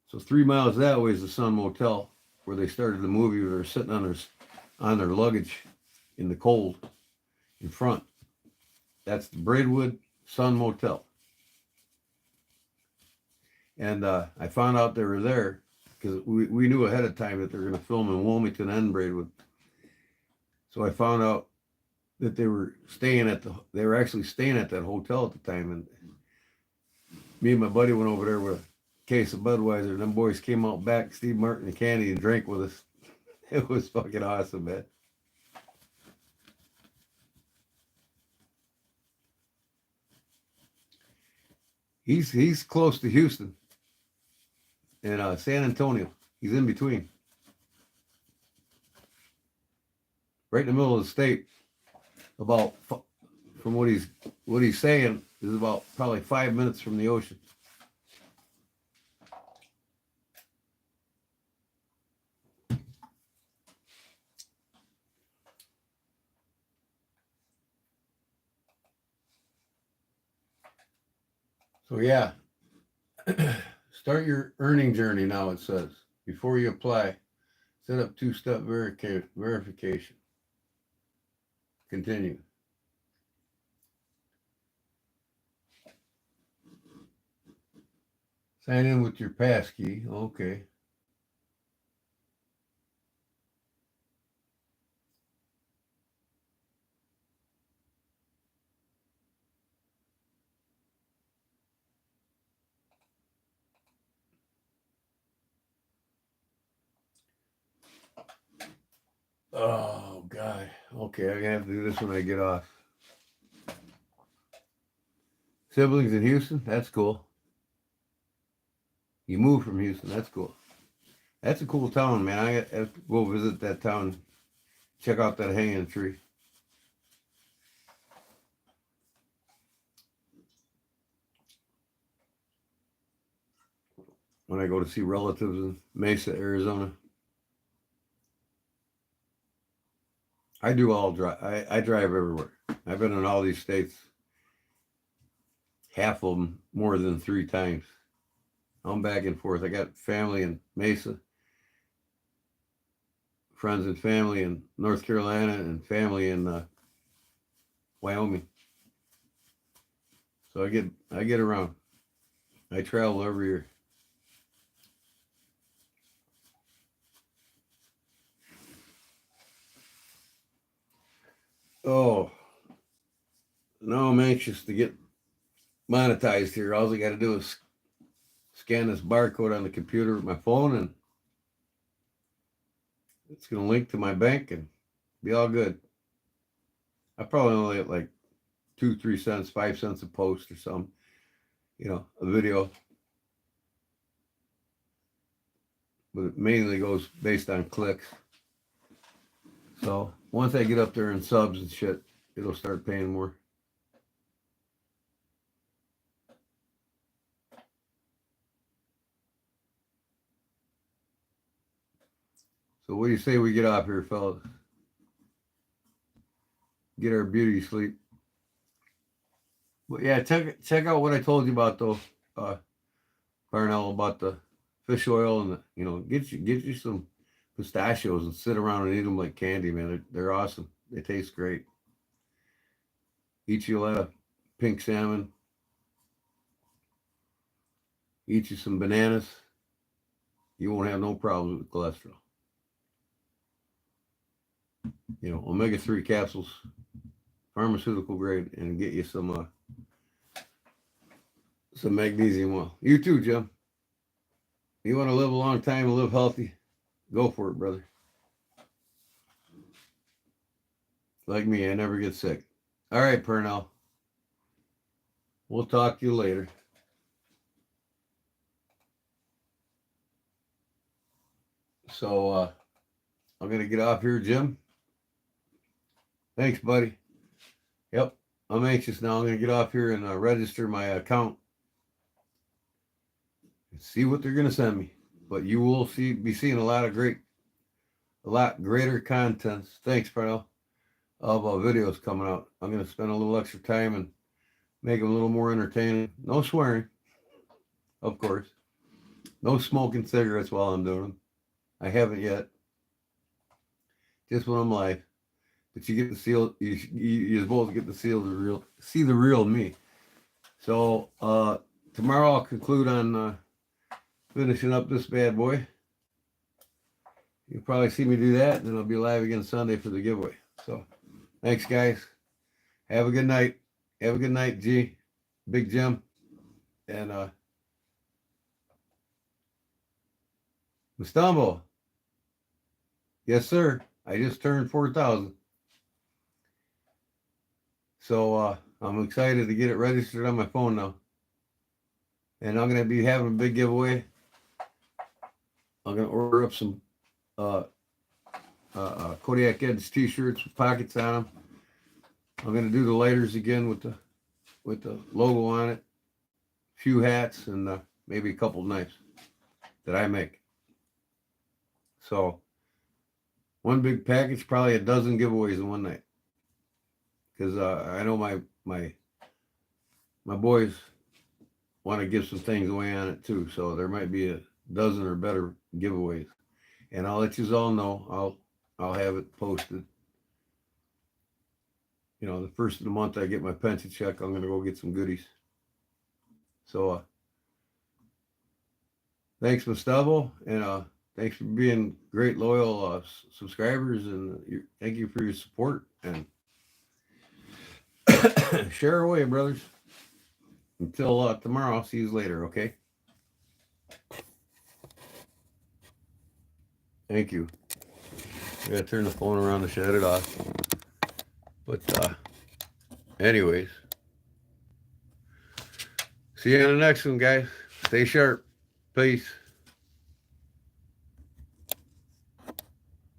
So 3 miles that way is the Sun Motel, where they started the movie, where they're sitting on their luggage in the cold in front. That's the Braidwood Sun Motel. And I found out they were there because we knew ahead of time that they were going to film in Wilmington and Braidwood. So I found out that they were actually staying at that hotel at the time. And me and my buddy went over there with a case of Budweiser. And them boys came out back, Steve Martin and Candy, and drank with us. It was fucking awesome, man. He's close to Houston and San Antonio. He's in between. Right in the middle of the state. About, from what he's saying, is about probably 5 minutes from the ocean. So yeah, start your earning journey now, it says. Before you apply, set up two-step verification. Continue. Sign in with your passkey. Okay. Oh, God. Okay, I'm going to have to do this when I get off. Siblings in Houston? That's cool. You moved from Houston. That's cool. That's a cool town, man. I have to go visit that town. Check out that hanging tree. When I go to see relatives in Mesa, Arizona. I do all drive. I drive everywhere. I've been in all these states. Half of them more than 3 times. I'm back and forth. I got family in Mesa, friends and family in North Carolina, and family in Wyoming. So I get around. I travel every year. Oh, now I'm anxious to get monetized here. All I got to do is scan this barcode on the computer with my phone, and it's going to link to my bank and be all good. I probably only get like 2-3 cents, 5 cents a post or something, a video. But it mainly goes based on clicks. So once I get up there in subs and shit, it'll start paying more. So what do you say we get off here, fellas? Get our beauty sleep. But yeah, check out what I told you about though, Parnell, about the fish oil and get you some pistachios and sit around and eat them like candy, man. They're awesome. They taste great. Eat you a lot of pink salmon. Eat you some bananas. You won't have no problems with cholesterol. Omega-3 capsules, pharmaceutical grade, and get you some magnesium oil. You too, Jim. You want to live a long time and live healthy? Go for it, brother. like me. I never get sick. All right, Purnell. We'll talk to you later. So I'm going to get off here, Jim. Thanks, buddy. Yep, I'm anxious now. I'm going to get off here and register my account and see what they're going to send me. But you will be seeing a lot greater contents. Thanks, Purnell. Of videos coming out. I'm going to spend a little extra time and make them a little more entertaining. No swearing, of course. No smoking cigarettes while I'm doing them. I haven't yet. Just when I'm live. But you get to you both get to see the real me. So tomorrow I'll conclude on finishing up this bad boy. You'll probably see me do that, and then I'll be live again Sunday for the giveaway. So thanks, guys. Have a good night. Have a good night, G. Big Jim. And Mustambo. Yes, sir. I just turned 4,000. So I'm excited to get it registered on my phone now. And I'm going to be having a big giveaway. I'm going to order up some Kodiak Edge t-shirts with pockets on them. I'm going to do the lighters again with the logo on it. A few hats and maybe a couple knives that I make. So one big package, probably a dozen giveaways in one night. Because I know my boys want to give some things away on it too. So there might be a dozen or better giveaways. And I'll let you all know. I'll have it posted. You know, the first of the month I get my pension check, I'm going to go get some goodies. So thanks, Gustavo, and thanks for being great, loyal subscribers, and thank you for your support. And share away, brothers. Until tomorrow, I'll see you later, okay? Thank you. I gotta turn the phone around to shut it off. But anyways, see you on the next one, guys. Stay sharp. Peace.